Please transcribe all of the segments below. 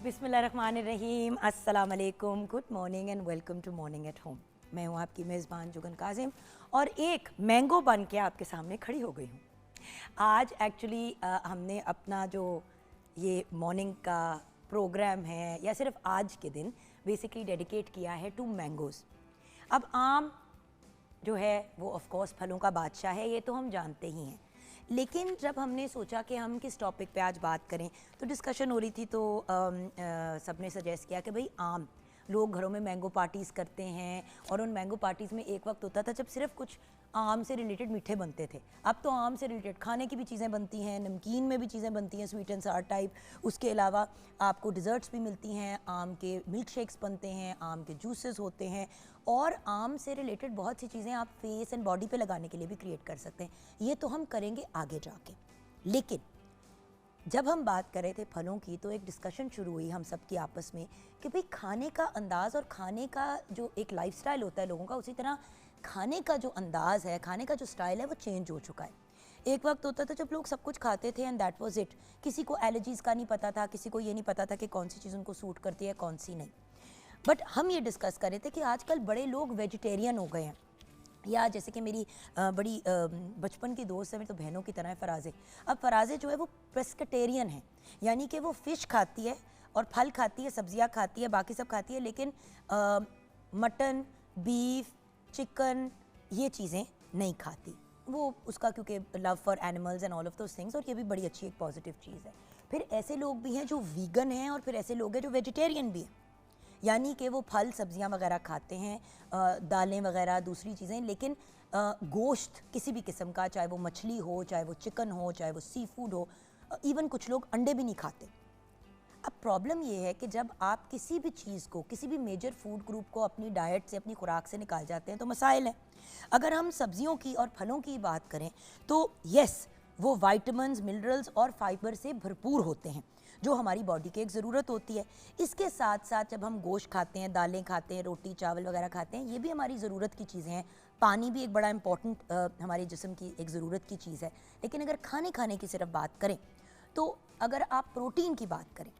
बिस्मिल्लाहिर्रहमानिर्रहीम, अस्सलाम वालेकुम, good morning and welcome to morning at home. मैं हूँ आपकी मेज़बान जुगन काजिम और एक मैंगो बन के आपके सामने खड़ी हो गई हूँ। आज एक्चुअली हमने अपना जो ये मॉर्निंग का प्रोग्राम है या सिर्फ आज के दिन बेसिकली डेडिकेट किया है टू मैंगोज़। अब आम जो है वो ऑफ कोर्स फलों का बादशाह है, ये तो हम जानते ही हैं। लेकिन जब हमने सोचा कि हम किस टॉपिक पे आज बात करें तो डिस्कशन हो रही थी, तो सबने सजेस्ट किया कि भाई आम, लोग घरों में मैंगो पार्टीज़ करते हैं और उन मैंगो पार्टीज़ में एक वक्त होता था जब सिर्फ कुछ आम से रिलेटेड मीठे बनते थे। अब तो आम से रिलेटेड खाने की भी चीज़ें बनती हैं, नमकीन में भी चीज़ें बनती हैं, स्वीट एंड सार टाइप। उसके अलावा आपको डिज़र्ट्स भी मिलती हैं, आम के मिल्क शेक्स बनते हैं, आम के जूसेस होते हैं और आम से रिलेटेड बहुत सी चीज़ें आप फेस एंड बॉडी पे लगाने के लिए भी क्रिएट कर सकते हैं। ये तो हम करेंगे आगे जाके। लेकिन जब हम बात कर रहे थे फलों की तो एक डिस्कशन शुरू हुई हम सब की आपस में कि भाई खाने का अंदाज़ और खाने का जो एक लाइफस्टाइल होता है लोगों का, उसी तरह खाने का जो अंदाज़ है, खाने का जो स्टाइल है वो चेंज हो चुका है। एक वक्त होता था जब लोग सब कुछ खाते थे एंड दैट वाज इट। किसी को एलर्जीज़ का नहीं पता था, किसी को ये नहीं पता था कि कौन सी चीज़ उनको सूट करती है कौन सी नहीं। बट हम ये डिस्कस कर रहे थे कि आजकल बड़े लोग वेजिटेरियन हो गए हैं। या जैसे कि मेरी बड़ी बचपन की दोस्त है, मेरी तो बहनों की तरह है, फ़राज़े। अब फ़राज़े जो है वो पेस्केटेरियन है, यानी कि वो फ़िश खाती है और फल खाती है, सब्जियां खाती है, बाकी सब खाती है, लेकिन मटन, बीफ, चिकन ये चीज़ें नहीं खाती। वो उसका क्योंकि love for animals and all of those things, और ये भी बड़ी अच्छी एक पॉजिटिव चीज़ है। फिर ऐसे लोग भी हैं जो वीगन हैं और फिर ऐसे लोग हैं जो वेजिटेरियन भी हैं, यानी कि वो फल सब्जियां वगैरह खाते हैं, दालें वगैरह दूसरी चीज़ें, लेकिन गोश्त किसी भी किस्म का, चाहे वो मछली हो, चाहे वो चिकन हो, चाहे वो सी फूड हो, इवन कुछ लोग अंडे भी नहीं खाते। अब प्रॉब्लम ये है कि जब आप किसी भी चीज़ को, किसी भी मेजर फूड ग्रुप को अपनी डाइट से, अपनी खुराक से निकाल जाते हैं तो मसाइल हैं। अगर हम सब्जियों की और फलों की बात करें तो यस, वो वाइटामिन्स, मिनरल्स और फाइबर से भरपूर होते हैं जो हमारी बॉडी की एक ज़रूरत होती है। इसके साथ साथ जब हम गोश्त खाते हैं, दालें खाते हैं, रोटी चावल वगैरह खाते हैं, ये भी हमारी ज़रूरत की चीज़ें हैं। पानी भी एक बड़ा इंपॉर्टेंट हमारे जिस्म की एक ज़रूरत की चीज़ है। लेकिन अगर खाने की सिर्फ बात करें तो अगर आप प्रोटीन की बात करें,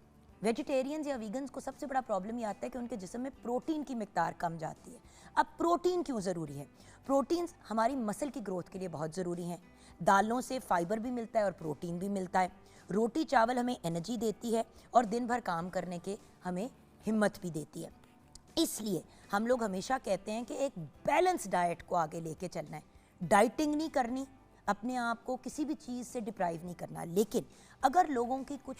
वेजिटेरियंस या वीगन्स को सबसे बड़ा प्रॉब्लम ये आता है कि उनके जिस्म में प्रोटीन की मिकदार कम जाती है। अब प्रोटीन क्यों ज़रूरी है? प्रोटीन्स हमारी मसल की ग्रोथ के लिए बहुत ज़रूरी हैं। दालों से फाइबर भी मिलता है और प्रोटीन भी मिलता है। रोटी चावल हमें एनर्जी देती है और दिन भर काम करने के हमें हिम्मत भी देती है। इसलिए हम लोग हमेशा कहते हैं कि एक बैलेंस डाइट को आगे लेके चलना है। डाइटिंग नहीं करनी, अपने आप को किसी भी चीज़ से डिप्राइव नहीं करना। लेकिन अगर लोगों की कुछ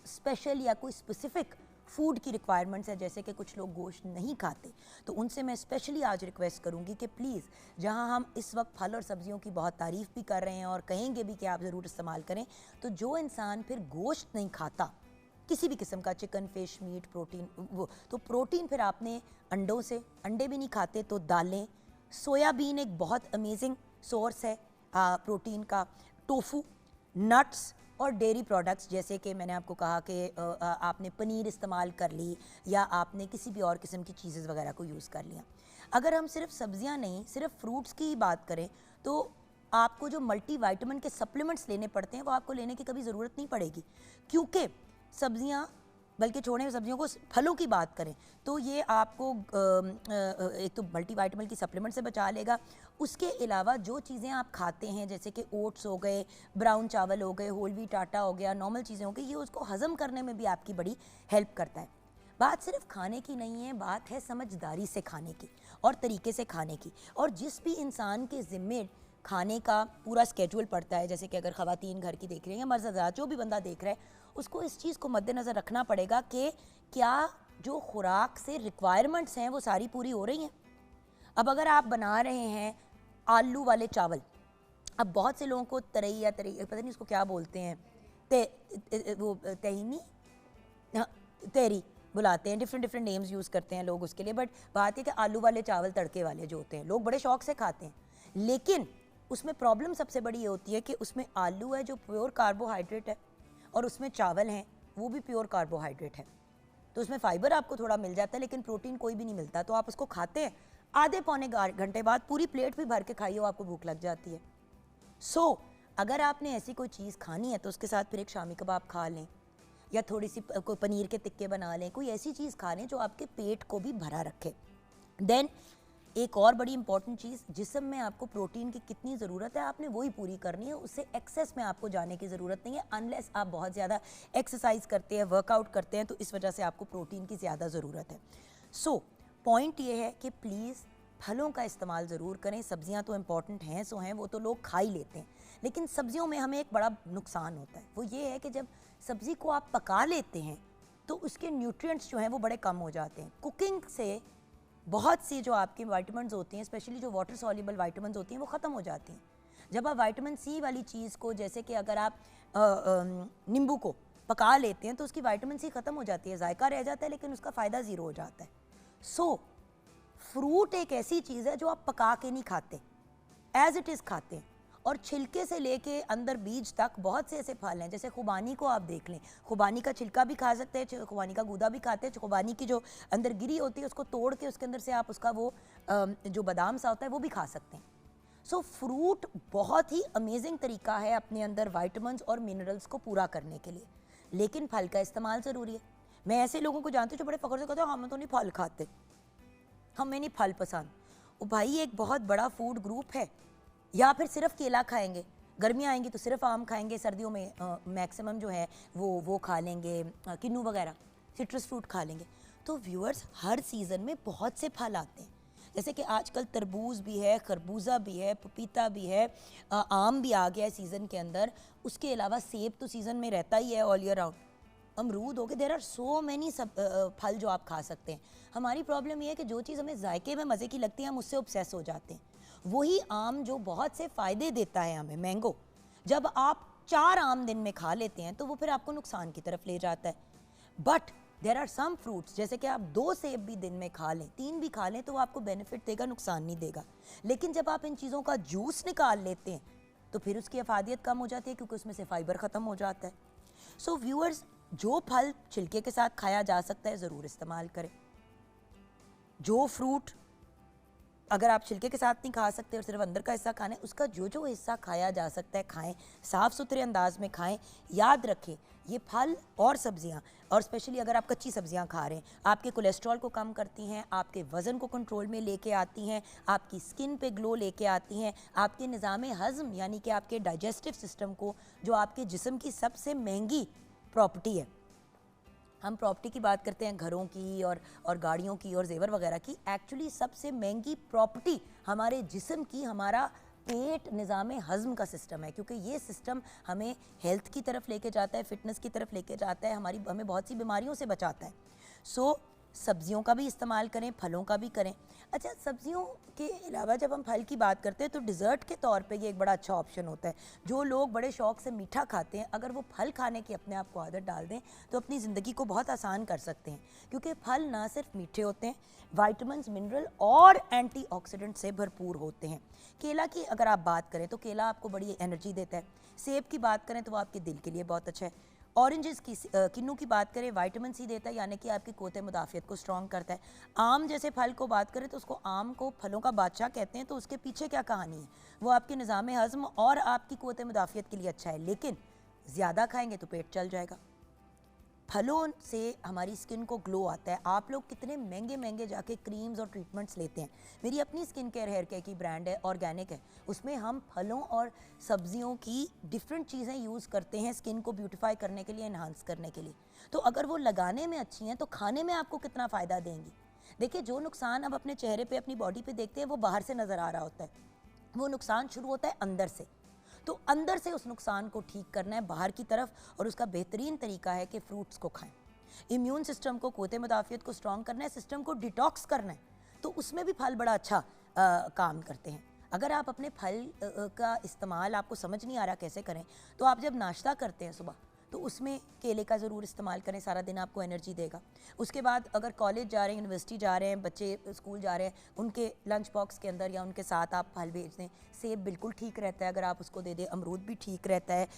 स्पेशल या कोई स्पेसिफिक फूड की रिक्वायरमेंट्स है, जैसे कि कुछ लोग गोश्त नहीं खाते, तो उनसे मैं स्पेशली आज रिक्वेस्ट करूंगी कि प्लीज़, जहां हम इस वक्त फल और सब्जियों की बहुत तारीफ़ भी कर रहे हैं और कहेंगे भी कि आप ज़रूर इस्तेमाल करें, तो जो इंसान फिर गोश्त नहीं खाता किसी भी किस्म का, चिकन, फिश, मीट, प्रोटीन, वो तो प्रोटीन फिर आपने अंडों से, अंडे भी नहीं खाते तो दालें, सोयाबीन एक बहुत अमेजिंग सोर्स है प्रोटीन का, टोफू, नट्स और डेयरी प्रोडक्ट्स, जैसे कि मैंने आपको कहा कि आपने पनीर इस्तेमाल कर ली या आपने किसी भी और किस्म की चीज़ें वगैरह को यूज़ कर लिया। अगर हम सिर्फ सब्जियां नहीं, सिर्फ फ्रूट्स की ही बात करें तो आपको जो मल्टी वाइटामिन के सप्लीमेंट्स लेने पड़ते हैं वो आपको लेने की कभी ज़रूरत नहीं पड़ेगी, क्योंकि सब्जियां, बल्कि छोड़ें सब्जियों को, फलों की बात करें तो ये आपको एक तो मल्टीविटामिन की सप्लीमेंट से बचा लेगा। उसके अलावा जो चीज़ें आप खाते हैं, जैसे कि ओट्स हो गए, ब्राउन चावल हो गए, होल व्हीट आटा हो गया, नॉर्मल चीज़ें हो गई, ये उसको हज़म करने में भी आपकी बड़ी हेल्प करता है। बात सिर्फ खाने की नहीं है, बात है समझदारी से खाने की और तरीके से खाने की। और जिस भी इंसान के ज़िम्मे खाने का पूरा स्केड्यूल पड़ता है, जैसे कि अगर ख़वातीन घर की देख रही हैं या मर्द हज़रात, जो भी बंदा देख रहा है, उसको इस चीज़ को मद्देनज़र रखना पड़ेगा कि क्या जो खुराक से रिक्वायरमेंट्स हैं वो सारी पूरी हो रही हैं। अब अगर आप बना रहे हैं आलू वाले चावल, अब बहुत से लोगों को तरई या तरई, पता नहीं उसको क्या बोलते हैं, वो तहीनी, हाँ, तेरी बुलाते हैं, डिफरेंट नेम्स यूज़ करते हैं लोग उसके लिए। बट बात है कि आलू वाले चावल तड़के वाले जो होते हैं, लोग बड़े शौक से खाते हैं, लेकिन उसमें प्रॉब्लम सबसे बड़ी ये होती है कि उसमें आलू है जो प्योर कार्बोहाइड्रेट है और उसमें चावल हैं वो भी प्योर कार्बोहाइड्रेट है, तो उसमें फाइबर आपको थोड़ा मिल जाता है लेकिन प्रोटीन कोई भी नहीं मिलता। तो आप उसको खाते हैं, आधे पौने घंटे बाद पूरी प्लेट भी भर के खाइए, आपको भूख लग जाती है। अगर आपने ऐसी कोई चीज़ खानी है तो उसके साथ फिर एक शामी कबाब खा लें, या थोड़ी सी कोई पनीर के टिक्के बना लें, कोई ऐसी चीज़ खा लें जो आपके पेट को भी भरा रखे। देन एक और बड़ी इंपॉर्टेंट चीज़, जिस्म में आपको प्रोटीन की कितनी ज़रूरत है आपने वही पूरी करनी है, उससे एक्सेस में आपको जाने की ज़रूरत नहीं है, अनलेस आप बहुत ज़्यादा एक्सरसाइज करते हैं, वर्कआउट करते हैं, तो इस वजह से आपको प्रोटीन की ज़्यादा ज़रूरत है। सो पॉइंट ये है कि प्लीज़ फलों का इस्तेमाल ज़रूर करें। सब्जियां तो इम्पॉर्टेंट हैं सो हैं, वो तो लोग खा ही लेते हैं, लेकिन सब्जियों में हमें एक बड़ा नुकसान होता है, वो ये है कि जब सब्ज़ी को आप पका लेते हैं तो उसके न्यूट्रिएंट्स जो हैं वो बड़े कम हो जाते हैं। कुकिंग से बहुत सी जो आपकी विटामिन्स होती हैं, स्पेशली जो वाटर सॉल्युबल विटामिन्स होती हैं, वो ख़त्म हो जाती हैं। जब आप विटामिन सी वाली चीज़ को, जैसे कि अगर आप नींबू को पका लेते हैं तो उसकी विटामिन सी ख़त्म हो जाती है, जायका रह जाता है लेकिन उसका फ़ायदा ज़ीरो हो जाता है। सो फ्रूट एक ऐसी चीज़ है जो आप पका के नहीं खाते, एज इट इज़ खाते हैं, और छिलके से लेके अंदर बीज तक बहुत से ऐसे फल हैं, जैसे खुबानी को आप देख लें, खुबानी का छिलका भी खा सकते हैं, खुबानी का गूदा भी खाते हैं, खुबानी की जो अंदर गिरी होती है उसको तोड़ के उसके अंदर से आप उसका वो जो बादाम सा होता है वो भी खा सकते हैं। सो फ्रूट बहुत ही अमेजिंग तरीका है अपने अंदर विटामिन्स और मिनरल्स को पूरा करने के लिए, लेकिन फल का इस्तेमाल ज़रूरी है। मैं ऐसे लोगों को जानती हूँ जो बड़े फ़ख्र से कहते हैं हम तो नहीं फल खाते, हमें नहीं फल पसंद। वो भाई एक बहुत बड़ा फूड ग्रुप है। या फिर सिर्फ केला खाएंगे, गर्मियाँ आएंगी तो सिर्फ आम खाएंगे, सर्दियों में मैक्सिमम जो है वो खा लेंगे किन्नू वगैरह, सिट्रस फ्रूट खा लेंगे। तो व्यूअर्स, हर सीज़न में बहुत से फल आते हैं, जैसे कि आजकल तरबूज भी है, खरबूजा भी है, पपीता भी है, आम भी आ गया है सीज़न के अंदर। उसके अलावा सेब तो सीज़न में रहता ही है ऑल ईयर राउंड, अमरूद हो गए, देर आर सो मैनी सब फल जो आप खा सकते हैं। हमारी प्रॉब्लम ये है कि जो चीज़ हमें जायके में मज़े की लगती है हम उससे ऑब्सेस हो जाते हैं। वही आम जो बहुत से फ़ायदे देता है हमें, मैंगो, जब आप 4 आम दिन में खा लेते हैं तो वो फिर आपको नुकसान की तरफ ले जाता है। But there are some fruits, जैसे कि आप 2 सेब भी दिन में खा लें, 3 भी खा लें, तो वो आपको बेनिफिट देगा, नुकसान नहीं देगा। लेकिन जब आप इन चीज़ों का जूस निकाल लेते हैं तो फिर उसकी अफादियत कम हो जाती है, क्योंकि उसमें से फाइबर ख़त्म हो जाता है। सो व्यूअर्स, जो फल छिलके के साथ खाया जा सकता है ज़रूर इस्तेमाल करें। जो फ्रूट अगर आप छिलके के साथ नहीं खा सकते और सिर्फ अंदर का हिस्सा खाना है, उसका जो जो हिस्सा खाया जा सकता है खाएं, साफ़ सुथरे अंदाज में खाएं। याद रखें, ये फल और सब्जियां, और स्पेशली अगर आप कच्ची सब्जियां खा रहे हैं, आपके कोलेस्ट्रॉल को कम करती हैं, आपके वज़न को कंट्रोल में लेके आती हैं, आपकी स्किन पे ग्लो लेके आती हैं, आपके निज़ाम हज़म यानी कि आपके डाइजेस्टिव सिस्टम को, जो आपके जिस्म की सबसे महंगी प्रॉपर्टी है, हम प्रॉपर्टी की बात करते हैं घरों की और गाड़ियों की और जेवर वगैरह की, एक्चुअली सबसे महंगी प्रॉपर्टी हमारे जिस्म की हमारा पेट, निज़ाम हज़म का सिस्टम है, क्योंकि ये सिस्टम हमें हेल्थ की तरफ लेके जाता है, फिटनेस की तरफ लेके जाता है, हमें बहुत सी बीमारियों से बचाता है। सो सब्जियों का भी इस्तेमाल करें, फलों का भी करें। अच्छा, सब्जियों के अलावा जब हम फल की बात करते हैं तो डिज़र्ट के तौर पे ये एक बड़ा अच्छा ऑप्शन होता है। जो लोग बड़े शौक़ से मीठा खाते हैं, अगर वो फल खाने की अपने आप को आदत डाल दें तो अपनी ज़िंदगी को बहुत आसान कर सकते हैं, क्योंकि फल ना सिर्फ मीठे होते हैं, विटामिन्स, मिनरल और एंटीऑक्सीडेंट से भरपूर होते हैं। केला की अगर आप बात करें तो केला आपको बड़ी एनर्जी देता है। सेब की बात करें तो वो आपके दिल के लिए बहुत अच्छा है। ऑरेंजेस की, किन्नू की बात करें, विटामिन सी देता है, यानी कि आपकी क़ुव्वत मुदाफ़ियत को स्ट्रॉन्ग करता है। आम जैसे फल को बात करें तो उसको आम को फलों का बादशाह कहते हैं, तो उसके पीछे क्या कहानी है, वो आपके निज़ाम हज़म और आपकी क़ुव्वत मुदाफ़ियत के लिए अच्छा है, लेकिन ज़्यादा खाएंगे तो पेट चल जाएगा। फलों से हमारी स्किन को ग्लो आता है। आप लोग कितने महंगे महंगे जाके क्रीम्स और ट्रीटमेंट्स लेते हैं। मेरी अपनी स्किन केयर हेयर केयर की ब्रांड है, ऑर्गेनिक है, उसमें हम फलों और सब्जियों की डिफरेंट चीज़ें यूज़ करते हैं स्किन को ब्यूटीफाई करने के लिए, इन्हांस करने के लिए। तो अगर वो लगाने में अच्छी हैं तो खाने में आपको कितना फ़ायदा देंगी। देखिए, जो नुकसान आप अपने चेहरे पे, अपनी बॉडी पे देखते हैं वो बाहर से नज़र आ रहा होता है, वो नुकसान शुरू होता है अंदर से। तो अंदर से उस नुकसान को ठीक करना है बाहर की तरफ, और उसका बेहतरीन तरीका है कि फ्रूट्स को खाएं। इम्यून सिस्टम को, क़ुव्वत मुदाफ़ियत को स्ट्रॉन्ग करना है, सिस्टम को डिटॉक्स करना है, तो उसमें भी फल बड़ा अच्छा काम करते हैं। अगर आप अपने फल का इस्तेमाल, आपको समझ नहीं आ रहा कैसे करें, तो आप जब नाश्ता करते हैं सुबह तो उसमें केले का ज़रूर इस्तेमाल करें, सारा दिन आपको एनर्जी देगा। उसके बाद अगर कॉलेज जा रहे हैं, यूनिवर्सिटी जा रहे हैं, बच्चे स्कूल जा रहे हैं, उनके लंच बॉक्स के अंदर या उनके साथ आप फल भेज दें। सेब बिल्कुल ठीक रहता है अगर आप उसको दे दें, अमरूद भी ठीक रहता है,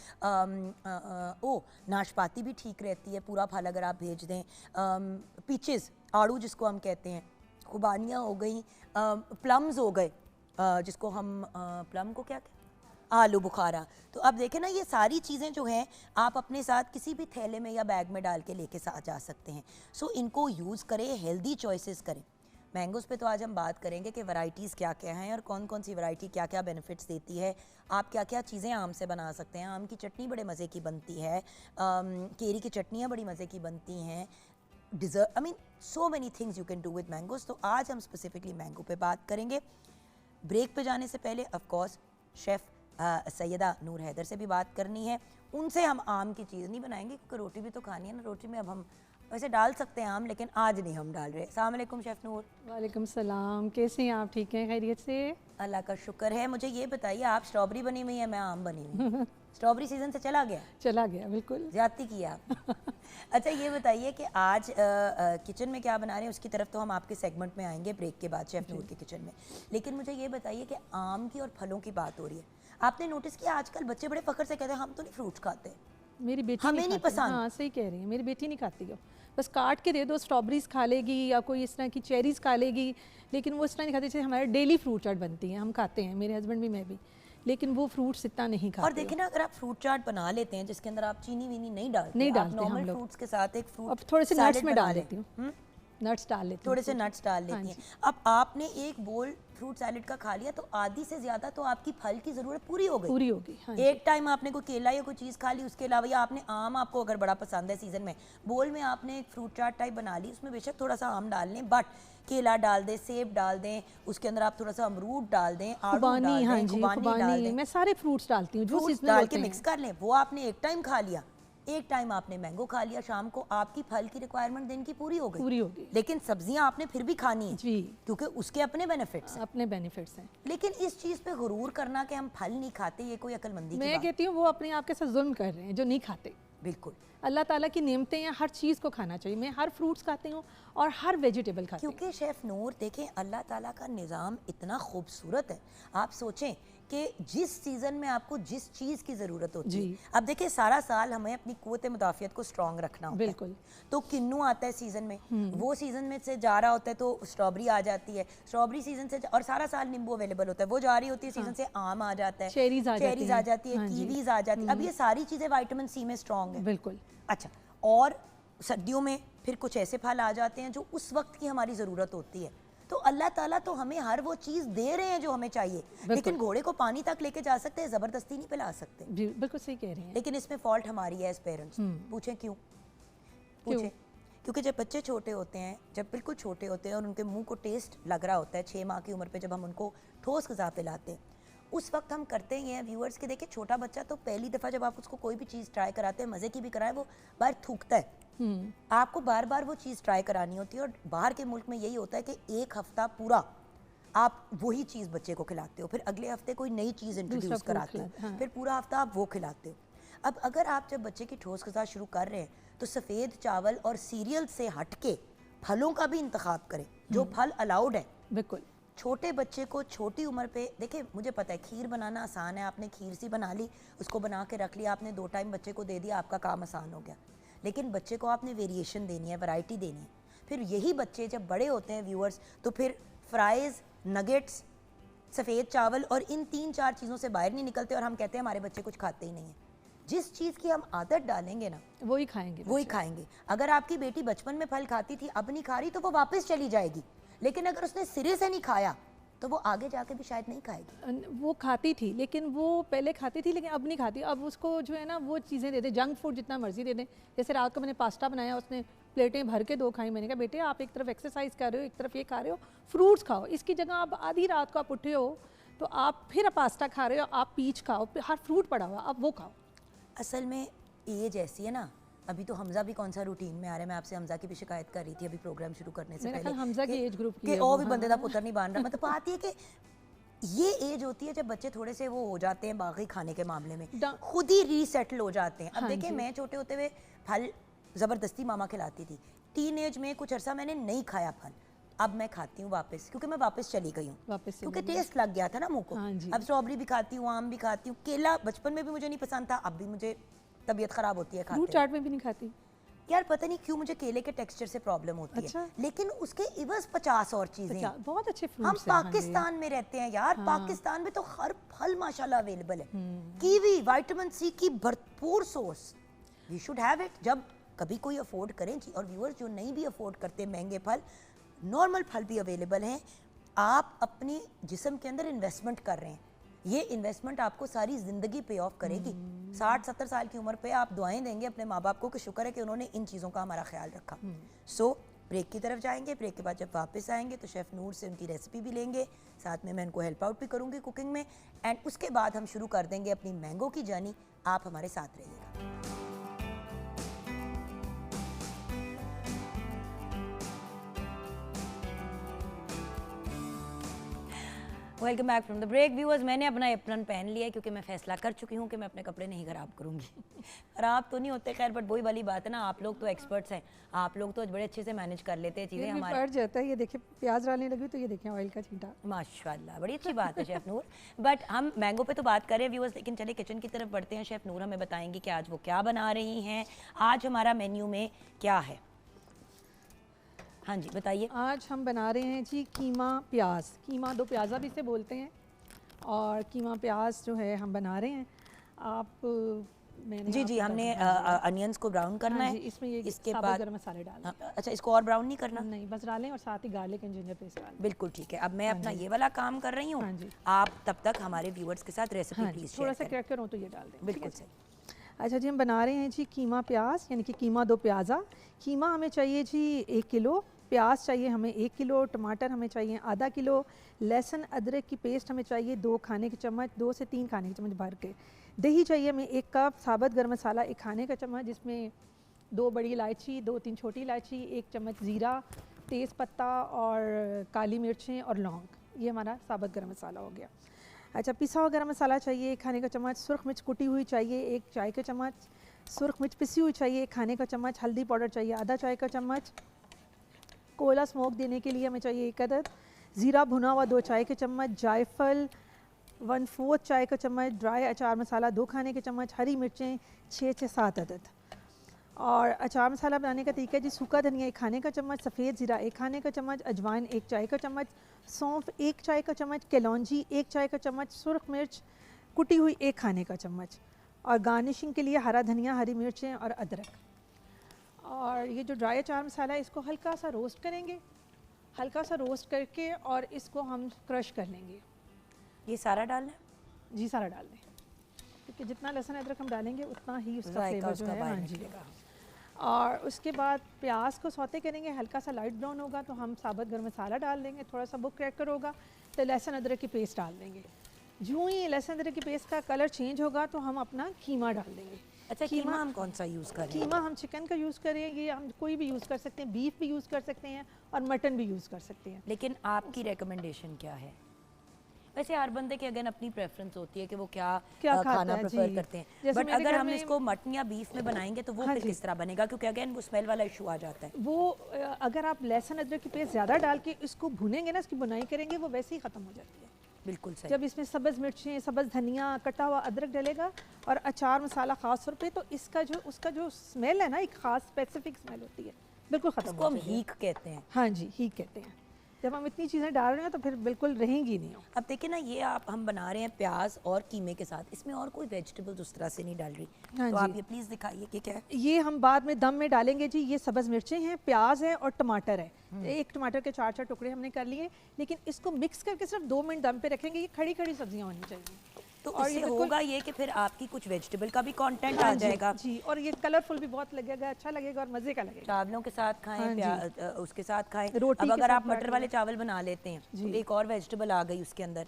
नाशपाती भी ठीक रहती है, पूरा फल अगर आप भेज दें। पीचेस, आड़ू जिसको हम कहते हैं, खुबानियाँ हो गई, प्लम्स हो गए, जिसको हम प्लम को क्या कहते हैं, आलू बुखारा। तो अब देखें ना, ये सारी चीज़ें जो हैं आप अपने साथ किसी भी थैले में या बैग में डाल के लेके साथ जा सकते हैं। सो इनको यूज़ करें, हेल्दी चॉइसेस करें। मैंगोज़ पे तो आज हम बात करेंगे कि वैरायटीज़ क्या क्या हैं और कौन कौन सी वैरायटी क्या क्या बेनिफिट्स देती है। आप क्या क्या चीज़ें आम से बना सकते हैं। आम की चटनी बड़े मज़े की बनती है, केरी की चटनियाँ बड़ी मज़े की बनती हैं, dessert, I mean so many things you can do with mangoes. तो आज हम स्पेसिफिकली मैंगो पे बात करेंगे। ब्रेक पे जाने से पहले ऑफ कोर्स शेफ़ सैयदा नूर हैदर से भी बात करनी है। उनसे हम आम की चीज़ नहीं बनाएंगे क्योंकि रोटी भी तो खानी है ना। रोटी में अब हम वैसे डाल सकते हैं आम, लेकिन आज नहीं हम डाल रहे। अस्सलाम वालेकुम शेफ़ नूर। वालेकुम सलाम, कैसे हैं आप? ठीक हैं, खैरियत से? अल्लाह का शुक्र है। मुझे ये बताइए, आप स्ट्रॉबेरी बनी हुई है, मैं आम बनी हुई स्ट्रॉबेरी सीजन से चला गया? चला गया, बिल्कुल ज्यादती की आप अच्छा ये बताइए कि आज किचन में क्या बना रहे हैं, उसकी तरफ तो हम आपके सेगमेंट में आएंगे ब्रेक के बाद शेफ़ नूर के किचन में। लेकिन मुझे ये बताइए कि आम की और फलों की बात हो रही है, आपने नोटिस किया आजकल बच्चे बड़े फ़ख्र से कहते हैं हम तो नहीं फ्रूट्स खाते। मेरी बेटी हमें नहीं खाती। पसंद। हाँ सही कह रही है, मेरी बेटी नहीं खाती हो। बस काट के दे दो, स्ट्रॉबेरीज खा लेगी या कोई इस तरह की चेरीज खा लेगी, लेकिन वो इस तरह नहीं खाती जैसे हमारे डेली फ्रूट चाट बनती है, हम खाते हैं, मेरे हस्बैंड भी, मैं भी, लेकिन वो फ्रूट्स इतना नहीं खाते। और देखिए ना, अगर आप फ्रूट चाट बना लेते हैं जिसके अंदर आप चीनी वीनी नहीं डालते, नहीं आप डालते हम नॉर्मल लोग। फ्रूट्स के साथ एक फ्रूट अब थोड़े से नट्स सैलेड में बना डाल लें। लेती हूँ, नट्स डाल लेती हूँ, थोड़े से नट्स डाल लेती हैं। अब आपने एक बोल फ्रूट सैलेड का खा लिया तो आधी से ज़्यादा तो आपकी फल की ज़रूरत पूरी हो गई। पूरी होगी। हाँ एक टाइम आपने कोई केला या कोई चीज़ खा ली, उसके अलावा या आपने आम, आपको अगर बड़ा पसंद है सीजन में, बोल में आपने एक फ्रूट चाट टाइप बना ली, उसमें बेशक थोड़ा सा आम डाल लें, बट केला डाल दें, सेब डाल दें, उसके अंदर आप थोड़ा सा अमरूद डाल दें, आड़ू डाल दें, हाँ जी, खुबानी डाल दें, मैं सारे फ्रूट्स डालती हूँ जो फ्रूट्स सीजनल डाल होते के हैं। मिक्स कर लें। वो आपने एक टाइम खा लिया, एक टाइम आपने मैंगो खा लिया, शाम को आपकी फल की रिक्वायरमेंट दिन की पूरी हो गई। पूरी होगी। लेकिन सब्जियां आपने फिर भी खानी है जी, क्योंकि उसके अपने बेनिफिट्स हैं। अपने बेनिफिट्स हैं। लेकिन इस चीज़ पे गुरूर करना कि हम फल नहीं खाते, ये कोई अक्लमंदी की मैं बात? कहती हूँ वो अपने आप के साथ जुल्म कर रहे हैं जो नहीं खाते। बिल्कुल। अल्लाह ताला की नेमतें हैं, हर चीज़ को खाना चाहिए। मैं हर फ्रूट्स खाती हूँ और हर वेजिटेबल खाती हूँ। क्योंकि शेफ़ नूर देखें, अल्लाह ताला का निज़ाम इतना खूबसूरत है। आप सोचें कि जिस सीज़न में आपको जिस चीज़ की ज़रूरत होती है, अब देखिए सारा साल हमें अपनी क़ुव्वत मुदाफ़ियत को स्ट्रॉन्ग रखना होता है। बिल्कुल। तो किन्नू आता है सीज़न में, वो सीज़न में से जा रहा होता है तो स्ट्रॉबेरी आ जाती है, स्ट्रॉबेरी सीज़न से, और सारा साल नींबू अवेलेबल होता है, वो जा रही होती है सीज़न से, आम आ जाता है, चेरीज आ जाती है, कीवीज़ आ जाती है। अब ये सारी चीज़ें विटामिन सी में स्ट्रॉन्ग है। बिल्कुल। अच्छा, और सर्दियों में फिर कुछ ऐसे फल आ जाते हैं जो उस वक्त की हमारी ज़रूरत होती है। तो अल्लाह ताला तो हमें हर वो चीज़ दे रहे हैं जो हमें चाहिए, लेकिन घोड़े को पानी तक लेके जा सकते हैं, ज़बरदस्ती नहीं पिला सकते। बिल्कुल सही कह रही हैं। लेकिन इसमें फॉल्ट हमारी है एज पेरेंट्स। पूछें क्यों? पूछें क्योंकि जब बच्चे छोटे होते हैं, जब बिल्कुल छोटे होते हैं और उनके मुंह को टेस्ट लग रहा होता है, 6 माह की उम्र पे जब हम उनको ठोस ग़िज़ा पिलाते हैं, उस वक्त हम करते ही हैं व्यूअर्स के, देखिए छोटा बच्चा तो पहली दफ़ा जब आप उसको कोई भी चीज़ ट्राई कराते हैं, मज़े की भी कराएं, वो बाहर थूकता है। आपको बार बार वो चीज़ ट्राई करानी होती है। और बाहर के मुल्क में यही होता है कि एक हफ्ता पूरा आप वही चीज़ बच्चे को खिलाते हो, फिर अगले हफ्ते कोई नई चीज़ इंट्रोड्यूस कराते हो, फिर पूरा हफ्ता आप वो खिलाते हो। अब अगर आप जब बच्चे की ठोस ग़िज़ा शुरू कर रहे हैं तो सफ़ेद चावल और सीरियल से हट के फलों का भी इंतखाब करें, जो फल अलाउड है। बिल्कुल। छोटे बच्चे को छोटी उम्र पे, देखिए मुझे पता है खीर बनाना आसान है, आपने खीर सी बना ली, उसको बना के रख लिया, आपने 2 टाइम बच्चे को दे दिया, आपका काम आसान हो गया। लेकिन बच्चे को आपने वेरिएशन देनी है, वैरायटी देनी है। फिर यही बच्चे जब बड़े होते हैं व्यूअर्स, तो फिर फ्राइज़, नगेट्स, सफ़ेद चावल और इन 3-4 चीज़ों से बाहर नहीं निकलते और हम कहते हैं हमारे बच्चे कुछ खाते ही नहीं हैं। जिस चीज़ की हम आदत डालेंगे ना, वही खाएंगे, वही खाएंगे। अगर आपकी बेटी बचपन में फल खाती थी, अब नहीं खा रही, तो वो वापस चली जाएगी। लेकिन अगर उसने सिरे से नहीं खाया तो वो आगे जाके भी शायद नहीं खाएगी। वो खाती थी, लेकिन वो पहले खाती थी लेकिन अब नहीं खाती। अब उसको जो है ना वो चीज़ें दे दें, जंक फूड जितना मर्जी दे दें। जैसे रात को मैंने पास्ता बनाया, उसने प्लेटें भर के 2 खाई। मैंने कहा बेटे आप एक तरफ एक्सरसाइज कर रहे हो, एक तरफ ये खा रहे हो, फ्रूट्स खाओ। इसकी जगह आप आधी रात को आप उठे हो तो आप फिर पास्ता खा रहे हो, आप पीच खाओ, हर फ्रूट पड़ा हुआ, आप वो खाओ। असल में एज ऐसी है ना, अभी तो हमजा भी कौन सा रूटीन में आ रहा है। मैं आपसे हमजा की भी शिकायत कर रही थी अभी प्रोग्राम शुरू करने से पहले, हमजा की एज ग्रुप के और भी बंदे दा पुत्र नहीं बन रहा। मतलब बात ये कि ये एज होती है जब बच्चे थोड़े से वो हो जाते हैं बाकी खाने के मामले में, खुद ही रीसेटल हो जाते हैं। अब देखिए मैं छोटे होते हुए फल ज़बरदस्ती मामा खिलाती थी, टीन एज में कुछ अरसा मैंने नहीं खाया फल, अब मैं खाती हूँ वापस, क्योंकि मैं वापस चली गई हूँ, क्योंकि टेस्ट लग गया था ना मुंह को। अब स्ट्रॉबेरी भी खाती हूँ, आम भी खाती हूँ, केला बचपन में भी मुझे नहीं पसंद था, अब भी मुझे तबीयत ख़राब होती है खाते। फ्रूट चाट में भी नहीं खाती? यार पता नहीं क्यों मुझे केले के टेक्सचर से प्रॉब्लम होती अच्छा। है, लेकिन उसके इवज 50 और चीजें हैं। बहुत अच्छे हम फ्रूट्स हैं। हाँ जी। पाकिस्तान में रहते हैं यार, पाकिस्तान में तो हर फल माशाल्लाह अवेलेबल है। कीवी, विटामिन सी की भरपूर source, we should have it. जब कभी कोई अफोर्ड करें जी, और व्यूअर्स जो नहीं भी अफोर्ड करते महंगे फल, नॉर्मल फल भी अवेलेबल हैं। आप अपनी जिस्म के अंदर इन्वेस्टमेंट कर रहे हैं, ये इन्वेस्टमेंट आपको सारी ज़िंदगी पे ऑफ करेगी। 60-70 साल की उम्र पे आप दुआएं देंगे अपने माँ बाप को कि शुक्र है कि उन्होंने इन चीज़ों का हमारा ख्याल रखा। सो ब्रेक की तरफ जाएंगे, ब्रेक के बाद जब वापस आएंगे तो शेफ़ नूर से उनकी रेसिपी भी लेंगे, साथ में मैं इनको हेल्प आउट भी करूँगी कुकिंग में, एंड उसके बाद हम शुरू कर देंगे अपनी मैंगो की जर्नी। आप हमारे साथ रहिएगा। Welcome back from the break viewers. मैंने अपना एप्रन पहन लिया है क्योंकि मैं फैसला कर चुकी हूँ कि मैं अपने कपड़े नहीं खराब करूँगी। खराब तो नहीं होते खैर, बट वही वाली बात है ना, आप लोग तो एक्सपर्ट्स हैं, आप लोग तो बड़े अच्छे से मैनेज कर लेते हैं चीज़ें। हमारे पड़ जाता है। ये देखिए प्याज डालने लगी तो ये देखें ऑयल का छींटा। माशाल्लाह बड़ी अच्छी बात है शेफ़ नूर। बट हम मैंगो पे तो बात कर रहे हैं व्यूअर्स, लेकिन चले किचन की तरफ बढ़ते हैं। शेफ़ नूर हमें बताएंगी कि आज वो क्या बना रही हैं, आज हमारा मेन्यू में क्या है। हाँ जी बताइए। आज हम बना रहे हैं जी कीमा प्याज, कीमा दो प्याज़ा भी इसे बोलते हैं, और कीमा प्याज जो है हम बना रहे हैं। आप मैंने जी जी हमने अनियंस को ब्राउन करना है, इसमें ये इसके साबुत बाद गरम मसाले डालना। अच्छा इसको और ब्राउन नहीं करना? नहीं, बस डालें और साथ ही गार्लिक एंड जिंजर पेस्ट डालें। बिल्कुल ठीक है। अब मैं अपना ये वाला काम कर रही हूँ, हाँ जी। आप तब तक हमारे व्यूअर्स के साथ रेसिपी हाँ, प्लीज थोड़ा सा क्रैकर हो तो ये डाल दें। बिल्कुल सही। अच्छा जी, हम बना रहे हैं जी कीमा प्याज, यानी कि कीमा दो प्याज़ा। कीमा हमें चाहिए जी 1 किलो, प्याज चाहिए हमें 1 किलो, टमाटर हमें चाहिए आधा किलो, लहसुन अदरक की पेस्ट हमें चाहिए 2 खाने के चम्मच, 2 से 3 खाने के चम्मच भर के। दही चाहिए हमें 1 कप, साबुत गरम मसाला 1 खाने का चम्मच, जिसमें 2 बड़ी इलायची, 2-3 छोटी इलायची, 1 चम्मच ज़ीरा, तेज़ पत्ता और काली मिर्चें और लौंग। ये हमारा साबुत गरम मसाला हो गया। अच्छा, पिसा हुआ गरम मसाला चाहिए 1 खाने का चम्मच, सुरख मिर्च कुटी हुई चाहिए 1 चाय का चम्मच, सुरख मिर्च पिसी हुई चाहिए 1 खाने का चम्मच, हल्दी पाउडर चाहिए आधा चाय का चम्मच, कोयला स्मोक देने के लिए हमें चाहिए 1 अदद, ज़ीरा भुना हुआ 2 चाय के चम्मच, जायफल 1/4 चाय का चम्मच, ड्राई अचार मसाला 2 खाने के चम्मच, हरी मिर्चें 6 से 7 अदद। और अचार मसाला बनाने का तरीका जी, सूखा धनिया 1 खाने का चम्मच, सफ़ेद ज़ीरा 1 खाने का चम्मच, अजवाइन 1 चाय का चम्मच, सौंफ 1 चाय का चम्मच, कलौंजी 1 चाय का चम्मच, सुरख मिर्च कुटी हुई 1 खाने का चम्मच, और गार्निशिंग के लिए हरा धनिया, हरी मिर्चें और अदरक। और ये जो ड्राई अचार मसाला है इसको हल्का सा रोस्ट करेंगे, हल्का सा रोस्ट करके और इसको हम क्रश कर लेंगे। ये सारा डालना है? जी सारा डाल दें, क्योंकि जितना लहसुन अदरक हम डालेंगे उतना ही उसका फ्लेवर जो है। हाँ जी। और उसके बाद प्याज को सौते करेंगे, हल्का सा लाइट ब्राउन होगा तो हम साबुत गरम मसाला डाल देंगे, थोड़ा सा बुक क्रैकर होगा तो लहसुन अदरक की पेस्ट डाल देंगे। जो ही लहसुन अदरक की पेस्ट का कलर चेंज होगा तो हम अपना कीमा डाल देंगे। अच्छा, कीमा हम कौन सा यूज़ करें? कीमा हम चिकन का यूज़ करेंगे, हम कोई भी यूज़ कर सकते हैं, बीफ भी यूज़ कर सकते हैं और मटन भी यूज़ कर सकते हैं। लेकिन आपकी रिकमेंडेशन क्या है? वैसे हर बंदे की अगेन अपनी प्रेफरेंस होती है कि वो क्या खाना प्रेफर करते हैं, बट अगर हम इसको मटन या बीफ में बनाएंगे तो वो फिर किस तरह बनेगा? क्योंकि अगेन वो स्मेल वाला इशू आ जाता है। वो अगर आप लहसुन अदरक की पेस्ट ज़्यादा डाल के इसको भुनेंगे ना, इसकी बुनाई करेंगे, वो वैसे ही ख़त्म हो जाती है। बिल्कुल सही। जब इसमें सब्ज़ मिर्चें, सब्ज़ धनिया, कटा हुआ अदरक डलेगा और अचार मसाला ख़ास तौर पे, तो उसका जो स्मेल है ना, एक ख़ास स्पेसिफिक स्मेल होती है, बिल्कुल ख़त्म हो जाती है। इसको हम हीक कहते हैं। हाँ जी, हीक कहते हैं। जब हम इतनी चीज़ें डाल रहे हैं तो फिर बिल्कुल रहेंगी नहीं। अब देखिए ना, ये हम बना रहे हैं प्याज और कीमे के साथ, इसमें और कोई वेजिटेबल्स उस तरह से नहीं डाल रही। हाँ तो जी। आप ये प्लीज़ दिखाइए कि क्या है। ये हम बाद में दम में डालेंगे जी। ये सब्ज़ मिर्चें हैं, प्याज है और टमाटर है। 1 टमाटर के 4-4 टुकड़े हमने कर लिए, लेकिन इसको मिक्स करके सिर्फ 2 मिनट दम पे रखेंगे। ये खड़ी खड़ी सब्जियां होनी चाहिए। तो और इससे ये होगा ये कि फिर आपकी कुछ वेजिटेबल का भी कंटेंट आ जाएगा जी, और ये कलरफुल भी बहुत लगेगा, अच्छा लगेगा और मज़े का लगेगा। चावलों के साथ खाएं, उसके साथ खाएं। रोटी अब के अगर साथ आप मटर वाले चावल बना लेते हैं तो एक और वेजिटेबल आ गई उसके अंदर।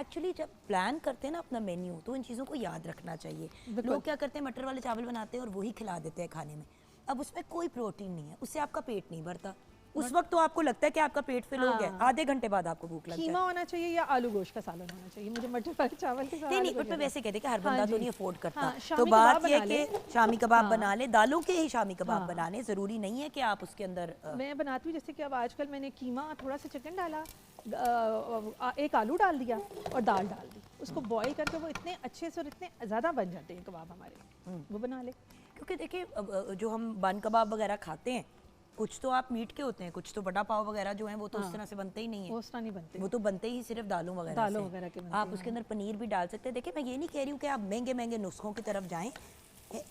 एक्चुअली जब प्लान करते हैं ना अपना मेन्यू, तो इन चीज़ों को याद रखना चाहिए। लोग क्या करते हैं, मटर वाले चावल बनाते हैं और वही खिला देते हैं खाने में। अब उसमें कोई प्रोटीन नहीं है, उससे आपका पेट नहीं भरता। उस वक्त तो आपको लगता है कि आपका पेट फिल हो गया, आधे घंटे बाद आपको भूख लग जाए। कीमा होना चाहिए या आलू गोश्त का सालन होना चाहिए। मुझे मटर वाले चावल के साथ नहीं, बट मैं वैसे कहते कि हर बंदा तो नहीं अफोर्ड करता। तो शामी बात कबाब ये बना है कि शामी कबाब बना ले, दालों के ही शामी कबाब बनाने, ज़रूरी नहीं है कि आप उसके अंदर मैं बनाती हूँ। जैसे कि अब आजकल मैंने कीमा, थोड़ा सा चिकन डाला, एक आलू डाल दिया और दाल डाल दी, उसको बॉईल करके वो इतने अच्छे से और इतने ज़्यादा बन जाते हैं कबाब हमारे, वो बना ले। क्योंकि देखिए जो हम बन कबाब वगैरह खाते हैं, कुछ तो आप मीट के होते हैं, कुछ तो बड़ा पाव वगैरह जो हैं वो तो उस तरह से बनते ही नहीं है, वो उस तरह नहीं बनते, वो तो बनते ही सिर्फ दालों वगैरह के बनते आप उसके अंदर पनीर भी डाल सकते हैं। देखिए मैं ये नहीं कह रही हूँ कि आप महंगे महंगे नुस्खों की तरफ जाएं,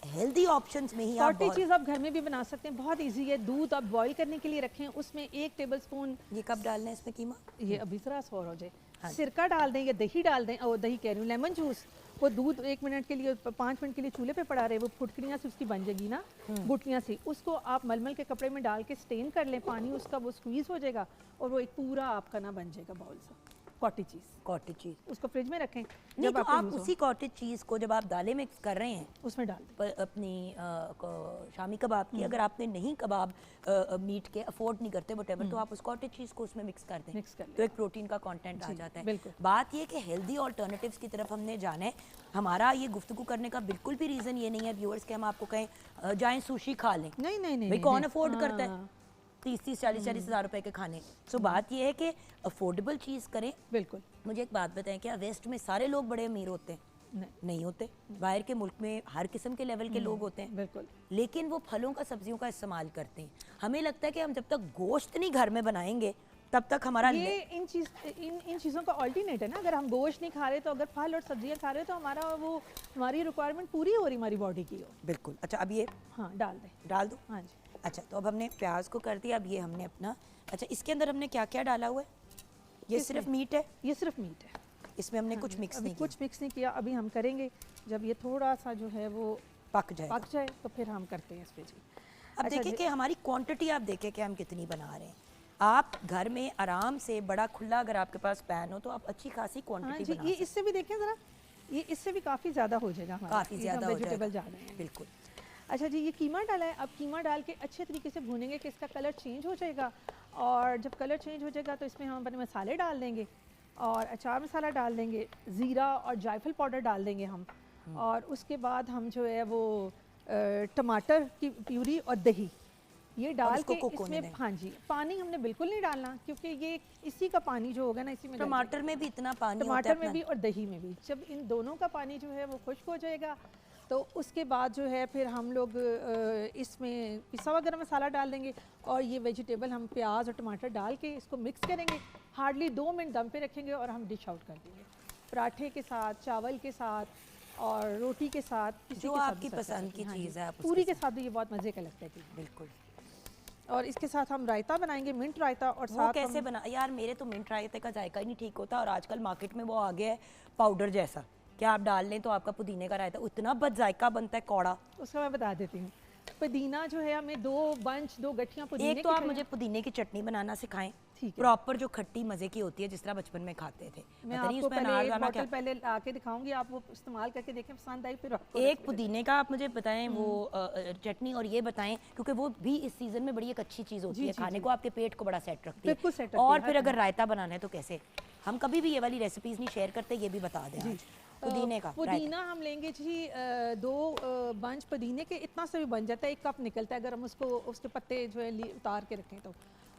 हेल्दी ऑप्शंस में ही आप कॉटेज चीज़ आप घर में भी बना सकते हैं, बहुत इजी है। दूध आप बॉईल करने के लिए रखें, उसमें 1 टेबलस्पून, ये कब डालना है इसमें कीमा? ये अभी ज़रा सौर हो जाए, सिरका डाल दें या दही डाल दें, और दही कह रही हूँ लेमन जूस, वो दूध 1 मिनट के लिए 5 मिनट के लिए चूल्हे पे पड़ा रहे, वो फुटकड़ियाँ से उसकी बन जाएगी ना, गुटलियाँ से, उसको आप मलमल के कपड़े में डाल के स्टेन कर लें, पानी उसका वो स्क्वीज़ हो जाएगा और वो एक पूरा आपका ना बन जाएगा बाउल सा कॉटेज चीज़, उसको फ्रिज में रखें। नहीं तो आप उसी कॉटेज चीज़ को जब आप दालें मिक्स कर रहे हैं उसमें डाल दें अपनी शामी कबाब की, अगर आपने नहीं कबाब मीट के अफोर्ड नहीं करते व्हाटएवर, तो आप उस कॉटेज चीज़ को उसमें मिक्स कर दें, तो एक प्रोटीन का कंटेंट आ जाता है। बात ये कि हेल्दी ऑल्टरनेटिव्स की तरफ हमने जाना है। हमारा ये गुफ्तगू करने का बिल्कुल भी रीज़न ये नहीं है व्यूअर्स कि हम आपको कहें जाएं सुशी खा लें, नहीं भाई कौन अफोर्ड करता है 30-40 हज़ार रुपए के खाने। सो बात ये है कि अफोर्डेबल चीज़ करें। बिल्कुल। मुझे एक बात बताएं, क्या वेस्ट में सारे लोग बड़े अमीर होते हैं? नहीं होते। बाहर के मुल्क में हर किस्म के लेवल के लोग होते हैं, बिल्कुल, लेकिन वो फलों का सब्जियों का इस्तेमाल करते हैं। हमें लगता है कि हम जब तक गोश्त नहीं घर में बनाएंगे तब तक हमारा ये इन चीज़ों का ऑल्टरनेट है ना। अगर हम गोश्त नहीं खा रहे तो अगर फल और सब्जियां खा रहे तो हमारी रिक्वायरमेंट पूरी हो रही हमारी बॉडी की हो। बिल्कुल। अच्छा अब ये डाल दो। हाँ जी। अच्छा तो अब हमने प्याज को कर दिया, अब ये हमने अपना, अच्छा इसके अंदर हमने क्या क्या डाला हुआ है? ये सिर्फ मीट है? ये सिर्फ मीट है, इसमें हमने कुछ मिक्स नहीं किया। अभी हम करेंगे जब ये थोड़ा सा जो है वो पक जाए तो फिर हम करते हैं इस पे जी। अब देखिए कि हमारी क्वांटिटी आप देखें कि हम कितनी बना रहे हैं। आप घर में आराम से बड़ा खुला अगर आपके पास पैन हो तो आप अच्छी खासी क्वांटिटी बना सकते हैं। ये इससे भी देखें ज़रा, ये इससे भी काफ़ी ज़्यादा हो जाएगा, काफ़ी ज़्यादा वेजिटेबल जा रहे हैं। बिल्कुल। अच्छा जी, ये कीमा डाला है, अब कीमा डाल के अच्छे तरीके से भूनेंगे कि इसका कलर चेंज हो जाएगा, और जब कलर चेंज हो जाएगा तो इसमें हम अपने मसाले डाल देंगे और अचार मसाला डाल देंगे, ज़ीरा और जायफल पाउडर डाल देंगे हम, और उसके बाद हम जो है वो टमाटर की प्यूरी और दही ये डाल के इसमें, हाँ जी, पानी हमने बिल्कुल नहीं डालना क्योंकि ये इसी का पानी जो होगा ना इसी में, टमाटर में भी इतना पानी होता है, टमाटर में भी और दही में भी, जब इन दोनों का पानी जो है वो खुश्क हो जाएगा तो उसके बाद जो है फिर हम लोग इसमें पिसा हुआ गरम मसाला डाल देंगे और ये वेजिटेबल हम प्याज और टमाटर डाल के इसको मिक्स करेंगे, हार्डली 2 मिनट दम पे रखेंगे और हम डिश आउट कर देंगे पराठे के साथ, चावल के साथ और रोटी के साथ, जो आपकी पसंद की चीज़ है, पूरी के साथ भी ये बहुत मज़े का लगता है। बिल्कुल। और इसके साथ हम रायता बनाएंगे, मिंट रायता, और वो साथ कैसे बना यार, मेरे तो मिंट रायते का जायका ही नहीं ठीक होता, और आजकल मार्केट में वो आ गया है पाउडर जैसा, क्या आप डाल लें तो आपका पुदीने का रायता इतना बद जायका बनता है, कौड़ा। उसका मैं बता देती हूँ। पुदीना जो है हमें 2 गठियाँ पुदीने, एक तो आप मुझे पुदीने की चटनी बनाना सिखाएं, प्रॉपर जो खट्टी मजे की होती है जिस तरह बचपन में खाते थे। मैं आपको पहले आके दिखाऊंगी, आप वो इस्तेमाल करके देखें, पसंद आई फिर एक पुदीने का आप मुझे बताएं वो चटनी, और ये बताएं क्योंकि वो भी इस सीजन में बड़ी एक अच्छी चीज़ होती है खाने को, आपके पेट को बड़ा सेट रखती है। और फिर अगर रायता बनाना है तो कैसे, हम कभी भी ये वाली रेसिपीज नहीं शेयर करते, ये भी बता दें। पुदीना हम लेंगे जी 2 बंच पुदीने के, इतना से भी बन जाता है, 1 कप निकलता है अगर हम उसके पत्ते जो है उतार के रखें तो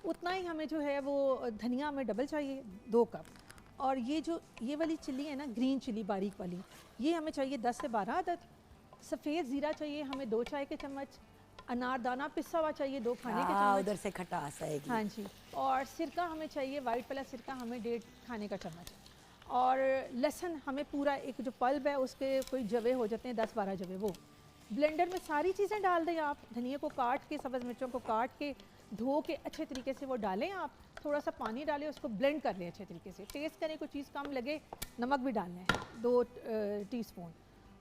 उतना ही। हमें जो है वो धनिया हमें डबल चाहिए 2 कप, और ये वाली चिल्ली है ना, ग्रीन चिल्ली बारीक वाली, ये हमें चाहिए 10 से 12 अदद। सफ़ेद ज़ीरा चाहिए हमें 2 चाय के चम्मच, अनारदाना पिसा हुआ चाहिए 2 खाने के चम्मच, उधर से खटास आएगी। हाँ जी, और सिरका हमें चाहिए, वाइट वाला सिरका हमें 1.5 खाने का चम्मच, और लहसुन हमें पूरा, एक जो पल्ब है उस पर कोई जवे हो जाते हैं 10-12 जवे, वो ब्लेंडर में सारी चीज़ें डाल दें आप। धनिया को काट के, सब्ज़ मिर्चों को काट के, धो के अच्छे तरीके से वो डालें आप, थोड़ा सा पानी डालें, उसको ब्लेंड कर लें अच्छे तरीके से। टेस्ट करें, कोई चीज़ कम लगे नमक भी डालना है 2 टीस्पून,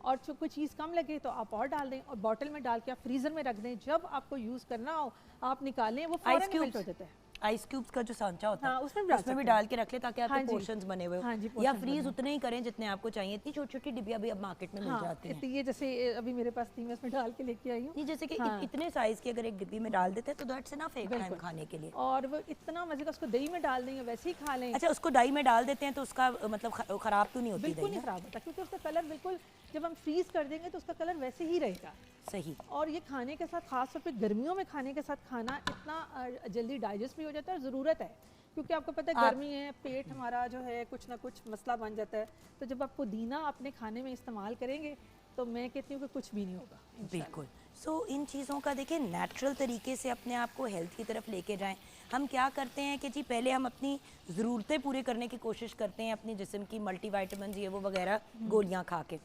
और जो कोई चीज़ कम लगे तो आप और डाल दें, और बॉटल में डाल के आप फ्रीज़र में रख दें। जब आपको यूज़ करना हो आप निकालें, वो फौरन मेल्ट हो जाता है। आइस क्यूब्स का जो सांचा होता है, हाँ, उसमें भी डाल के रख ले ताकि आपके पोर्शंस बने हुए हो, हाँ जी, या फ्रीज उतने ही करें जितने आपको चाहिए। इतनी छोटी छोटी डिब्बियां भी अब मार्केट में मिल जाती हैं। ये जैसे अभी मेरे पास थी, मैं इसमें डाल के लेके आई हूँ। ये जैसे कि इतने साइज की अगर एक डिब्बी में डाल देते हैं तो दैट्स इनफ एक टाइम खाने के लिए, और वो इतना मजे का, उसको दही में डाल देंगे वैसे ही खा लें। अच्छा, उसको दही में डाल देते हैं तो उसका मतलब खराब तो नहीं होती? बिल्कुल नहीं खराब होता, क्योंकि उसका कलर बिल्कुल, जब हम फ्रीज कर देंगे तो उसका कलर वैसे ही रहेगा। सही। और ये खाने के साथ, खास तौर पे गर्मियों में खाने के साथ खाना इतना जल्दी डाइजेस्ट भी हो जाता है, और ज़रूरत है क्योंकि आपको पता है गर्मी है, पेट हमारा जो है कुछ ना कुछ मसला बन जाता है, तो जब आप पुदीना अपने खाने में इस्तेमाल करेंगे तो मैं कहती हूँ कि कुछ भी नहीं होगा बिल्कुल। सो इन चीज़ों का देखिए नेचुरल तरीके से अपने आप को हेल्थ की तरफ लेके जाएं। हम क्या करते हैं कि जी पहले हम अपनी ज़रूरतें पूरे करने की कोशिश करते हैं अपनी जिस्म की, मल्टीविटामिन ये वो वगैरह गोलियां खा के,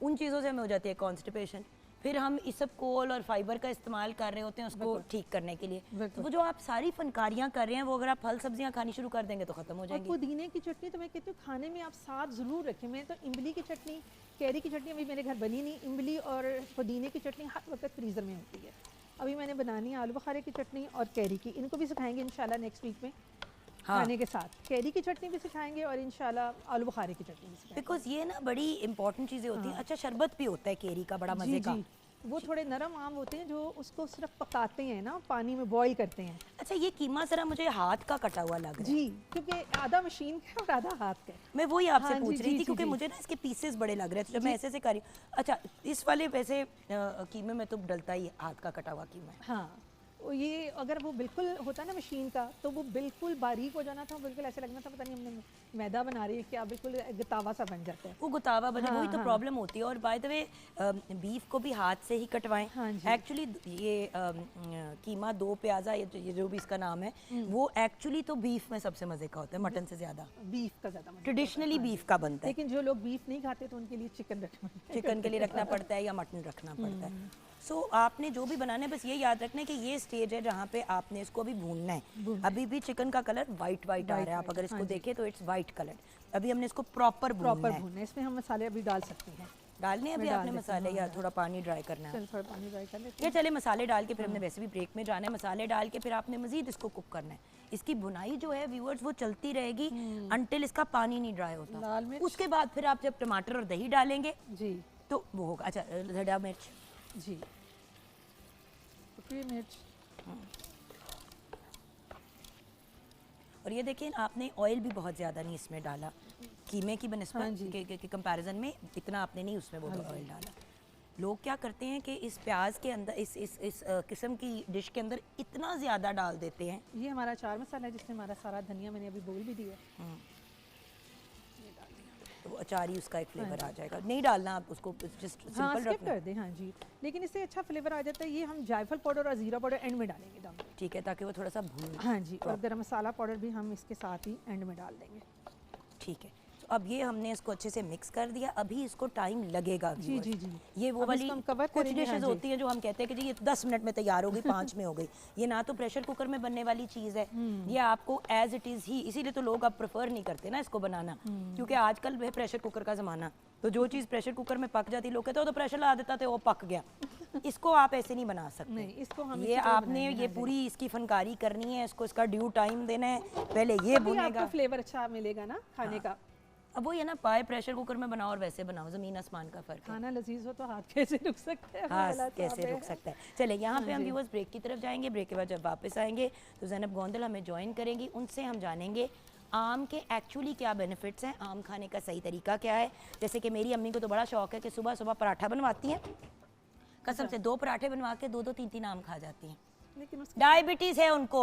उन चीज़ों से हमें हो जाती है कॉन्स्टिपेशन। फिर हम इस सब कोल और फाइबर का इस्तेमाल कर रहे होते हैं उसको ठीक करने के लिए। तो वो जो आप सारी फनकारियाँ कर रहे हैं वो अगर आप फल सब्जियाँ खानी शुरू कर देंगे तो ख़त्म हो जाएंगी। पुदीने की चटनी तो मैं कहती हूँ खाने में आप साथ ज़रूर रखें। मैं तो इमली की चटनी, कैरी की चटनी अभी मेरे घर बनी नहीं, इमली और पुदीने की चटनी हर वक्त फ्रीज़र में होती है। अभी मैंने बनानी है आलू बुखारे की चटनी और कैरी की, इनको भी सिखाएंगे इंशाल्लाह नेक्स्ट वीक में। हाँ। खाने के साथ कैरी की चटनी भी सिखाएंगे और इंशाल्लाह आलू बुखारे की चटनी भी सिखाएंगे। बिकॉज ये ना बड़ी इंपॉर्टेंट चीज़ें होती हैं। अच्छा शरबत भी होता है कैरी का बड़ा मज़े का। वो थोड़े नरम आम होते हैं जो उसको सिर्फ पकाते हैं ना, पानी में बॉईल करते हैं। अच्छा ये कीमा जरा मुझे हाथ का कटा हुआ लग रहा है। जी, क्योंकि आधा मशीन का और आधा हाथ का। मैं वही आपसे पूछ रही थी क्योंकि मुझे ना इसके पीसेस बड़े लग रहे थे जब मैं ऐसे से कर रही हूँ। अच्छा इस वाले वैसे कीमे में तो डलता ही हाथ का कटा हुआ कीमा है। हाँ, ये अगर वो बिल्कुल होता ना मशीन का तो वो बिल्कुल बारीक हो जाना था, बिल्कुल ऐसे लगना था पता नहीं हमने मैदा बना रही है क्या, बिल्कुल गुतावा सा बन जाता है। वो गुतावा बने, वही तो प्रॉब्लम होती है। और बाय द वे बीफ को भी हाथ से ही कटवाएं। एक्चुअली ये कीमा दो प्याजा ये जो भी इसका नाम है वो एक्चुअली तो बीफ में सबसे मजे का होता है, मटन से ज्यादा बीफ का ज्यादा ट्रेडिशनली बीफ का बनता है। लेकिन जो लोग बीफ नहीं खाते तो उनके लिए चिकन के लिए रखना पड़ता है या मटन रखना पड़ता है। सो आपने जो भी बनाना है बस ये याद रखना है कि ये स्टेज है जहाँ पे आपने इसको अभी भूनना है। अभी भी चिकन का कलर वाइट आ रहा है, आप अगर इसको देखें तो इट्स वाइट कलर। अभी हमने इसको प्रॉपर भूनना है। इसमें हम मसाले अभी डाल सकते हैं। डालने अभी आपने मसाले या थोड़ा पानी ड्राई करना है? थोड़ा पानी ड्राई कर लेते हैं। चले मसाले डाल के फिर हमने वैसे भी ब्रेक में जाना है। मसाले डाल के फिर आपने मजीद इसको कुक करना है। इसकी भुनाई जो है व्यूअर्स वो चलती रहेगी अनटिल इसका पानी नहीं ड्राई होता। उसके बाद फिर आप जब टमाटर और दही डालेंगे जी तो वो होगा। अच्छा हरा मिर्च जी, मिर्च और ये देखिए आपने ऑयल भी बहुत ज़्यादा नहीं इसमें डाला कीमे की बनस्पत के कंपैरिजन में, इतना आपने नहीं उसमें वो ऑयल डाला। लोग क्या करते हैं कि इस प्याज के अंदर इस किस्म की डिश के अंदर इतना ज़्यादा डाल देते हैं। ये हमारा चार मसाला है जिसमें हमारा सारा धनिया मैंने अभी बोल भी दिया। तो अचार ही उसका एक फ्लेवर आ जाएगा। नहीं डालना आप उसको, जस्ट सिंपल स्किप कर दें। हाँ जी, लेकिन इससे अच्छा फ्लेवर आ जाता है। ये हम जायफल पाउडर और जीरा पाउडर एंड में डालेंगे दम। ठीक है, ताकि वो थोड़ा सा भून। हाँ जी, और गरम मसाला पाउडर भी हम इसके साथ ही एंड में डाल देंगे। ठीक है, तो अब ये हमने इसको अच्छे से मिक्स कर दिया। अभी इसको टाइम लगेगा। जी जी जी, ये वो वाली कुछ डिशेज होती हैं जो हम कहते हैं कि जी ये 10 मिनट में तैयार हो गई, 5 में हो गई। ये ना तो प्रेशर कुकर में बनने वाली चीज़ है, ये आपको एज इट इज़ ही, इसीलिए तो लोग अब प्रेफर नहीं करते ना इसको बनाना, क्योंकि आजकल है प्रेशर कुकर का ज़माना। तो जो चीज़ प्रेशर कुकर में पक जाती, लोग कहते हो तो प्रेशर लगा देता थे वो पक गया। इसको आप ऐसे नहीं बना सकते। नहीं, इसको हम ये आपने ये पूरी इसकी फनकारी करनी है, इसको इसका ड्यू टाइम देना है। पहले ये भुनेगा, फ्लेवर अच्छा मिलेगा ना खाने का। अब वो ये ना पाए प्रेशर कुकर में बनाओ और वैसे बनाओ, जमीन आसमान का फर्क है। खाना लजीज हो तो हाथ कैसे रुक सकता है? हाथ कैसे रुक सकता है। चले यहाँ पे हम व्यूअर्स ब्रेक की तरफ जाएंगे। ब्रेक के बाद जब वापस आएंगे तो ज़ैनब गोंदल हमें ज्वाइन करेंगी। उनसे हम जानेंगे आम के एक्चुअली क्या बेनिफिट्स हैं, आम खाने का सही तरीका क्या है। जैसे कि मेरी अम्मी को तो बड़ा शौक है कि सुबह सुबह पराठा बनवाती हैं, कसम से 2 पराठे बनवा के 2-2 3-3 आम खा जाती हैं। लेकिन डायबिटीज है उनको,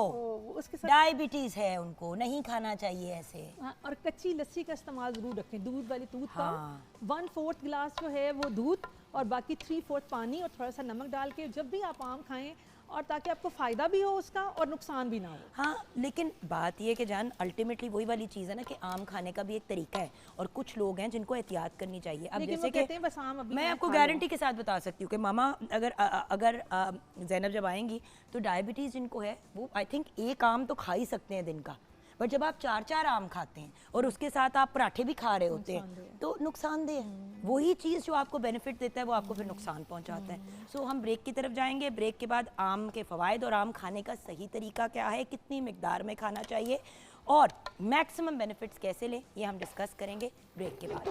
उसके साथ डायबिटीज है उनको, नहीं खाना चाहिए ऐसे। और कच्ची लस्सी का इस्तेमाल जरूर रखें, दूध वाली दूध का 1/4 गिलास जो है वो दूध और बाकी 3/4 पानी और थोड़ा सा नमक डाल के जब भी आप आम खाएं, और ताकि आपको फ़ायदा भी हो उसका और नुकसान भी ना हो। हाँ, लेकिन बात ये कि जान अल्टीमेटली वही वाली चीज़ है ना कि आम खाने का भी एक तरीका है और कुछ लोग हैं जिनको एहतियात करनी चाहिए। अब जैसे कि बस आम अभी मैं आपको गारंटी के साथ बता सकती हूँ कि मामा अगर ज़ैनब जब आएंगी तो डायबिटीज़ जिनको है वो आई थिंक एक आम तो खा ही सकते हैं दिन का, बट जब आप 4-4 आम खाते हैं और उसके साथ आप पराठे भी खा रहे होते हैं तो नुकसानदेह है। वही चीज़ जो आपको बेनिफिट देता है वो आपको फिर नुकसान पहुंचाता है। सो हम ब्रेक की तरफ जाएंगे। ब्रेक के बाद आम के फ़वाइद और आम खाने का सही तरीका क्या है, कितनी मिकदार में खाना चाहिए और मैक्सिमम बेनिफिट्स कैसे लें, ये हम डिस्कस करेंगे ब्रेक के बाद।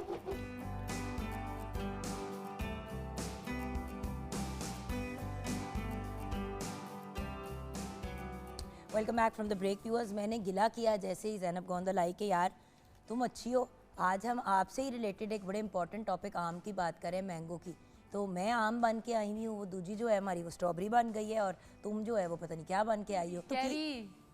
Welcome back from the break viewers. मैंने गिला किया जैसे ही ज़ैनब गोंदल आई कि यार तुम अच्छी हो, आज हम आपसे ही रिलेटेड एक बड़े इंपॉर्टेंट टॉपिक आम की बात करें, मैंगो की। तो मैं आम बन के आई हुई हूँ, वो दूजी जो है हमारी वो स्ट्रॉबेरी बन गई है और तुम जो है वो पता नहीं क्या बन के आई हो। तो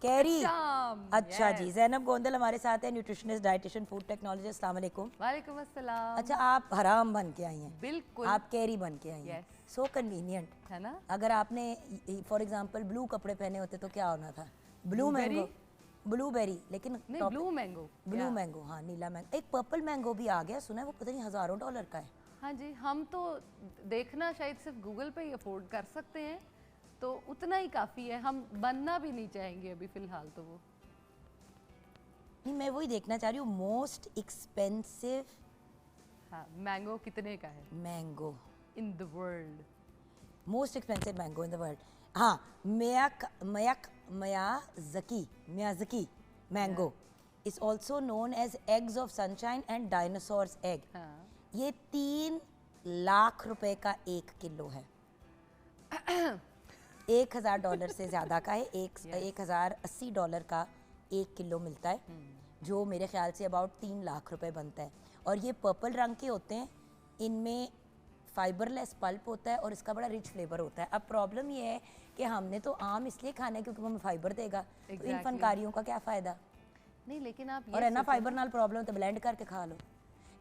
कैरी। शाम, अच्छा yes. जी, ज़ैनब गोंदल हमारे साथ है, न्यूट्रिशनिस्ट, डाइटिशियन, फूड टेक्नोलॉजिस्ट। अस्सलाम वालेकुम। वालेकुम अस्सलाम। अच्छा, आप हराम बन के आई हैं, बिल्कुल। आप कैरी बन के आई हैं। Yes. सो कन्वीनियंट है ना? अगर आपने फॉर एग्जांपल ब्लू कपड़े पहने होते तो क्या होना था? Blue Blueberry? मैंगो, ब्लूबेरी, लेकिन नहीं, ब्लू मैंगो। ब्लू मैंगो, हाँ नीला मैंगो। एक पर्पल मैंगो भी आ गया, सुना है वो पता नहीं हज़ारों डॉलर का है। हाँ जी, हम तो देखना शायद सिर्फ गूगल पे ही अफोर्ड कर सकते हैं, तो उतना ही काफ़ी है। हम बनना भी नहीं चाहेंगे अभी फ़िलहाल तो वो। नहीं, मैं वही देखना चाह रही हूँ, मोस्ट एक्सपेंसिव हाँ, मैंगो कितने का है mango, in the world? Most expensive mango in the world. हाँ, Miyazaki mango is also known as eggs of sunshine and dinosaurs egg. हाँ, ये 3 लाख रुपए का 1 किलो है। 1000 डॉलर से ज़्यादा का है। 1080 डॉलर का 1 किलो मिलता है, जो मेरे ख्याल से अबाउट 3 लाख रुपए बनता है। और ये पर्पल रंग के होते हैं, इनमें फाइबरलेस पल्प होता है और इसका बड़ा रिच फ्लेवर होता है। अब प्रॉब्लम ये है कि हमने तो आम इसलिए खाना है क्योंकि वो हमें फाइबर देगा, तो इन Exactly. फनकारियों का क्या फ़ायदा? नहीं लेकिन आप और ये है ना, सोचो- फाइबर नाल प्रॉब्लम तो ब्लेंड करके खा लो।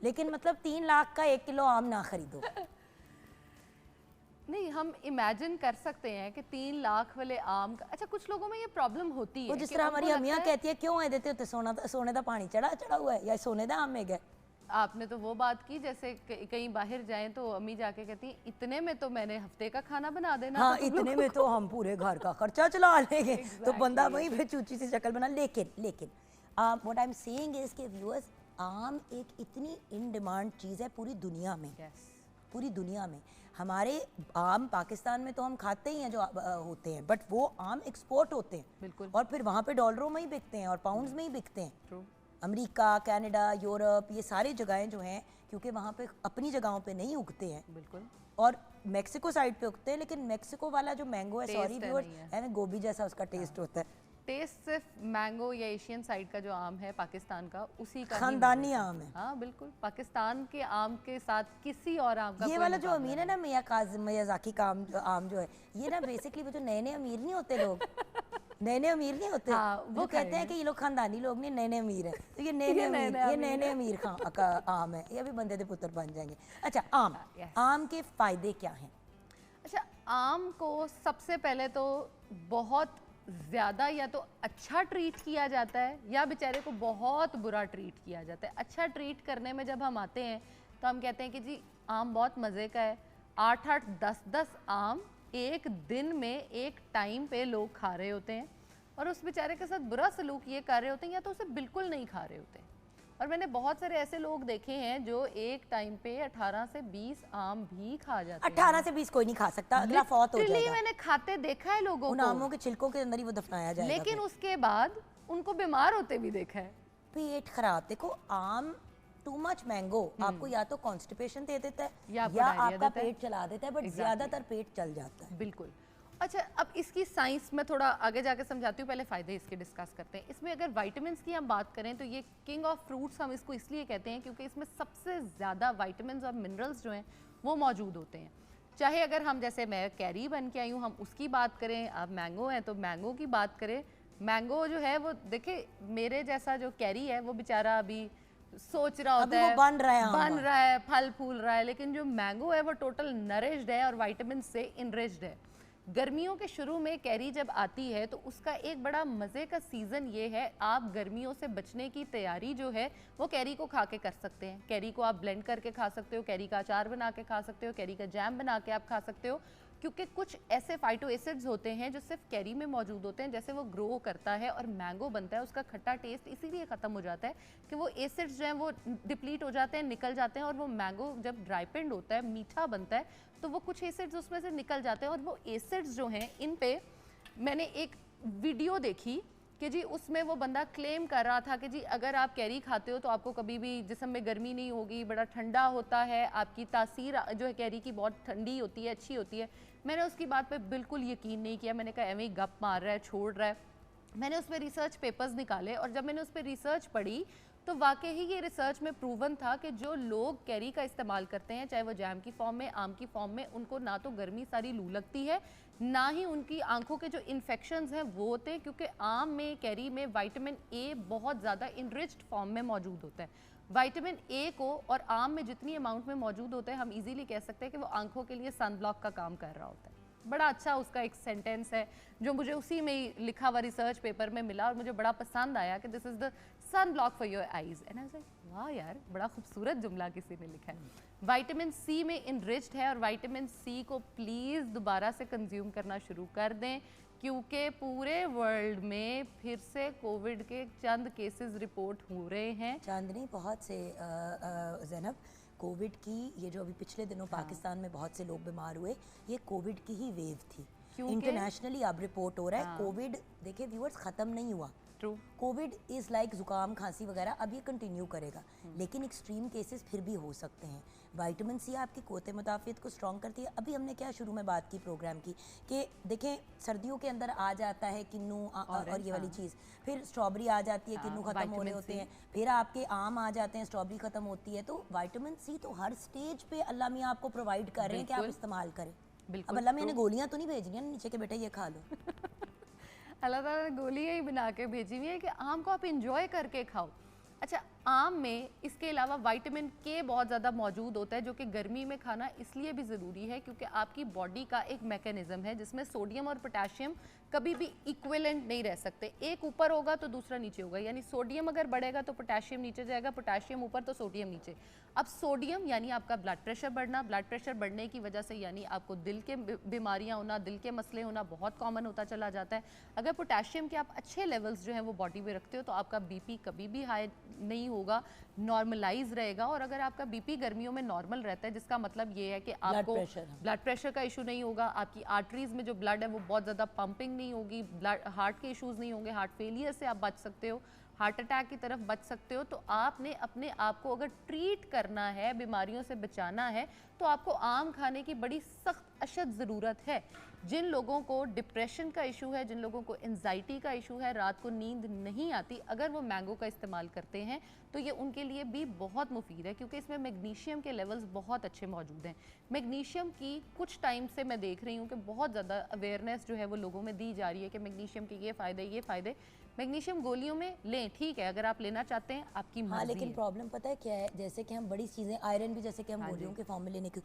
लेकिन मतलब 3 लाख का 1 किलो आम ना खरीदो। नहीं, हम इमेजिन कर सकते हैं कि 3 लाख वाले आम का। अच्छा, कुछ लोगों में ये प्रॉब्लम होती वो है जिस कि तरह उनको हमारी अम्मियाँ लगता है- कहती है, क्यों है देते होते सोने का पानी चढ़ा हुआ है या सोने का आम है? आपने तो वो बात की जैसे कहीं बाहर जाएं तो अम्मी जाके कहती हैं इतने में तो मैंने हफ्ते का खाना बना देना हाँ, था तुम इतने लोगों में तो हम पूरे घर का खर्चा चला लेंगे। तो Exactly. बंदा वहीं पे चूची सी शक्ल बना। लेकिन what I am saying is के व्यूअर्स, आम एक इतनी इन डिमांड चीज़ है पूरी दुनिया में। Yes. पूरी दुनिया में हमारे आम पाकिस्तान में तो हम खाते ही हैं जो होते हैं, बट वो आम एक्सपोर्ट होते हैं बिल्कुल। और फिर वहाँ पे डॉलरों में ही बिकते हैं और पाउंड्स में ही बिकते हैं। True. अमेरिका, कनाडा, यूरोप, ये सारी जगहें जो हैं, क्योंकि वहाँ पे अपनी जगहों पे नहीं उगते हैं बिल्कुल। और मेक्सिको साइड पे उगते हैं, लेकिन मेक्सिको वाला जो मैंगो है, Taste सॉरी है व्यूअर्स, नहीं है। है ना, गोभी जैसा उसका टेस्ट होता है। टेस्ट सिर्फ मैंगो या एशियन साइड का जो आम है पाकिस्तान का, उसी का ही खानदानी मिलेगा। आम है। हाँ बिल्कुल, पाकिस्तान के आम के साथ किसी और आम का ये कोई वाला जो मुकाबला अमीर है ना, मियाज़ाकी का आम जो है, ये ना बेसिकली वो जो नए नए अमीर नहीं होते लोग, नए अमीर नहीं होते, हाँ, वो वो कहते हैं खाएंगे। कि ये लोग खानदानी लोग नहीं, नए अमीर है, तो ये नए ये अमीर, नए-नए ये अमीर नए अमीर का आम है, ये भी बंदे दे पुत्र बन जाएंगे। अच्छा, आम, yes. आम के फायदे क्या हैं? अच्छा, आम को सबसे पहले तो बहुत ज़्यादा या तो अच्छा ट्रीट किया जाता है या बेचारे को बहुत बुरा ट्रीट किया जाता है। अच्छा ट्रीट करने में जब हम आते हैं तो हम कहते हैं कि जी आम बहुत मज़े का है। 8-8, 10-10 आम एक दिन में एक टाइम पे लोग खा रहे होते हैं और उस बेचारे के साथ बुरा सलूक ये कर रहे होते हैं या तो उसे बिल्कुल नहीं खा रहे होते हैं। और मैंने बहुत सारे ऐसे लोग देखे हैं जो एक टाइम पे 18 से 20 आम भी खा जाते हैं। 18 से 20 कोई नहीं खा सकता, अगला फौत हो Literally जाएगा। मैंने खाते देखा है लोगों उन को, आमों के छिलकों के अंदर ही वो दफनाया जाएगा। लेकिन फिर। उसके बाद उनको बीमार होते भी देखा है। पेट खराब, देखो आम, टू मच मैंगो आपको या तो कॉन्स्टिपेशन दे देता है या आपको या diarrhea आपका देता है। पेट चला देता है, बट Exactly. ज्यादातर पेट चल जाता है। बिल्कुल। अच्छा, अब इसकी साइंस में थोड़ा आगे जाके समझाती हूँ, पहले फ़ायदे इसके डिस्कस करते हैं। इसमें अगर विटामिन्स की हम बात करें तो ये किंग ऑफ फ्रूट्स हम इसको इसलिए कहते हैं क्योंकि इसमें सबसे ज़्यादा विटामिन्स और मिनरल्स जो हैं वो मौजूद होते हैं। चाहे अगर हम, जैसे मैं कैरी बन के आई हूँ, हम उसकी बात करें, अब मैंगो है तो मैंगो की बात करें। मैंगो जो है वो देखिए, मेरे जैसा जो कैरी है वो बेचारा अभी सोच रहा होता अभी वो है, बन रहा है आम बन वाला। रहा है, फल फूल रहा है, लेकिन जो मैंगो है वो टोटल नरिश्ड है और विटामिन से इनरिच्ड है। गर्मियों के शुरू में कैरी जब आती है तो उसका एक बड़ा मज़े का सीज़न ये है, आप गर्मियों से बचने की तैयारी जो है वो कैरी को खा के कर सकते हैं। कैरी को आप ब्लेंड करके खा सकते हो, कैरी का अचार बना के खा सकते हो, कैरी का जैम बना के आप खा सकते हो, क्योंकि कुछ ऐसे फाइटो एसिड्स होते हैं जो सिर्फ कैरी में मौजूद होते हैं। जैसे वो ग्रो करता है और मैंगो बनता है, उसका खट्टा टेस्ट इसीलिए ख़त्म हो जाता है कि वो एसिड्स जो हैं वो डिप्लीट हो जाते हैं, निकल जाते हैं, और वो मैंगो जब ड्राइपेंड होता है, मीठा बनता है, तो वो कुछ एसिड्स उसमें से निकल जाते हैं। और वो एसिड्स जो हैं, इन पे मैंने एक वीडियो देखी कि जी उसमें वो बंदा क्लेम कर रहा था कि जी अगर आप कैरी खाते हो तो आपको कभी भी जिस्म में गर्मी नहीं होगी, बड़ा ठंडा होता है, आपकी तासीर जो है कैरी की बहुत ठंडी होती है, अच्छी होती है। मैंने उसकी बात पे बिल्कुल यकीन नहीं किया, मैंने कहा एवं ही गप मार रहा है, छोड़ रहा है। मैंने उस पर रिसर्च पेपर्स निकाले और जब मैंने उस पर रिसर्च पढ़ी तो वाकई ही ये रिसर्च में प्रूवन था कि जो लोग कैरी का इस्तेमाल करते हैं, चाहे वो जैम की फॉर्म में, आम की फॉर्म में, उनको ना तो गर्मी सारी लू लगती है, ना ही उनकी आंखों के जो इन्फेक्शंस हैं वो होते हैं, क्योंकि आम में, कैरी में विटामिन ए बहुत ज़्यादा इनरिच्ड फॉर्म में मौजूद होता है। विटामिन ए को और आम में जितनी अमाउंट में मौजूद होता है, हम इजीली कह सकते हैं कि वो आंखों के लिए सन ब्लॉक का काम कर रहा होता है। बड़ा अच्छा उसका एक सेंटेंस है जो मुझे उसी में ही लिखा हुआ रिसर्च पेपर में मिला और मुझे बड़ा पसंद आया कि this is the sun block for your eyes. And I was like वाह यार, बड़ा खूबसूरत जुमला किसी ने लिखा है। विटामिन सी में इनरिच्ड है और विटामिन सी को प्लीज़ दोबारा से कंज्यूम करना शुरू कर दें, क्योंकि पूरे वर्ल्ड में फिर से कोविड के चंद केसेस रिपोर्ट हो रहे हैं। चांदनी, बहुत से ज़ैनब, कोविड की ये जो अभी पिछले दिनों पाकिस्तान में बहुत से लोग बीमार हुए, ये कोविड की ही वेव थी। इंटरनेशनली अब रिपोर्ट हो रहा है कोविड, देखिए व्यूअर्स, ख़त्म नहीं हुआ। ट्रू, कोविड इज़ लाइक ज़ुकाम, खांसी वगैरह, अब ये कंटिन्यू करेगा, लेकिन एक्सट्रीम केसेस फिर भी हो सकते हैं। विटामिन सी आपकी क़ुव्वत मुदाफ़ियत को स्ट्रॉन्ग करती है। अभी हमने क्या शुरू में बात की प्रोग्राम की कि देखें सर्दियों के अंदर आ जाता है किन्नू और ये वाली चीज़, फिर स्ट्रॉबेरी आ जाती है, किन्नू ख़त्म हो रहे होते हैं, फिर आपके आम आ जाते हैं, स्ट्रॉबेरी ख़त्म होती है। तो विटामिन सी तो हर स्टेज पे अल्लाह मियाँ आपको प्रोवाइड कर रहे हैं कि आप इस्तेमाल करें। अब अल्लाह मियाँ ने गोलियाँ तो नहीं भेजनी है नीचे के बेटे ये खा लो। अल्लाह ताला ने गोलियाँ ही बना के भेजी हुई है कि आम को आप इंजॉय करके खाओ। अच्छा, आम में इसके अलावा विटामिन के बहुत ज़्यादा मौजूद होता है, जो कि गर्मी में खाना इसलिए भी ज़रूरी है क्योंकि आपकी बॉडी का एक मैकेनिज़्म है जिसमें सोडियम और पोटेशियम कभी भी इक्विवेलेंट नहीं रह सकते। एक ऊपर होगा तो दूसरा नीचे होगा, यानी सोडियम अगर बढ़ेगा तो पोटेशियम नीचे जाएगा, पोटेशियम ऊपर तो सोडियम नीचे। अब सोडियम यानी आपका ब्लड प्रेशर बढ़ना, ब्लड प्रेशर बढ़ने की वजह से यानी आपको दिल के बीमारियां होना, दिल के मसले होना बहुत कॉमन होता चला जाता है। अगर पोटेशियम के आप अच्छे लेवल्स जो हैं वो बॉडी में रखते हो तो आपका बीपी कभी भी हाई नहीं होगा, नॉर्मलाइज रहेगा। और अगर आपका बीपी गर्मियों में नॉर्मल रहता है, जिसका मतलब ये है कि आपको ब्लड प्रेशर का इशू नहीं होगा, आपकी आर्टरीज में जो ब्लड है वो बहुत ज़्यादा पंपिंग नहीं होगी, ब्लड हार्ट के इश्यूज नहीं होंगे, हार्ट फेलियर से आप बच सकते हो, हार्ट अटैक की तरफ बच सकते हो। तो आपने अपने आप को अगर ट्रीट करना है, बीमारियों से बचाना है, तो आपको आम खाने की बड़ी सख्त अशद ज़रूरत है। जिन लोगों को डिप्रेशन का इशू है, जिन लोगों को एंजाइटी का इशू है, रात को नींद नहीं आती, अगर वो मैंगो का इस्तेमाल करते हैं तो ये उनके लिए भी बहुत मुफीद है, क्योंकि इसमें मैग्नीशियम के लेवल्स बहुत अच्छे मौजूद हैं। मैग्नीशियम की कुछ टाइम से मैं देख रही हूँ कि बहुत ज़्यादा अवेयरनेस जो है वो लोगों में दी जा रही है कि मैग्नीशियम के ये फ़ायदे। मैग्नीशियम गोलियों में लें, ठीक है, अगर आप लेना चाहते हैं आपकी मर्जी है। लेकिन प्रॉब्लम पता है क्या है, जैसे कि हम बड़ी चीज़ें, आयरन भी जैसे कि हम गोलियों के फॉर्म में लेने की,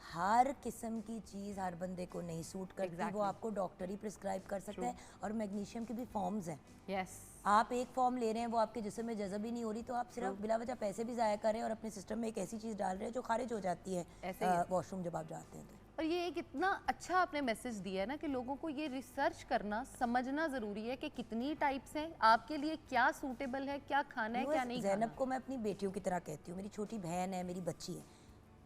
हर किस्म की चीज़ हर बंदे को नहीं सूट करती, वो आपको डॉक्टर ही प्रिस्क्राइब कर सकता है। और मैग्नीशियम की भी फॉर्म्स हैं। आप एक फॉर्म ले रहे हैं, वो आपके जिस्म में जज़ब ही नहीं हो रही, तो आप सिर्फ बिला वजह पैसे भी ज़ाया कर रहे हैं और अपने सिस्टम में एक ऐसी चीज़ डाल रहे हैं जो खारिज हो जाती है वॉशरूम जब आप जाते हैं तो। और ये एक इतना अच्छा आपने मैसेज दिया है ना कि लोगों को ये रिसर्च करना, समझना ज़रूरी है कि कितनी टाइप्स हैं, आपके लिए क्या सूटेबल है, क्या खाना है, क्या नहीं खाना। ज़ैनब को मैं अपनी बेटियों की तरह कहती हूँ, मेरी छोटी बहन है, मेरी बच्ची है।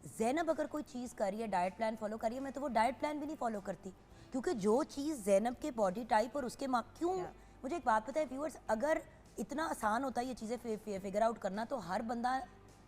ज़ैनब अगर कोई चीज़ कर रही है, डाइट प्लान फॉलो कर रही है, मैं तो वो डाइट प्लान भी नहीं फॉलो करती, क्योंकि जो चीज़ ज़ैनब के बॉडी टाइप और उसके क्यों, मुझे एक बात पता है व्यूअर्स, अगर इतना आसान होता है ये चीज़ें फिगर आउट करना, तो हर बंदा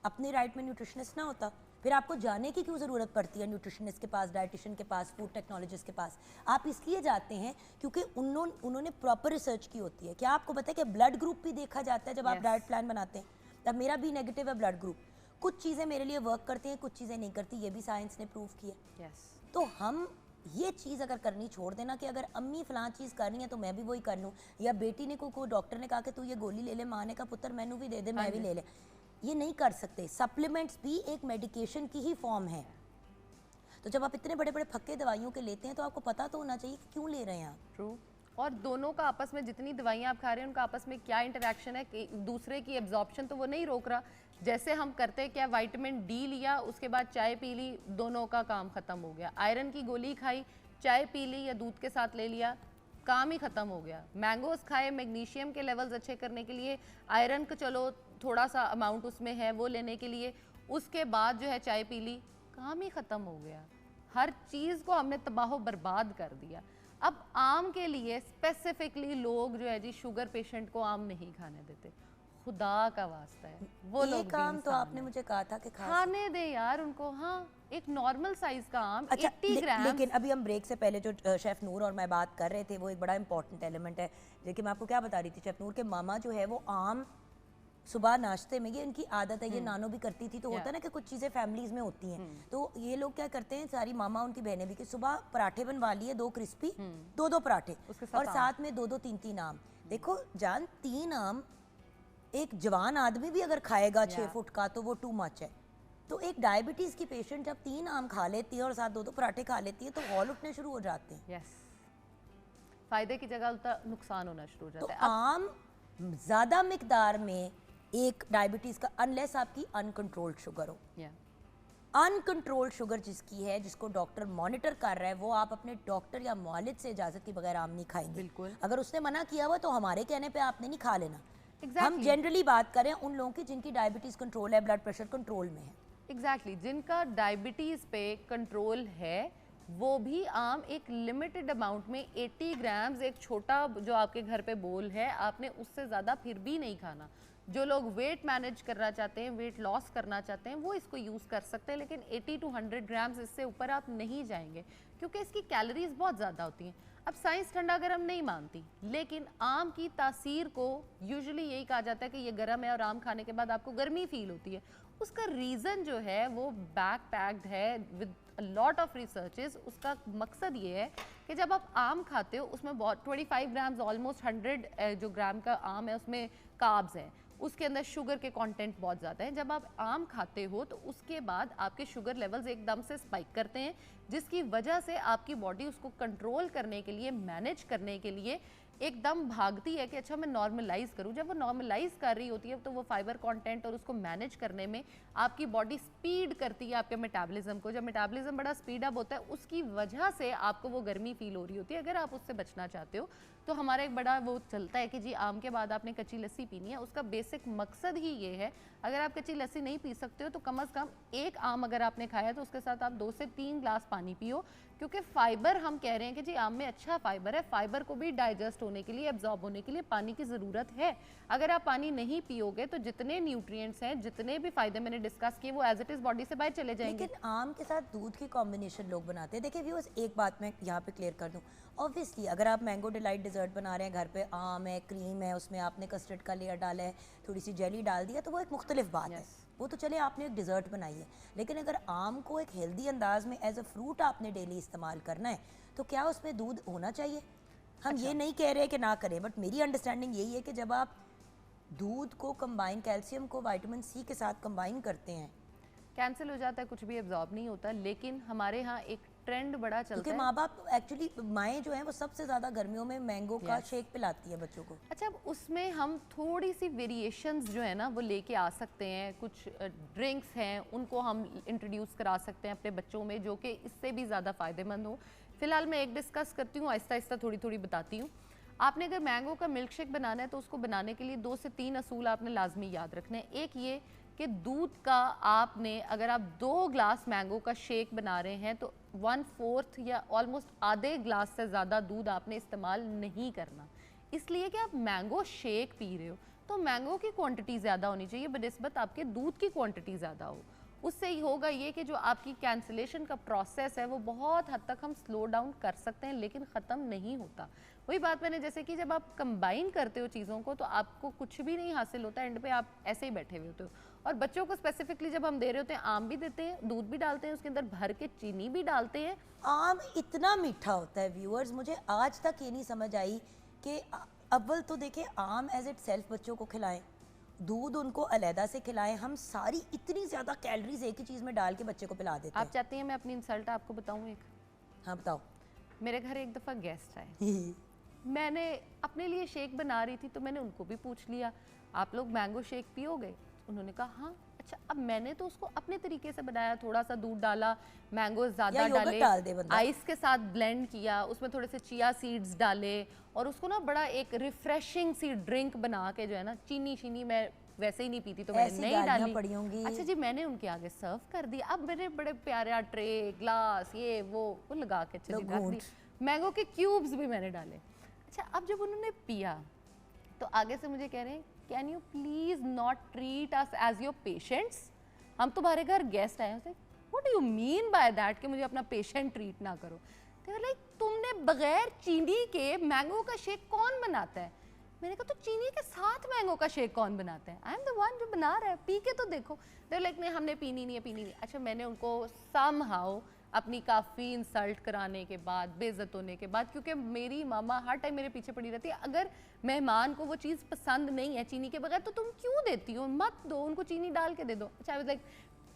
अपने राइट में न्यूट्रिशनिस्ट ना होता, फिर आपको जाने की क्यों ज़रूरत पड़ती है न्यूट्रिशनिस्ट के पास, डाइटिशियन के पास, फूड टेक्नोलॉजिस्ट के पास। आप इसलिए जाते हैं क्योंकि उन्होंने प्रॉपर रिसर्च की होती है। क्या आपको पता है कि ब्लड ग्रुप भी देखा जाता है जब आप डाइट प्लान बनाते हैं? तब मेरा भी नेगेटिव है ब्लड ग्रुप, कुछ चीज़ें मेरे लिए वर्क करती हैं, कुछ चीज़ें नहीं करती, ये भी साइंस ने प्रूव किया। तो हम ये चीज़ अगर करनी छोड़ देना कि अगर अम्मी फलां चीज़ करनी है तो मैं भी वही कर लूँ, या बेटी ने को डॉक्टर ने कहा कि तू ये गोली ले ले, माँ ने कहा पुत्र मैनू भी दे दे, मैं भी ले ले, ये नहीं कर सकते। सप्लीमेंट्स भी एक मेडिकेशन की ही फॉर्म है। तो जब आप इतने बड़े बड़े फक्के दवाइयों के लेते हैं तो आपको पता तो होना चाहिए कि क्यों ले रहे हैं आप। ट्रू। और दोनों का आपस में, जितनी दवाइयाँ आप खा रहे हैं उनका आपस में क्या इंटरेक्शन है कि दूसरे की एब्जॉर्प्शन तो वो नहीं रोक रहा। जैसे हम करते हैं क्या, विटामिन डी लिया, उसके बाद चाय पी ली, दोनों का काम ख़त्म हो गया। आयरन की गोली खाई, चाय पी ली या दूध के साथ ले लिया, काम ही ख़त्म हो गया। मैंगोज़ खाए मैग्नीशियम के लेवल्स अच्छे करने के लिए, आयरन का चलो थोड़ा सा अमाउंट उसमें है वो लेने के लिए, उसके बाद जो है चाय पी ली, काम ही ख़त्म हो गया। हर चीज़ को हमने तबाह बर्बाद कर दिया। अब आम के लिए स्पेसिफिकली लोग जो है जी, शुगर पेशेंट को आम नहीं खाने देते, खुदा का वास्ता है। वो लोग काम तो आपने मुझे कहा था कि खाने दे यार उनको। हाँ, एक नॉर्मल साइज का आम, अच्छा, 80 ग्राम। लेकिन अभी हम ब्रेक से पहले जो शेफ़ नूर और मैं बात कर रहे थे वो एक बड़ा इंपॉर्टेंट एलिमेंट है, लेकिन मैं आपको क्या बता रही थी, शेफ़ नूर के मामा जो है वो आम सुबह नाश्ते में, ये इनकी आदत है, ये नानो भी करती थी, तो होता है ना कि कुछ चीज़ें फैमिलीज में होती हैं, तो ये लोग क्या करते हैं, सारी मामा उनकी बहनें भी, कि सुबह पराठे बनवा लिए 2 क्रिस्पी, 2 पराठे और साथ में 2 3 आम। देखो जान, 3 आम एक जवान आदमी भी अगर खाएगा 6 फुट का तो वो टू मच है। तो एक डायबिटीज की पेशेंट जब 3 आम खा लेती है और साथ 2 पराठे खा लेती है तो हॉल उठने शुरू हो जाते हैं। यस, फायदे की जगह उल्टा नुकसान होना शुरू हो तो जाता है। आम ज्यादा मिकदार में एक डायबिटीज का, अनलेस आपकी अनकंट्रोल्ड शुगर हो, अनकंट्रोल्ड शुगर जिसकी है, जिसको डॉक्टर मॉनिटर कर रहा है, वो आप अपने डॉक्टर या मुआलिज से इजाजत के बगैर आम नहीं खाएंगे। बिल्कुल। अगर उसने मना किया हुआ तो हमारे कहने पे आपने नहीं खा लेना। Exactly. हम जनरली बात करें उन लोगों की जिनकी डायबिटीज कंट्रोल है, ब्लड प्रेशर कंट्रोल में है। एग्जैक्टली जिनका डायबिटीज़ पे कंट्रोल है वो भी आम एक लिमिटेड अमाउंट में 80 ग्राम्स, एक छोटा जो आपके घर पे बोल है, आपने उससे ज़्यादा फिर भी नहीं खाना। जो लोग वेट मैनेज करना चाहते हैं, वेट लॉस करना चाहते हैं, वो इसको यूज़ कर सकते हैं, लेकिन 80 to 100 ग्राम्स इससे ऊपर आप नहीं जाएंगे क्योंकि इसकी कैलोरीज बहुत ज़्यादा होती हैं। अब साइंस ठंडा गरम नहीं मानती, लेकिन आम की तासीर को यूजुअली यही कहा जाता है कि ये गर्म है और आम खाने के बाद आपको गर्मी फील होती है। उसका रीज़न जो है वो बैक पैक्ड है with a lot of researches. उसका मकसद ये है कि जब आप आम खाते हो उसमें बहुत 25 ग्राम्स, ऑलमोस्ट 100 जो ग्राम का आम है उसमें कार्ब्स हैं, उसके अंदर शुगर के कंटेंट बहुत ज़्यादा है। जब आप आम खाते हो तो उसके बाद आपके शुगर लेवल्स एकदम से स्पाइक करते हैं, जिसकी वजह से आपकी बॉडी उसको कंट्रोल करने के लिए, मैनेज करने के लिए एकदम भागती है कि अच्छा मैं नॉर्मलाइज करूं। जब वो नॉर्मलाइज कर रही होती है तो वो फाइबर कंटेंट और उसको मैनेज करने में आपकी बॉडी स्पीड करती है आपके मेटाबॉलिज्म को। जब मेटाबॉलिज्म बड़ा स्पीड अप होता है उसकी वजह से आपको वो गर्मी फील हो रही होती है। अगर आप उससे बचना चाहते हो तो हमारा एक बड़ा वो चलता है कि जी आम के बाद आपने कच्ची लस्सी पीनी है। उसका बेसिक मकसद ही ये है, अगर आप कच्ची लस्सी नहीं पी सकते हो तो कम से कम एक आम अगर आपने खाया तो उसके साथ आप 2 से 3 ग्लास पानी पियो, क्योंकि फाइबर हम कह रहे हैं कि जी आम में अच्छा फाइबर है, फाइबर को भी डाइजेस्ट होने के लिए, एब्जॉर्ब होने के लिए पानी की ज़रूरत है। अगर आप पानी नहीं पियोगे तो जितने न्यूट्रिएंट्स हैं, जितने भी फायदे मैंने डिस्कस किए वो एज इट इज़ बॉडी से बाहर चले जाएंगे। लेकिन आम के साथ दूध की कॉम्बिनेशन लोग बनाते हैं। देखिए व्यूअर्स, एक बात मैं यहाँ पे क्लियर कर दूँ। ऑब्वियसली अगर आप मैंगो डिलाइट डिज़र्ट बना रहे हैं, घर पे आम है, क्रीम है, उसमें आपने कस्टर्ड का लेयर डाला है, थोड़ी सी जेली डाल दिया, तो वो एक मुख्तलिफ बात है, वो तो चले आपने एक डिज़र्ट बनाई है। लेकिन अगर आम को एक हेल्दी अंदाज में एज अ फ्रूट आपने डेली इस्तेमाल करना है तो क्या उसमें दूध होना चाहिए? हम ये नहीं कह रहे कि ना करें, बट मेरी अंडरस्टैंडिंग यही है कि जब आप दूध को कंबाइन, कैल्शियम को विटामिन सी के साथ कंबाइन करते हैं, कैंसिल हो जाता है, कुछ भी एब्जॉर्ब नहीं होता। लेकिन हमारे यहाँ एक ट्रेंड बड़ा चलता क्योंकि है। माँ बाप एक्चुअली, माएँ जो हैं वो सबसे ज़्यादा गर्मियों में मैंगो का शेक पिलाती है बच्चों को। अच्छा, अब उसमें हम थोड़ी सी वेरिएशंस जो है ना वो लेके आ सकते हैं। कुछ ड्रिंक्स हैं उनको हम इंट्रोड्यूस करा सकते हैं अपने बच्चों में जो कि इससे भी ज़्यादा फ़ायदेमंद हो। फिलहाल मैं एक डिस्कस करती हूँ, आहिस्ता आहिस्ता थोड़ी थोड़ी बताती हूँ। आपने अगर मैंगो का मिल्क शेक बनाना है तो उसको बनाने के लिए 2 से 3 असूल आपने लाजमी याद रखने हैं। एक ये कि दूध का आपने, अगर आप 2 ग्लास मैंगो का शेक बना रहे हैं तो 1/4 या ऑलमोस्ट आधे ग्लास से ज़्यादा दूध आपने इस्तेमाल नहीं करना, इसलिए कि आप मैंगो शेक पी रहे हो तो मैंगो की क्वांटिटी ज़्यादा होनी चाहिए बनिस्बत आपके दूध की क्वांटिटी ज़्यादा हो। उससे ही होगा ये कि जो आपकी कैंसिलेशन का प्रोसेस है वो बहुत हद तक हम स्लो डाउन कर सकते हैं, लेकिन ख़त्म नहीं होता। वही बात मैंने जैसे कि जब आप कंबाइन करते हो चीज़ों को तो आपको कुछ भी नहीं हासिल होता, एंड पे आप ऐसे ही बैठे हुए होते हो। और बच्चों को स्पेसिफिकली जब हम दे रहे होते हैं, आम भी देते हैं, दूध भी डालते हैं, उसके अंदर भर के चीनी भी डालते हैं। आम इतना मीठा होता है व्यूअर्स, मुझे आज तक ये नहीं समझ आई कि अव्वल तो देखें आम एज इट सेल्फ बच्चों को खिलाएं, दूध उनको अलहदा से खिलाएं। हम सारी इतनी ज़्यादा कैलोरीज एक ही चीज़ में डाल के बच्चे को पिला देते आप हैं। चाहती हैं मैं अपनी इंसल्ट आपको बताऊँ एक? हाँ बताओ। मेरे घर एक दफ़ा गेस्ट आए, मैंने अपने लिए शेक बना रही थी तो मैंने उनको भी पूछ लिया आप लोग मैंगो शेक पियोगे? उन्होंने कहा हाँ। अच्छा, अब मैंने तो उसको अपने तरीके से बनाया, थोड़ा सा दूध डाला, मैंगो ज़्यादा डाले, डाल दे बंदा। आइस के साथ ब्लेंड किया, उसमें थोड़े से चिया सीड्स डाले और उसको ना बड़ा एक रिफ्रेशिंग सी ड्रिंक बना के जो है ना, चीनी मैं वैसे ही नहीं पीती तो मैंने नहीं डाली पड़ी होंगी। अच्छा जी, मैंने उनके आगे सर्व कर दिया। अब मेरे बड़े प्यारे ट्रे, ग्लास, ये वो लगा के अच्छे से रख दी, मैंगो के क्यूब्स भी मैंने डाले। अच्छा, अब जब उन्होंने पिया तो आगे से मुझे कह रहे हैं can you please not treat us as your patients, हम तुम्हारे घर गेस्ट आए हैं। What do you mean by that कि मुझे अपना पेशेंट ट्रीट ना करो? लाइक तुमने बगैर चीनी के मैंगो का शेक कौन बनाता है? मैंने कहा तो चीनी के साथ मैंगो का शेक कौन बनाते हैं? आई एम द वन जो बना रहा है, पी के तो देखो। दे लाइक नहीं हमने पीनी नहीं है, पीनी नहीं है। अच्छा, मैंने उनको समहाउ अपनी काफ़ी इंसल्ट कराने के बाद, बेइज्जत होने के बाद, क्योंकि मेरी मामा हर टाइम मेरे पीछे पड़ी रहती है, अगर मेहमान को वो चीज़ पसंद नहीं है चीनी के बगैर तो तुम क्यों देती हो, मत दो, उनको चीनी डाल के दे दो। अच्छा, I was like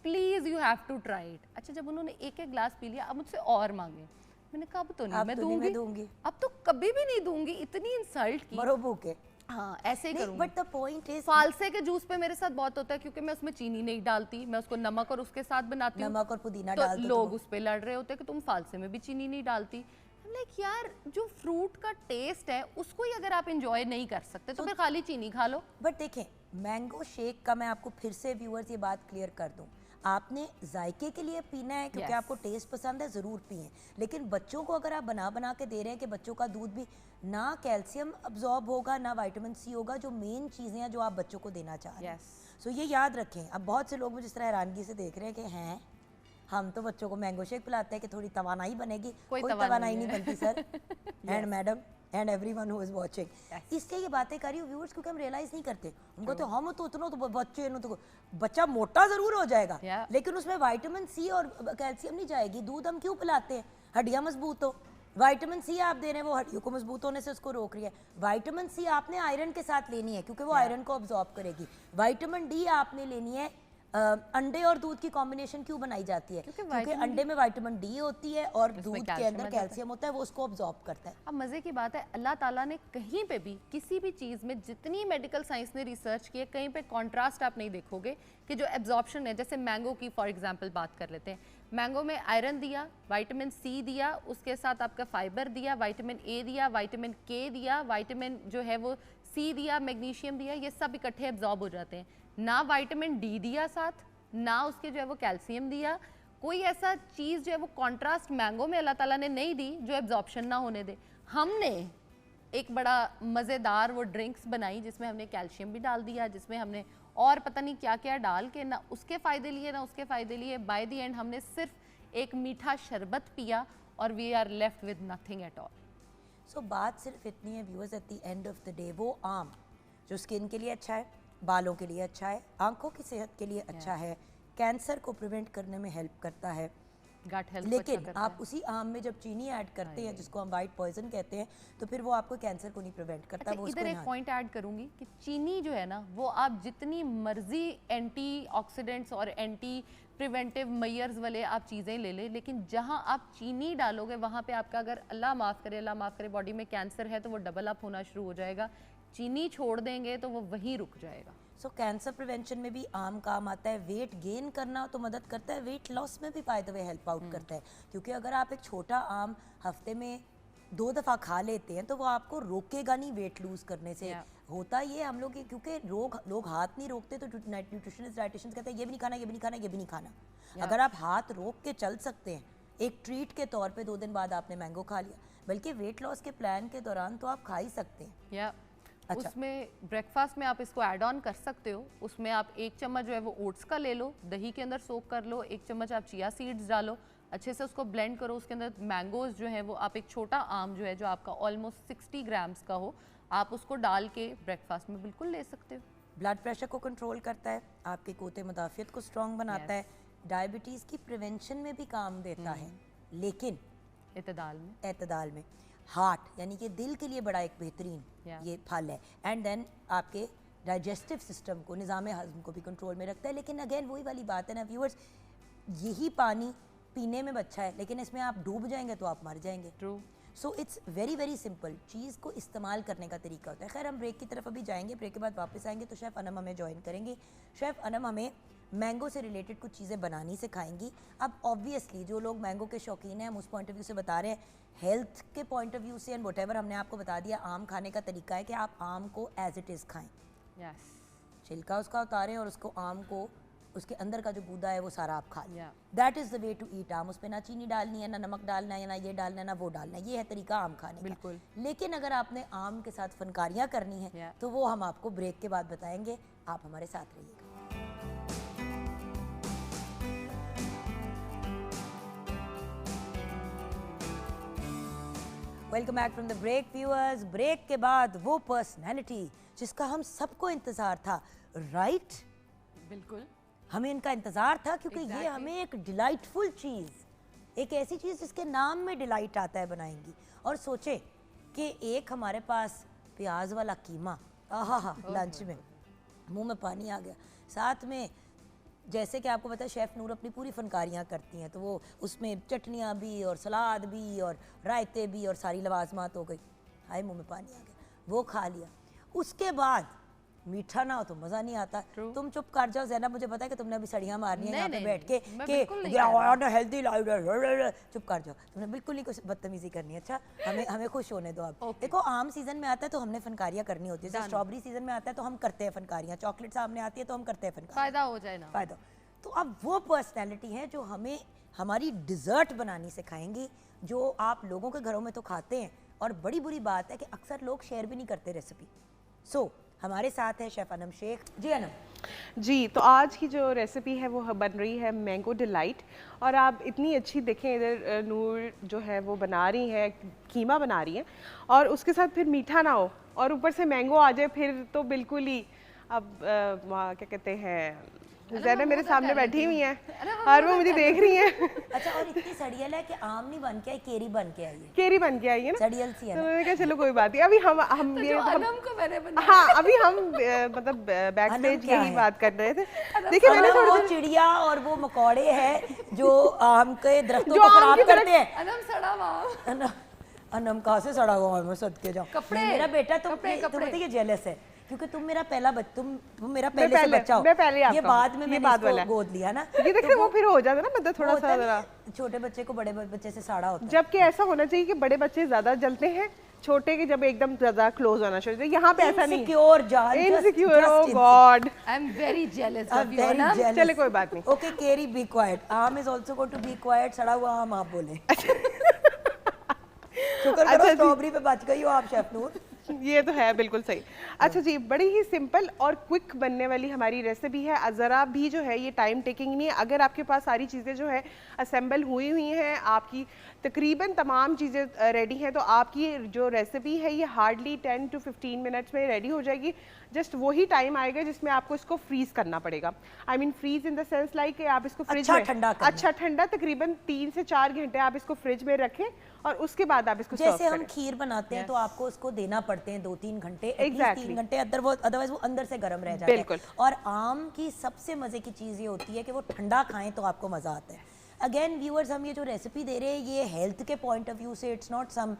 please you have to try it. अच्छा, जब उन्होंने एक एक गिलास पी लिया, अब मुझसे और मांगे। मैंने कहा अब तो नहीं, अब मैं तो नहीं, मैं दूंगी, दूंगी। अब तो कभी भी नहीं दूंगी, इतनी इंसल्ट की। मरो भूखे। हाँ, ऐसे ही करूंगी। बट द पॉइंट इज, फालसे के जूस पे मेरे साथ बहुत होता है, क्योंकि मैं उसमें चीनी नहीं डालती, मैं उसको नमक और उसके साथ बनाती हूँ। नमक और पुदीना तो डाल दो लोग तो उस पे लड़ रहे होते हैं कि तुम फालसे में भी चीनी नहीं डालती। लाइक यार, जो फ्रूट का टेस्ट है उसको ही अगर आप इंजॉय नहीं कर सकते तो फिर खाली चीनी खा लो। बट देखें, मैंगो शेक का मैं आपको फिर से व्यूअर्स ये बात क्लियर कर दूं, आपने जायके के लिए पीना है क्योंकि Yes. आपको टेस्ट पसंद है, ज़रूर पिएं। लेकिन बच्चों को अगर आप बना बना के दे रहे हैं कि बच्चों का दूध भी ना कैल्शियम अब्जॉर्ब होगा ना विटामिन सी होगा, जो मेन चीज़ें हैं जो आप बच्चों को देना चाह रहे हैं। Yes. सो ये याद रखें। अब बहुत से लोग मुझे इस तरह हैरानगी से देख रहे हैं कि हैं हम तो बच्चों को मैंगो शेक पिलाते हैं कि थोड़ी तवानाई बनेगी। कोई तवानाई तवानाई नहीं है। बनती sir and madam and everyone who is watching. इसलिए ये बातें कर रही हूँ व्यूअर्स, क्योंकि हम रियलाइज नहीं करते। उनको तो हम तो उतना तो बच्चे तो बच्चा मोटा जरूर हो जाएगा Yeah. लेकिन उसमें विटामिन सी और कैल्शियम नहीं जाएगी। दूध हम क्यों पिलाते हैं? हड्डियां मजबूत हो। विटामिन सी आप दे रहे हैं, वो हड्डियों को मजबूत होने से उसको रोक रही है। विटामिन सी आपने आयरन के साथ लेनी है क्योंकि वो आयरन को अब्जॉर्ब करेगी। विटामिन डी आपने लेनी है। अंडे और दूध की कॉम्बिनेशन क्यों बनाई जाती है? क्योंकि अंडे में विटामिन डी होती है और दूध के अंदर कैल्शियम होता है, वो उसको अब्जॉर्ब करता है। अब मज़े की बात है, अल्लाह ताला ने कहीं पे भी किसी भी चीज़ में जितनी मेडिकल साइंस ने रिसर्च की है, कहीं पे कॉन्ट्रास्ट आप नहीं देखोगे कि जो एब्जॉर्प्शन है, जैसे मैंगो की फॉर एग्जांपल बात कर लेते हैं। मैंगो में आयरन दिया, विटामिन सी दिया, उसके साथ आपका फाइबर दिया, विटामिन ए दिया, विटामिन के दिया, विटामिन जो है वो सी दिया, मैग्नीशियम दिया, ये सब इकट्ठे एब्जॉर्ब हो जाते हैं। ना विटामिन डी दिया साथ, ना उसके जो है वो कैल्शियम दिया। कोई ऐसा चीज़ जो है वो कॉन्ट्रास्ट मैंगो में अल्लाह ताला ने नहीं दी जो एब्जॉर्प्शन ना होने दे। हमने एक बड़ा मज़ेदार वो ड्रिंक्स बनाई जिसमें हमने कैल्शियम भी डाल दिया, जिसमें हमने और पता नहीं क्या क्या डाल के ना उसके फ़ायदे लिए ना उसके फ़ायदे लिए। बाय द एंड हमने सिर्फ एक मीठा शरबत पिया और we are left with nothing at all. So बात सिर्फ इतनी है viewers, at the end of the day वो आम जो स्किन के लिए अच्छा है, बालों के लिए अच्छा है, आंखों की सेहत के लिए अच्छा है, कैंसर को प्रिवेंट करने में हेल्प करता है, गट हेल्थ लेकिन आप उसी आम में जब चीनी ऐड करते हैं जिसको हम वाइट पॉइजन कहते हैं, तो फिर वो आपको कैंसर को नहीं प्रिवेंट करता। अच्छा, वो इधर एक पॉइंट ऐड करूंगी कि चीनी जो है ना, वो आप जितनी मर्जी एंटीऑक्सीडेंट्स और एंटी प्रिवेंटिव मेयर्स वाले आप चीज़ें ले लें, लेकिन जहां आप चीनी डालोगे वहां पे आपका, अगर अल्लाह माफ़ करे बॉडी में कैंसर है तो वो डबल अप होना शुरू हो जाएगा। चीनी छोड़ देंगे तो वो वहीं रुक जाएगा। सो कैंसर प्रिवेंशन में भी आम काम आता है। वेट गेन करना तो मदद करता है, वेट लॉस में भी by the way help out करता है। क्योंकि अगर आप एक छोटा आम हफ्ते में 2 दफ़ा खा लेते हैं तो वो आपको रोकेगा नहीं वेट लूज करने से। होता ये हम लोग क्योंकि लोग हाथ नहीं रोकते, तो न्यूट्रिशनिस्ट डाइटिशियंस कहते हैं ये भी नहीं खाना, ये भी नहीं खाना, ये भी नहीं खाना। अगर आप हाथ रोक के चल सकते हैं एक ट्रीट के तौर पे, 2 दिन बाद आपने मैंगो खा लिया, बल्कि वेट लॉस के प्लान के दौरान तो आप खा ही सकते हैं। अच्छा। उसमें ब्रेकफास्ट में आप इसको ऐड ऑन कर सकते हो। उसमें आप 1 चम्मच जो है वो ओट्स का ले लो, दही के अंदर सोक कर लो, 1 चम्मच आप चिया सीड्स डालो, अच्छे से उसको ब्लेंड करो। उसके अंदर मैंगोज जो है वो आप एक छोटा आम जो है जो आपका ऑलमोस्ट 60 ग्राम्स का हो, आप उसको डाल के ब्रेकफास्ट में बिल्कुल ले सकते हो। ब्लड प्रेशर को कंट्रोल करता है, आपके कोते मुदाफ़ियत को स्ट्रॉन्ग बनाता है, डायबिटीज़ की प्रिवेंशन में भी काम देता है, लेकिन एतदाल में। हार्ट यानी कि दिल के लिए बड़ा एक बेहतरीन ये फल है। एंड देन आपके डाइजेस्टिव सिस्टम को, निज़ाम हज़म को भी कंट्रोल में रखता है। लेकिन अगेन वही वाली बात है ना व्यूअर्स, यही पानी पीने में अच्छा है लेकिन इसमें आप डूब जाएंगे तो आप मर जाएंगे। True. So it's very very simple. चीज़ को इस्तेमाल करने का तरीका होता है। खैर, हम ब्रेक की तरफ अभी जाएंगे, ब्रेक के बाद वापस आएंगे तो शेफ़ अनम हमें ज्वाइन करेंगी। शेफ़ अनम हमें मैंगो से रिलेटेड कुछ चीज़ें बनानी सिखाएंगी। अब ऑब्वियसली जो लोग मैंगो के शौकीन हैं, हम उस पॉइंट ऑफ व्यू से बता रहे हैं, हेल्थ के पॉइंट ऑफ व्यू से एंड वटेवर हमने आपको बता दिया। आम खाने का तरीका है कि आप आम को एज इट इज़ खाएं, छिलका उसका उतारें और उसको आम को, उसके अंदर का जो गूदा है वो सारा आप खा लें। That is the way to eat आम। उस पर ना चीनी डालनी है, ना नमक डालना है, ना ये डालना है, ना वो डालना है। ये है तरीका आम खाने का। बिल्कुल। लेकिन अगर आपने आम के साथ फनकारियाँ करनी है तो वो हम आपको ब्रेक के बाद बताएंगे। आप हमारे साथ रहिएगा। Welcome back from the break viewers. Break के बाद वो पर्सनैलिटी जिसका हम सबको इंतजार था, राइट? बिल्कुल हमें इनका इंतजार था क्योंकि ये हमें एक डिलाइटफुल चीज़, एक ऐसी चीज़ जिसके नाम में डिलाइट आता है बनाएंगी। और सोचे कि एक हमारे पास प्याज वाला कीमा, आहा लंच में मुंह में पानी आ गया। साथ में जैसे कि आपको पता है शेफ़ नूर अपनी पूरी फनकारियाँ करती हैं, तो वो उसमें चटनियाँ भी और सलाद भी और रायते भी और सारी लवाजमात हो गई। हाय मुंह में पानी आ गया, वो खा लिया। उसके बाद मीठा ना हो तो मज़ा नहीं आता। तुम चुप कर जाओ ज़ैनब, मुझे पता है कि तुमने अभी सड़ियाँ मारनी है यहाँ पे बैठ के कि हेल्दी लाइफ, चुप कर जाओ। तुमने बिल्कुल नहीं कुछ बदतमीजी करनी है। अच्छा हमें खुश होने दो आप। देखो आम सीजन में आता है तो हमने फनकारियाँ करनी होती है, स्ट्रॉबेरी सीजन में आता है तो हम करते हैं फनकारियाँ, चॉकलेट सामने आती है तो हम करते हैं फनकारियाँ, फायदा हो जाए ना। फायदा। तो अब वो पर्सनैलिटी है जो हमें हमारी डिज़र्ट बनानी सिखाएंगी, जो आप लोगों के घरों में तो खाते हैं और बड़ी बुरी बात है कि अक्सर लोग शेयर भी नहीं करते रेसिपी। सो हमारे साथ है शेफ़ अनम शेख। जी अनम जी, तो आज की जो रेसिपी है वो बन रही है मैंगो डिलाइट। और आप इतनी अच्छी देखें, इधर नूर जो है वो बना रही है, कीमा बना रही है और उसके साथ फिर मीठा ना हो और ऊपर से मैंगो आ जाए, फिर तो बिल्कुल ही अब क्या कहते हैं, ज़ैनब मेरे सामने बैठी हुई हैं और वो मुझे देख रही हैं। अच्छा, और इतनी सड़ियल है कि आम नहीं बन के आई, केरी बन के आई है। केरी बन के आई है ना, सड़ियल सी है तो ना। मैंने कहा चलो कोई बात नहीं। अभी हम तो ये अनम को मैंने बनाया। हाँ, अभी हम मतलब बैक स्टेज क्या यही है? बात कर रहे थे। देखिए मैंने अनम वो चिड़िया और वो मकोड़े हैं जो आम के दरख्तों को खराब करते हैं। अनम सड़ा हुआ अनम कहाँ से सड़ा हुआ है, मैं सदके जाऊं। कपड़े, मेरा बेटा तुम कपड़े। ये जेलस है क्योंकि तुम मेरा पहला तुम मेरा पहले से बच्चा हो। मैं पहले ये आपका बाद में ये मैंने बाद वाला इसको गोद लिया ना। ये देखिए वो फिर हो जाता है ना, मतलब थोड़ा सा जरा। छोटे बच्चे को बड़े बच्चे से साड़ा होता है। जबकि ऐसा होना चाहिए कि बड़े बच्चे ज्यादा जलते हैं, छोटे के जब एकदम ज्यादा क्लोज होना चाहिए। यहाँ पे ऐसा नहीं, इनसिक्योर जान, insecure, oh God, I am very jealous of you very Anam. jealous. चले कोई बात नहीं। ओके केरी बी क्वाइट, आम is also going to be quiet. सड़ा हुआ आम आप बोले। शुक्र करो स्ट्रॉबेरी पे बच गई हो आप शेफ नूर। ये तो है बिल्कुल सही। अच्छा जी, बड़ी ही सिंपल और क्विक बनने वाली हमारी रेसिपी है। ज़रा भी जो है ये टाइम टेकिंग नहीं है। अगर आपके पास सारी चीज़ें जो है असेंबल हुई हैं, आपकी तकरीबन तमाम चीज़ें रेडी हैं, तो आपकी जो रेसिपी है ये हार्डली 10 to 15 मिनट्स में रेडी हो जाएगी। जस्ट वही टाइम आएगा जिसमें आपको इसको फ्रीज करना पड़ेगा। I mean freeze in the sense like आप इसको फ्रिज में अच्छा ठंडा तकरीबन 3 से 4 घंटे आप इसको फ्रिज में रखें और उसके बाद आप इसको जैसे हम खीर बनाते हैं तो आपको उसको देना पड़ते हैं 2-3 घंटे, 3 घंटे, अदरवाइज वो अंदर से गर्म रह जाता है। और आम की सबसे मजे की चीज़ ये होती है कि वो ठंडा खाएं तो आपको मज़ा आता है। अगेन व्यूअर्स, हम ये जो रेसिपी दे रहे हैं ये हेल्थ के पॉइंट ऑफ व्यू से इट्स नॉट सम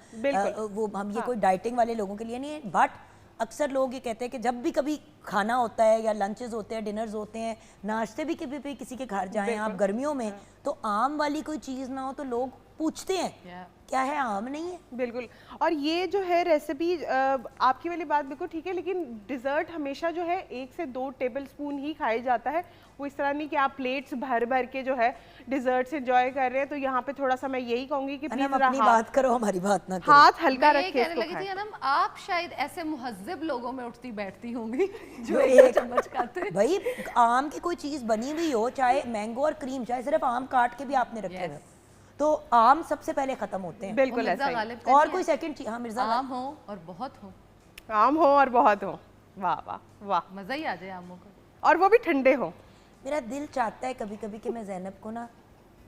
वो हम ये कोई डाइटिंग वाले लोगों के लिए नहीं है। बट अक्सर लोग ये कहते हैं कि जब भी कभी खाना होता है या लंचेस होते हैं, डिनर्स होते हैं, नाश्ते भी कभी भी किसी के घर जाएं आप गर्मियों में, तो आम वाली कोई चीज़ ना हो तो लोग पूछते हैं क्या है, आम नहीं है। बिल्कुल। और ये जो है रेसिपी आपकी वाली बात बिल्कुल ठीक है, लेकिन डिज़र्ट हमेशा जो है 1 से 2 टेबल स्पून ही खाया जाता है। वो इस तरह नहीं कि आप प्लेट्स भर भर के जो है डिज़र्ट्स एंजॉय कर रहे हैं। तो यहाँ पे थोड़ा सा मैं यही कहूँगी कि प्लीज अपनी बात करो, हमारी बात ना करो। हाथ हल्का मैं रख के कहने लगी थी अनम, आप शायद ऐसे मुहज्जिब लोगों में उठती बैठती होंगी जो एक चम्मच खाते। भाई आम की कोई चीज़ बनी हुई हो, चाहे मैंगो और क्रीम, चाहे सिर्फ आम काट के भी आपने रखे हुए, तो आम सबसे पहले खत्म होते हैं। बिल्कुल ऐसा ही। और कोई सेकंड चीज, हाँ मिर्जा, आम हो और बहुत हो, आम हो और बहुत हो, वाह वाह वाह, मजा ही आ जाए आमों का, और वो भी ठंडे हो। मेरा दिल चाहता है कभी कभी कि मैं ज़ैनब को ना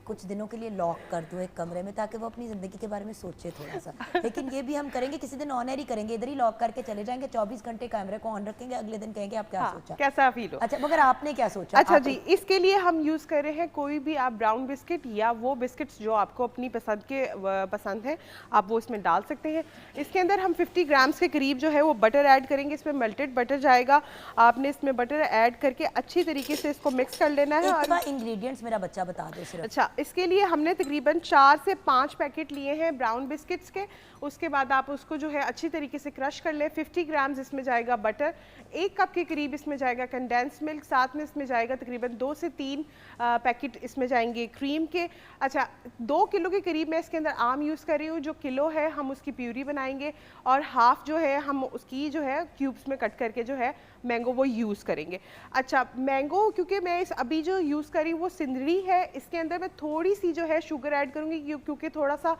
कुछ दिनों के लिए लॉक कर दूं एक कमरे में, ताकि वो अपनी ज़िंदगी के बारे में सोचे थोड़ा सा। लेकिन ये भी हम करेंगे, किसी दिन ऑन एयर ही करेंगे, इधर ही लॉक करके चले जाएंगे, 24 घंटे कैमरे को ऑन रखेंगे, अगले दिन कहेंगे आप क्या सोचा, कैसा फील हो। अच्छा मगर आपने क्या सोचा? अच्छा जी, इसके लिए हम यूज़ कर रहे हैं कोई भी आप ब्राउन बिस्किट या वो बिस्किट्स जो आपको अपनी पसंद है, आप वो इसमें डाल सकते हैं। इसके अंदर हम 50 ग्राम्स के करीब जो है वो बटर ऐड करेंगे। इसमें मेल्टेड बटर जाएगा, आपने इसमें बटर ऐड करके अच्छी तरीके से इसको मिक्स कर लेना है। और इंग्रेडिएंट्स मेरा बच्चा बता दो सिर्फ। अच्छा, इसके लिए हमने तकरीबन 4 से 5 पैकेट लिए हैं ब्राउन बिस्किट्स के। उसके बाद आप उसको जो है अच्छी तरीके से क्रश कर लें। 50 ग्राम्स इसमें जाएगा बटर, 1 कप के करीब इसमें जाएगा कंडेंस मिल्क, साथ में इसमें जाएगा तकरीबन 2 से 3 पैकेट इसमें जाएंगे क्रीम के। अच्छा, 2 किलो के करीब मैं इसके अंदर आम यूज़ कर रही हूँ। जो किलो है हम उसकी प्यूरी बनाएंगे और हाफ जो है हम उसकी जो है क्यूब्स में कट करके जो है मैंगो वो यूज़ करेंगे। अच्छा, मैंगो क्योंकि मैं अभी जो यूज़ कर रही हूँ वो सिंदरी है, इसके अंदर मैं थोड़ी सी जो है शुगर ऐड करूँगी क्योंकि थोड़ा सा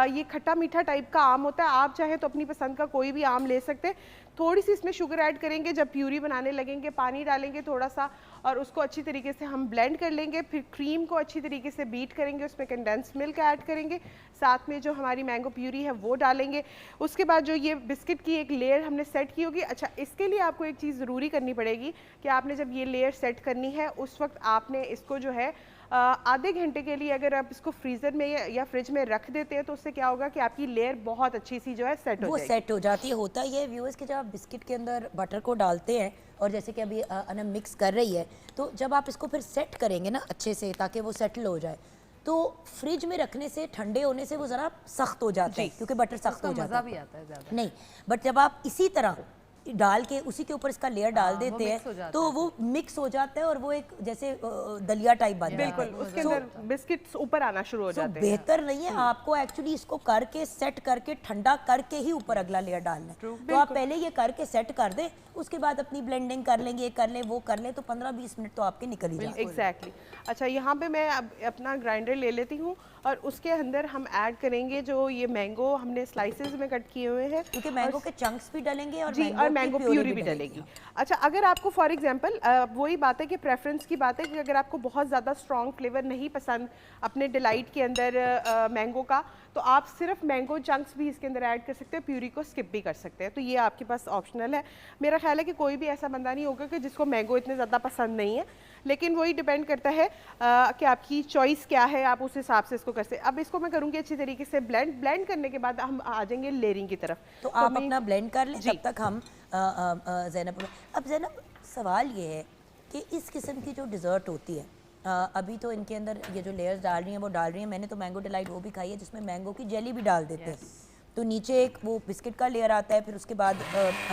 ये खट्टा मीठा टाइप का आम होता है। आप चाहे तो अपनी पसंद का कोई भी आम ले सकते हैं। थोड़ी सी इसमें शुगर ऐड करेंगे, जब प्यूरी बनाने लगेंगे पानी डालेंगे थोड़ा सा और उसको अच्छी तरीके से हम ब्लेंड कर लेंगे। फिर क्रीम को अच्छी तरीके से बीट करेंगे, उसमें कंडेंस मिल्क ऐड करेंगे, साथ में जो हमारी मैंगो प्यूरी है वो डालेंगे। उसके बाद जो ये बिस्किट की एक लेयर हमने सेट की होगी, अच्छा इसके लिए आपको एक चीज़ ज़रूरी करनी पड़ेगी कि आपने जब ये लेयर सेट करनी है उस वक्त आपने इसको जो है आधे घंटे के लिए अगर आप इसको फ्रीज़र में या फ्रिज में रख देते हैं तो उससे क्या होगा कि आपकी लेयर बहुत अच्छी सी जो है सेट हो वो जाएगी। सेट हो जाती है। होता ये व्यूअर्स कि जब आप बिस्किट के अंदर बटर को डालते हैं और जैसे कि अभी अनम मिक्स कर रही है, तो जब आप इसको फिर सेट करेंगे ना अच्छे से ताकि वो सेटल हो जाए, तो फ्रिज में रखने से, ठंडे होने से वो ज़रा सख्त हो जाता है क्योंकि बटर सख्त उसका हो जाता मज़ा है। भी आता है ज़्यादा। नहीं, बट जब आप इसी तरह डाल के उसी के ऊपर इसका लेयर डाल वो देते mix हो हैं जाता तो वो मिक्स हो जाता है और वो एक जैसे दलिया टाइप बन जाता है। बिल्कुल, उसके अंदर बिस्किट्स ऊपर आना शुरू हो तो जाते हैं। बेहतर नहीं है आपको एक्चुअली इसको करके सेट करके ठंडा करके ही ऊपर अगला लेयर डालना है। तो आप पहले ये करके सेट कर दें, उसके बाद अपनी ब्लेंडिंग कर लेंगे, ये कर लें वो कर लें, तो 15-20 मिनट तो आपके निकल ही जाएंगे। एग्जैक्टली अच्छा, यहाँ पे मैं अब अपना ग्राइंडर ले लेती हूँ और उसके अंदर हम ऐड करेंगे जो ये मैंगो हमने स्लाइसेस में कट किए हुए हैं, क्योंकि मैंगो के चंक्स भी डलेंगे और जी, और मैंगो प्यूरी भी डलेगी। अच्छा, अगर आपको फॉर एग्जांपल वही बात है कि प्रेफरेंस की बात है कि अगर आपको बहुत ज़्यादा स्ट्रॉन्ग फ्लेवर नहीं पसंद अपने डिलाइट के अंदर मैंगो का, तो आप सिर्फ मैंगो चंक्स भी इसके अंदर ऐड कर सकते हैं, प्यूरी को स्किप भी कर सकते हैं। तो ये आपके पास ऑप्शनल है। मेरा ख्याल है कि कोई भी ऐसा बंदा नहीं होगा कि जिसको मैंगो इतने ज़्यादा पसंद नहीं है, लेकिन वही डिपेंड करता है कि आपकी चॉइस क्या है, आप उस हिसाब से इसको कर सकते। अब इसको मैं करूँगी अच्छी तरीके से ब्लेंड करने के बाद हम आ जाएंगे लेयरिंग की तरफ। तो आप अपना ब्लेंड कर लें, तब तक हम ज़ैनब, अब ज़ैनब सवाल ये है कि इस किस्म की जो डिज़र्ट होती है, अभी तो इनके अंदर ये जो लेयर्स डाल रही हैं वो डाल रही हैं, मैंने तो मैंगो डिलाइट वो भी खाई है जिसमें मैंगो की जेली भी डाल देते हैं। तो नीचे एक वो बिस्किट का लेयर आता है, फिर उसके बाद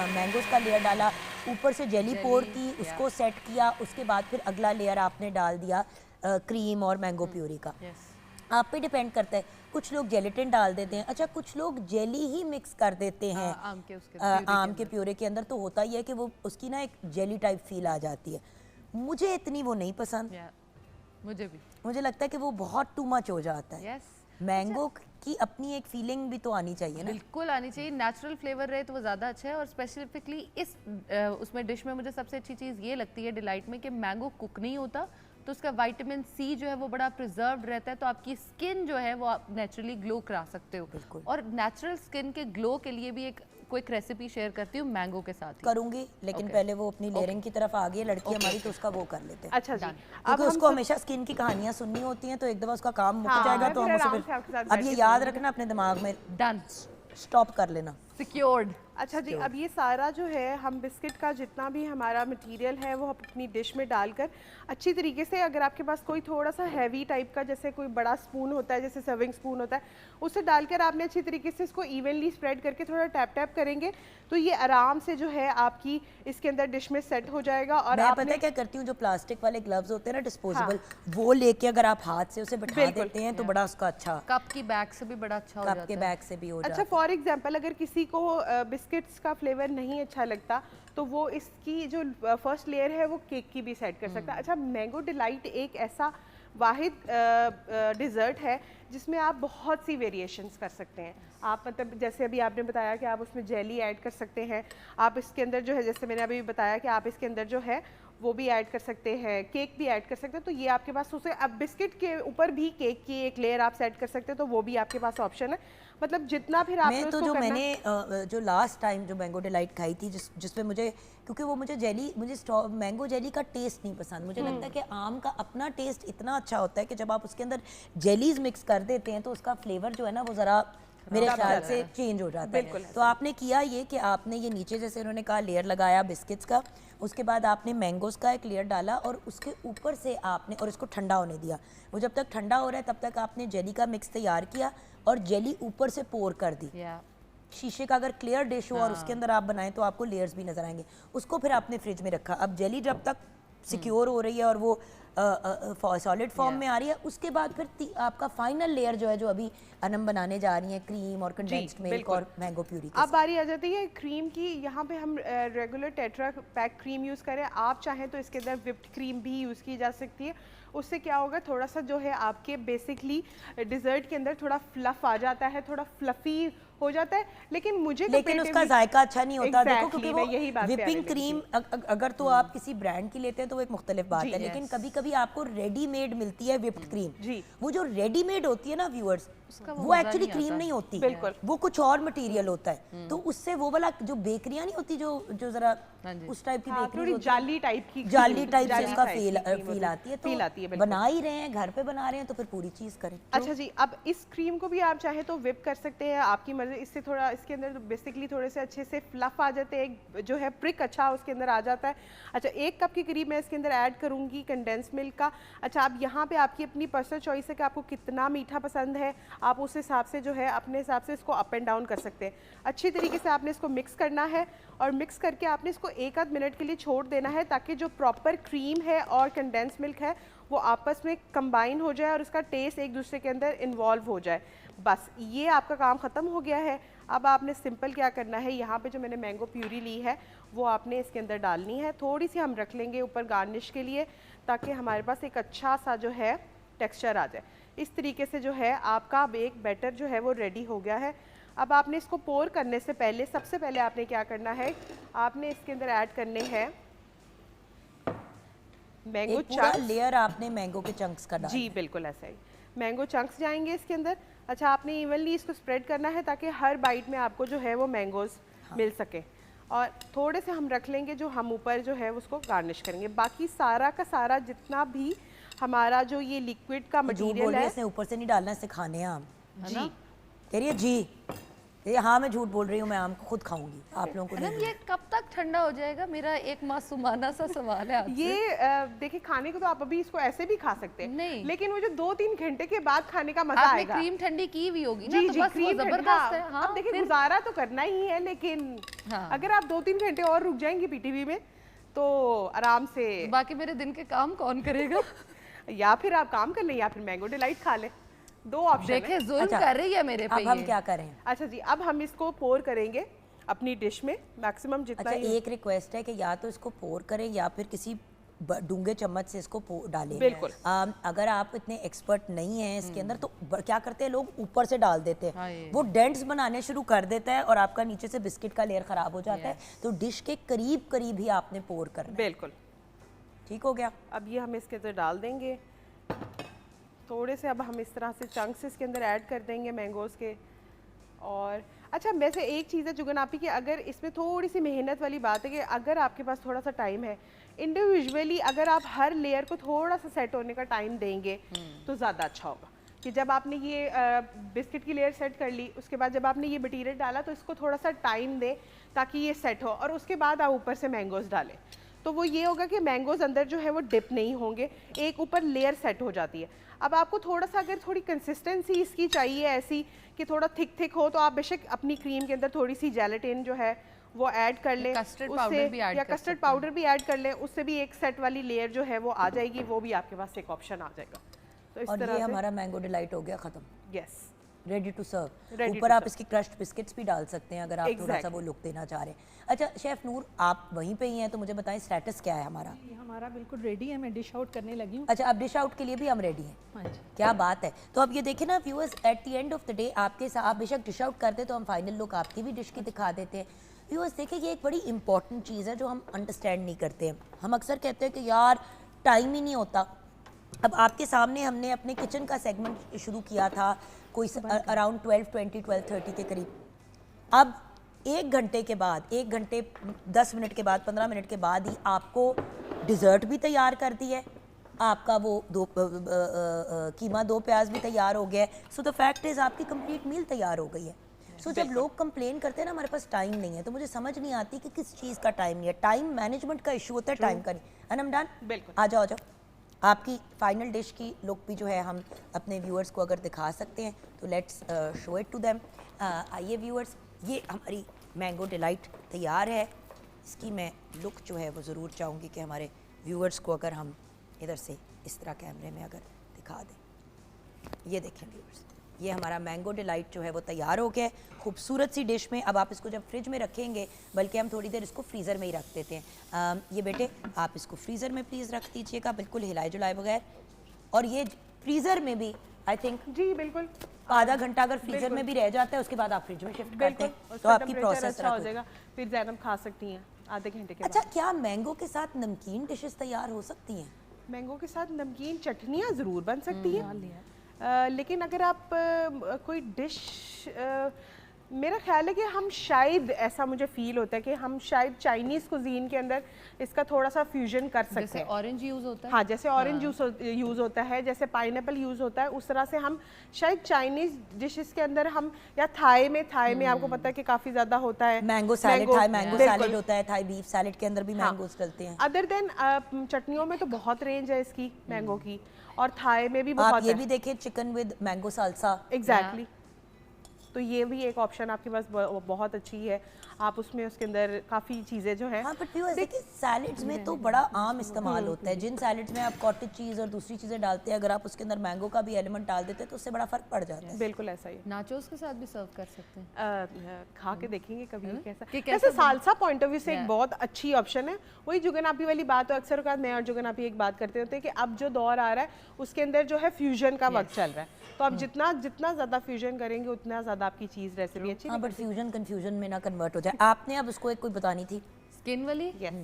मैंगोस का लेयर डाला, ऊपर से जेली पोर की, उसको सेट किया, उसके बाद फिर अगला लेयर आपने डाल दिया क्रीम और मैंगो प्यूरी का। आप पे डिपेंड करता है, कुछ लोग जेलेटिन डाल देते हैं, अच्छा कुछ लोग जेली ही मिक्स कर देते हैं आम के प्यूरे के अंदर, तो होता ही है कि वो उसकी ना एक जेली टाइप फील आ जाती है। मुझे इतनी वो नहीं पसंद, मुझे भी, मुझे लगता है कि वो बहुत टू मच हो जाता है। मैंगो की अपनी एक फीलिंग भी तो आनी चाहिए ना। बिल्कुल आनी चाहिए, नेचुरल फ्लेवर रहे तो वो ज़्यादा अच्छा है। और स्पेसिफिकली इस उसमें डिश में मुझे सबसे अच्छी चीज़ ये लगती है डिलाइट में कि मैंगो कुक नहीं होता, तो उसका विटामिन सी जो है वो बड़ा प्रिजर्व्ड रहता है, तो आपकी स्किन जो है वो आप नेचुरली ग्लो करा सकते हो। बिल्कुल। और नेचुरल स्किन के ग्लो के लिए भी एक क्विक रेसिपी शेयर करती हूँ मैंगो के साथ ही। करूंगी, लेकिन पहले वो अपनी लेयरिंग की तरफ आ गई है लड़की हमारी, तो उसका वो कर लेते हैं। अच्छा जी, क्योंकि उसको हमेशा स्किन की कहानियां सुननी होती हैं, तो एक दफा उसका काम मुक जाएगा तो हम उसे फिर, अब ये याद रखना अपने दिमाग में, डन, स्टॉप कर लेना, सिक्योर्ड। अच्छा जी, अब ये सारा जो है हम बिस्किट का जितना भी हमारा मटेरियल है वो अपनी डिश में डालकर अच्छी तरीके से, अगर आपके पास कोई थोड़ा सा हैवी टाइप का जैसे कोई बड़ा स्पून होता है, जैसे सर्विंग स्पून होता है, उससे डालकर आपने अच्छी तरीके से इसको इवनली स्प्रेड करके थोड़ा टैप टैप करेंगे तो ये आराम से जो है आपकी इसके अंदर डिश में सेट हो जाएगा। और मैं आपने पता है क्या करती हूँ, जो प्लास्टिक वाले ग्लव्स होते हैं ना डिस्पोजेबल, वो लेके अगर आप हाथ से उसे बैठा देते हैं तो बड़ा उसका अच्छा, कप की बैग से भी बड़ा अच्छा हो जाता है। कप के बैग से भी हो जाता अच्छा, फॉर एग्जांपल अगर किसी को बिस्किट्स का फ्लेवर नहीं अच्छा लगता तो वो इसकी जो फर्स्ट लेयर है वो केक की भी सेट कर सकता है। अच्छा, मैंगो डिलाइट एक ऐसा वाहिद डिज़र्ट है जिसमें आप बहुत सी वेरिएशंस कर सकते हैं। आप मतलब जैसे अभी आपने बताया कि आप उसमें जेली ऐड कर सकते हैं, आप इसके अंदर जो है जैसे मैंने अभी बताया कि आप इसके अंदर जो है वो भी ऐड कर सकते हैं, केक भी ऐड कर सकते हैं। तो ये आपके पास उसे, अब बिस्किट के ऊपर भी केक की एक लेयर आप सेट कर सकते हैं, तो वो भी आपके पास ऑप्शन है। मतलब जितना फिर आपने मैं तो जो मैंने जो लास्ट टाइम जो मैंगो डिलाइट खाई थी जिसमें मुझे, क्योंकि वो मुझे मैंगो जेली का टेस्ट नहीं पसंद, मुझे लगता है कि आम का अपना टेस्ट इतना अच्छा होता है कि जब आप उसके अंदर जेलीज मिक्स कर देते हैं तो उसका फ्लेवर जो है ना वो ज़रा मेरे ख्याल से चेंज हो जाता है। तो आपने किया ये कि आपने ये नीचे जैसे उन्होंने कहा लेयर लगाया बिस्किट्स का, उसके बाद आपने मैंगोस का एक लेयर डाला और उसके ऊपर से आपने, और इसको ठंडा होने दिया। वो जब तक ठंडा हो रहा है तब तक आपने जेली का मिक्स तैयार किया और जेली ऊपर से पोर कर दी। शीशे का अगर क्लियर डिश हो और उसके अंदर आप बनाएं तो आपको लेयर्स भी नजर आएंगे। उसको फिर आपने फ्रिज में रखा। अब जेली जब तक सिक्योर हो रही है और वो सॉलिड फॉर्म में आ रही है, उसके बाद फिर आपका फाइनल लेयर जो है, जो अभी अनम बनाने जा रही है, क्रीम और कंडेंस्ड मिल्क और मैंगो प्यूरी की। अब बारी आ जाती है क्रीम की। यहाँ पे हम regular tetra pack cream use करें, आप चाहें तो इसके अंदर विप्ड क्रीम भी यूज़ की जा सकती है। उससे क्या होगा, थोड़ा सा जो है आपके बेसिकली डिज़र्ट के अंदर थोड़ा फ्लफ़ आ जाता है, थोड़ा फ्लफ़ी हो जाता है। लेकिन मुझे लेकिन उसका जायका अच्छा नहीं होता। देखो क्योंकि वो यही बात विपिंग क्रीम अगर तो आप किसी ब्रांड की लेते हैं तो वो एक मुख्तलिफ बात है, लेकिन कभी कभी आपको रेडीमेड मिलती है विप्ड क्रीम। जी। वो जो रेडीमेड होती है ना व्यूअर्स, वो एक्चुअली क्रीम नहीं होती, बिल्कुल, वो कुछ और मटेरियल होता है। तो उससे वो वाला जो बेकरियां नहीं होती जो जरा उस टाइप की बेकरी होती है, जाली टाइप की, जाली टाइप से उसका फील फील आती है। तो बना ही रहे हैं, घर पे बना रहे हैं, तो फिर पूरी चीज करें। अच्छा जी, अब इस क्रीम को भी आप चाहे तो विप कर सकते हैं, आपकी मर्जी। इससे थोड़ा इसके अंदर बेसिकली थोड़े से अच्छे से फ्लफ आ जाते हैं, एक जो है प्रिक अच्छा उसके अंदर आ जाता है। अच्छा, 1 कप के करीब मैं इसके अंदर ऐड करूंगी कंडेंस मिल्क का। अच्छा, अब यहाँ पे आपकी अपनी पर्सनल चॉइस है कि आपको कितना मीठा पसंद है, आप उस हिसाब से जो है अपने हिसाब से इसको अप एंड डाउन कर सकते हैं। अच्छी तरीके से आपने इसको मिक्स करना है और मिक्स करके आपने इसको 1 आध मिनट के लिए छोड़ देना है, ताकि जो प्रॉपर क्रीम है और कंडेंस मिल्क है वो आपस में कंबाइन हो जाए और उसका टेस्ट एक दूसरे के अंदर इन्वॉल्व हो जाए। बस ये आपका काम ख़त्म हो गया है। अब आपने सिंपल क्या करना है, यहाँ पे जो मैंने मैंगो प्यूरी ली है वो आपने इसके अंदर डालनी है। थोड़ी सी हम रख लेंगे ऊपर गार्निश के लिए, ताकि हमारे पास एक अच्छा सा जो है टेक्सचर आ जाए। इस तरीके से जो है आपका अब एक बैटर जो है वो रेडी हो गया है। अब आपने इसको पोर करने से पहले, सबसे पहले आपने क्या करना है, आपने इसके अंदर ऐड करने हैं मैंगो चंक्स। लेयर आपने मैंगो के चंक्स का डाला। जी बिल्कुल ऐसा ही, मैंगो चंक्स जाएंगे इसके अंदर। अच्छा, आपने इवनली इसको स्प्रेड करना है ताकि हर बाइट में आपको जो है वो मैंगोज मिल सके। और थोड़े से हम रख लेंगे जो हम ऊपर जो है उसको गार्निश करेंगे। बाकी सारा का सारा जितना भी हमारा जो ये लिक्विड का मटेरियल है, इसने ऊपर से नहीं डालना, इससे खाने हैं आम। जी कह रही है जी, ये हाँ मैं झूठ बोल रही हूँ, मैं आम को खुद खाऊंगी, आप लोगों को मैडम नहीं। ये कब तक ठंडा हो जाएगा? मेरा एक मासूमाना सा सवाल है आपसे। ये देखिए, खाने को तो आप अभी इसको ऐसे भी खा सकते हैं, नहीं, लेकिन वो जो 2-3 घंटे के बाद खाने का मजा आपने आएगा। क्रीम ठंडी की भी होगी ना, जी तो जी, बस वो क्रीम जबरदस्त है। हाँ, अब देखिए गुजारा तो करना ही है, लेकिन अगर आप 2-3 घंटे और रुक जाएंगे पीटीवी में तो आराम से। बाकी मेरे दिन के काम कौन करेगा? या फिर आप काम कर लें या फिर मैंगो डिलाइट खा लें, 2 ऑप्शन देखे जुल्म कर रही है मेरे पे। अब हम क्या करें? अच्छा जी, अब हम इसको पोर करेंगे अपनी डिश में मैक्सिमम जितना। अच्छा, एक रिक्वेस्ट है कि या तो इसको पोर करें या फिर किसी डूंगे चम्मच से इसको डालें। बिल्कुल। अगर आप इतने एक्सपर्ट नहीं हैं इसके अंदर तो क्या करते हैं लोग, ऊपर से डाल देते हैं। हाँ, वो डेंट्स बनाने शुरू कर देता है और आपका नीचे से बिस्किट का लेयर खराब हो जाता है। तो डिश के करीब करीब ही आपने पोर करना है। बिल्कुल ठीक हो गया। अब ये हम इसके अंदर डाल देंगे थोड़े से। अब हम इस तरह से चंक्स इसके अंदर ऐड कर देंगे मैंगोज़ के। और अच्छा, वैसे एक चीज़ है जुगन आपी कि अगर इसमें थोड़ी सी मेहनत वाली बात है कि अगर आपके पास थोड़ा सा टाइम है, इंडिविजुअली अगर आप हर लेयर को थोड़ा सा सेट होने का टाइम देंगे तो ज़्यादा अच्छा होगा। कि जब आपने ये बिस्किट की लेयर सेट कर ली, उसके बाद जब आपने ये मटीरियल डाला तो इसको थोड़ा सा टाइम दें ताकि ये सेट हो, और उसके बाद आप ऊपर से मैंगोज़ डालें। तो वो ये होगा कि मैंगोज़ अंदर जो है वो डिप नहीं होंगे, एक ऊपर लेयर सेट हो जाती है। अब आपको थोड़ा सा अगर थोड़ी कंसिस्टेंसी इसकी चाहिए ऐसी कि थोड़ा थिक हो, तो आप बेशक अपनी क्रीम के अंदर थोड़ी सी जेलेटिन जो है वो ऐड कर लें, कस्टर्ड पाउडर भी ऐड या कर कस्टर्ड पाउडर भी ऐड कर लें, उससे भी एक सेट वाली लेयर जो है वो आ जाएगी, वो भी आपके पास एक ऑप्शन आ जाएगा। तो इस और तरह ये से हमारा मैंगो डिलाइट हो गया ख़त्म, yes, ready to serve. Ready ऊपर to आप serve। इसकी क्रश्ड बिस्किट्स भी डाल सकते हैं अगर आप थोड़ा सा Exactly। वो लुक देना चाह रहे हैं। अच्छा शेफ नूर, आप वहीं पे ही हैं तो मुझे बताएं स्टेटस क्या है हमारा? ये हमारा बिल्कुल रेडी है, मैं डिश आउट करने लगी हूँ। अच्छा, अब डिश आउट के लिए भी हम रेडी हैं। हाँ जी, क्या बात है। तो अब ये देखें ना viewers, at the end of the day आपके साथ आप बेशक डिश आउट करते तो हम फाइनल लुक आपकी भी डिश की दिखा देते हैं। व्यूअर्स देखिए, ये एक बड़ी इंपॉर्टेंट चीज़ है जो हम अंडरस्टैंड नहीं करते हैं। हम अक्सर कहते हैं कि यार टाइम ही नहीं होता। अब आपके सामने हमने अपने किचन का सेगमेंट शुरू किया था कोई अराउंड 12:20-12:30 के करीब। अब 1 घंटे के बाद, 1 घंटे 10 मिनट के बाद, 15 मिनट के बाद ही आपको डिज़र्ट भी तैयार कर दी है, आपका वो कीमा 2 प्याज भी तैयार हो गया है। सो द फैक्ट इज़ आपकी कंप्लीट मील तैयार हो गई है। सो जब लोग कंप्लेन करते हैं ना हमारे पास टाइम नहीं है, तो मुझे समझ नहीं आती कि किस चीज़ का टाइम नहीं है। टाइम मैनेजमेंट का इशू होता है, टाइम का नहीं। एंड हम डन। बिल्कुल। आ जाओ आपकी फाइनल डिश की लुक भी जो है हम अपने व्यूअर्स को अगर दिखा सकते हैं तो let's show it to them. आइए व्यूअर्स, ये हमारी मैंगो डिलाइट तैयार है। इसकी मैं लुक जो है वो ज़रूर चाहूँगी कि हमारे व्यूअर्स को अगर हम इधर से इस तरह कैमरे में अगर दिखा दें। ये देखें व्यूअर्स, ये हमारा मैंगो डिलाइट जो है वो तैयार हो गया है, खूबसूरत सी डिश में। अब आप इसको जब फ्रिज में रखेंगे, बल्कि हम थोड़ी देर इसको फ्रीज़र में ही रख देते हैं। ये बेटे आप इसको फ्रीज़र में प्लीज़ रख दीजिएगा, बिल्कुल हिलाए जुलाए बगैर। और ये फ्रीज़र में भी आई थिंक जी बिल्कुल, आधा घंटा अगर फ्रीज़र में भी रह जाता है उसके बाद आप फ्रिज में शिफ्ट करते बिल्कुल हैं तो उसका आपकी temperature प्रोसेस अच्छा हो जाएगा, फिर जैनब खा सकती हैं आधे घंटे के बाद। अच्छा, क्या मैंगो के साथ नमकीन डिशेस तैयार हो सकती हैं? मैंगो के साथ नमकीन चटनियाँ ज़रूर बन सकती हैं, लेकिन अगर आप कोई डिश, मेरा ख्याल है कि हम शायद, ऐसा मुझे फील होता है कि हम शायद चाइनीज़ कुजीन के अंदर इसका थोड़ा सा फ्यूजन कर सकते जैसे हैं। ऑरेंज यूज होता है। हाँ, जैसे ऑरेंज जूस यूज़ होता है, जैसे पाइनएप्पल यूज़ होता है, उस तरह से हम शायद चाइनीज़ डिशेस के अंदर हम, या थाई में आपको पता है कि काफ़ी ज़्यादा होता है मैंगो सैलेड, थाई मैंगो बिल्कुल। सैलेड होता है, थाई बीफ सैलेड के अंदर भी मैंगोस डलते हैं। अदर देन चटनियों में तो बहुत रेंज है इसकी मैंगो की, और थाई में भी आप बहुत ये है। भी देखिए chicken with mango salsa. Exactly, तो ये भी एक ऑप्शन आपके पास बहुत अच्छी है, आप उसमें उसके अंदर काफ़ी चीज़ें जो हैं। हाँ, बट व्यूअर्स देखिए सैलेड्स में तो बड़ा आम इस्तेमाल होता है। जिन सैलेड्स में आप कॉटेज चीज़ और दूसरी चीज़ें डालते हैं, अगर आप उसके अंदर मैंगो का भी एलिमेंट डाल देते हैं तो उससे बड़ा फर्क पड़ जाता है। बिल्कुल ऐसा ही है। नाचोस के साथ भी सर्व कर सकते हैं। खा के देखेंगे कभी कैसा। कि कैसा वैसे सालसा पॉइंट ऑफ व्यू से एक Yeah. बहुत अच्छी ऑप्शन है। वही जुगनआपी वाली बात हो, अक्सर औक़ात मैं और जुगनआपी एक बात करते होते हैं कि अब जो दौर आ रहा है उसके अंदर जो है फ्यूजन का वक्त चल रहा है, तो आप जितना ज़्यादा फ्यूजन करेंगे उतना ज़्यादा आपकी चीज़ रेसिपी अच्छी। हाँ, बट फ्यूजन कंफ्यूजन में ना कन्वर्ट हो जाए। आपने अब उसको एक कोई बतानी थी। स्किन वाली। यस,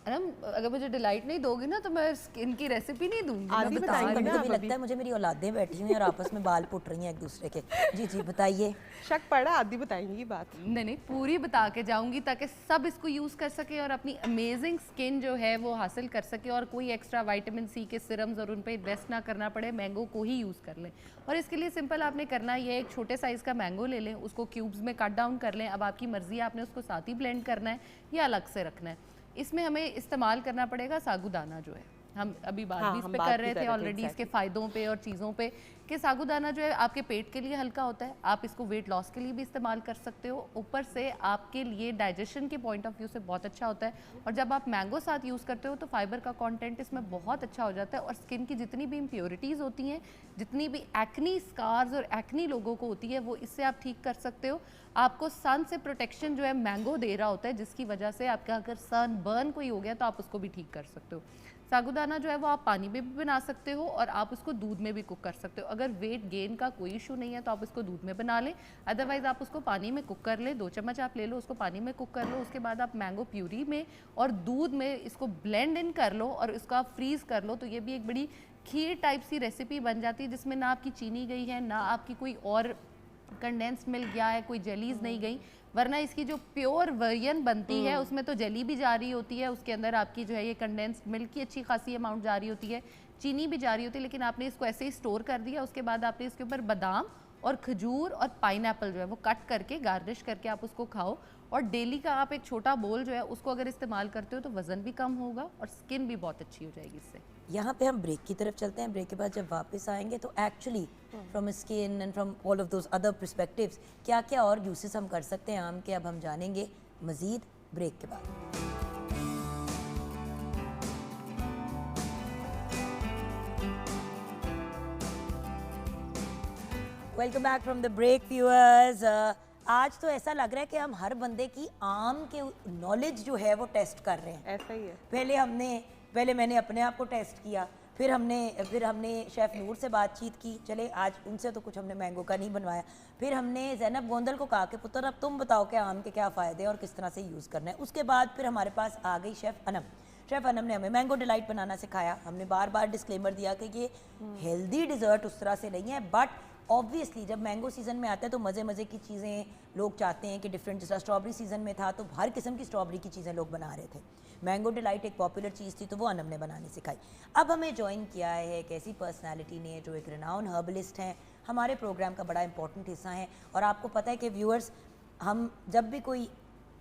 अनम, अगर मुझे डिलाइट नहीं दोगी ना तो मैं स्किन की रेसिपी नहीं दूंगी। आदि मैं बताएंगे बताऊंगी। ना कभी आप लगता है मुझे मेरी औलादें बैठी हुई हैं और आपस में बाल पुट रही हैं एक दूसरे के। जी जी बताइए। शक पड़ा, आदि बताएंगी बात। नहीं, पूरी बता के जाऊंगी ताकि सब इसको यूज़ कर सके और अपनी अमेजिंग स्किन जो है वो हासिल कर सके, और कोई एक्स्ट्रा विटामिन सी के सिरम्स और उन पे इन्वेस्ट ना करना पड़े, मैंगो को ही यूज़ कर लें। और इसके लिए सिंपल आपने करना ये है, एक छोटे साइज़ का मैंगो ले लें, उसको क्यूब्स में कट डाउन कर लें। अब आपकी मर्ज़ी है, आपने उसको साथ ही ब्लेंड करना है या अलग से रखना है। इसमें हमें इस्तेमाल करना पड़ेगा साबूदाना, जो है हम अभी बात भी इस पे कर रहे थे ऑलरेडी, इसके फ़ायदों पे और चीज़ों पे, कि साबूदाना जो है आपके पेट के लिए हल्का होता है, आप इसको वेट लॉस के लिए भी इस्तेमाल कर सकते हो, ऊपर से आपके लिए डाइजेशन के पॉइंट ऑफ व्यू से बहुत अच्छा होता है, और जब आप मैंगो साथ यूज़ करते हो तो फाइबर का कंटेंट इसमें बहुत अच्छा हो जाता है, और स्किन की जितनी भी इम्प्योरिटीज़ होती हैं, जितनी भी एक्नी स्कार्स और एक्नी लोगों को होती है, वो इससे आप ठीक कर सकते हो। आपको सन से प्रोटेक्शन जो है मैंगो दे रहा होता है, जिसकी वजह से आपका अगर सन बर्न कोई हो गया तो आप उसको भी ठीक कर सकते हो। साबूदाना जो है वो आप पानी में भी बना सकते हो और आप उसको दूध में भी कुक कर सकते हो। अगर वेट गेन का कोई इशू नहीं है तो आप उसको दूध में बना लें, अदरवाइज़ आप उसको पानी में कुक कर लें। 2 चम्मच आप ले लो, उसको पानी में कुक कर लो, उसके बाद आप मैंगो प्यूरी में और दूध में इसको ब्लेंड इन कर लो और इसको आप फ्रीज़ कर लो, तो ये भी एक बड़ी खीर टाइप सी रेसिपी बन जाती है, जिसमें ना आपकी चीनी गई है, ना आपकी कोई और कंडेंस्ड मिल्क गया है, कोई जेलीज नहीं गई, वरना इसकी जो प्योर वर्जन बनती है उसमें तो जेली भी जा रही होती है, उसके अंदर आपकी जो है ये कंडेंस्ड मिल्क की अच्छी खासी अमाउंट जा रही होती है, चीनी भी जा रही होती है, लेकिन आपने इसको ऐसे ही स्टोर कर दिया। उसके बाद आपने इसके ऊपर बादाम और खजूर और पाइनएप्पल जो है वो कट करके गार्निश करके आप उसको खाओ, और डेली का आप एक छोटा बोल जो है उसको अगर इस्तेमाल करते हो तो वज़न भी कम होगा और स्किन भी बहुत अच्छी हो जाएगी इससे। यहाँ पे हम ब्रेक की तरफ चलते हैं। ब्रेक के बाद जब वापस आएंगे तो actually from skin and from all of those other perspectives क्या क्या और यूसेस हम कर सकते हैं आम के, अब हम जानेंगे मज़ीद ब्रेक के बाद। Welcome back from the break viewers. आज तो ऐसा लग रहा है कि हम हर बंदे की आम के नॉलेज जो है वो टेस्ट कर रहे हैं। ऐसा ही है। पहले मैंने अपने आप को टेस्ट किया, फिर हमने शेफ़ नूर से बातचीत की, चले आज उनसे तो कुछ हमने मैंगो का नहीं बनवाया, फिर हमने ज़ैनब गोंदल को कहा कि पुत्र अब तुम बताओ कि आम के क्या फ़ायदे और किस तरह से यूज़ करना है। उसके बाद फिर हमारे पास आ गई शेफ़ अनम ने हमें मैंगो डिलाइट बनाना सिखाया। हमने बार बार डिस्क्लेमर दिया कि ये हेल्दी डिज़र्ट उस तरह से नहीं है, बट ऑब्वियसली जब मैंगो सीज़न में आता है तो मज़े की चीज़ें लोग चाहते हैं कि डिफरेंट, जिस तरह स्ट्रॉबेरी सीज़न में था तो हर किस्म की स्ट्रॉबेरी की चीज़ें लोग बना रहे थे। मैंगो डिलाइट एक पॉपुलर चीज़ थी तो वो अनम ने बनानी सिखाई। अब हमें ज्वाइन किया है एक ऐसी पर्सनैलिटी ने जो एक रिनाउन हर्बलिस्ट हैं, हमारे प्रोग्राम का बड़ा इंपॉर्टेंट हिस्सा है। और आपको पता है कि व्यूअर्स, हम जब भी कोई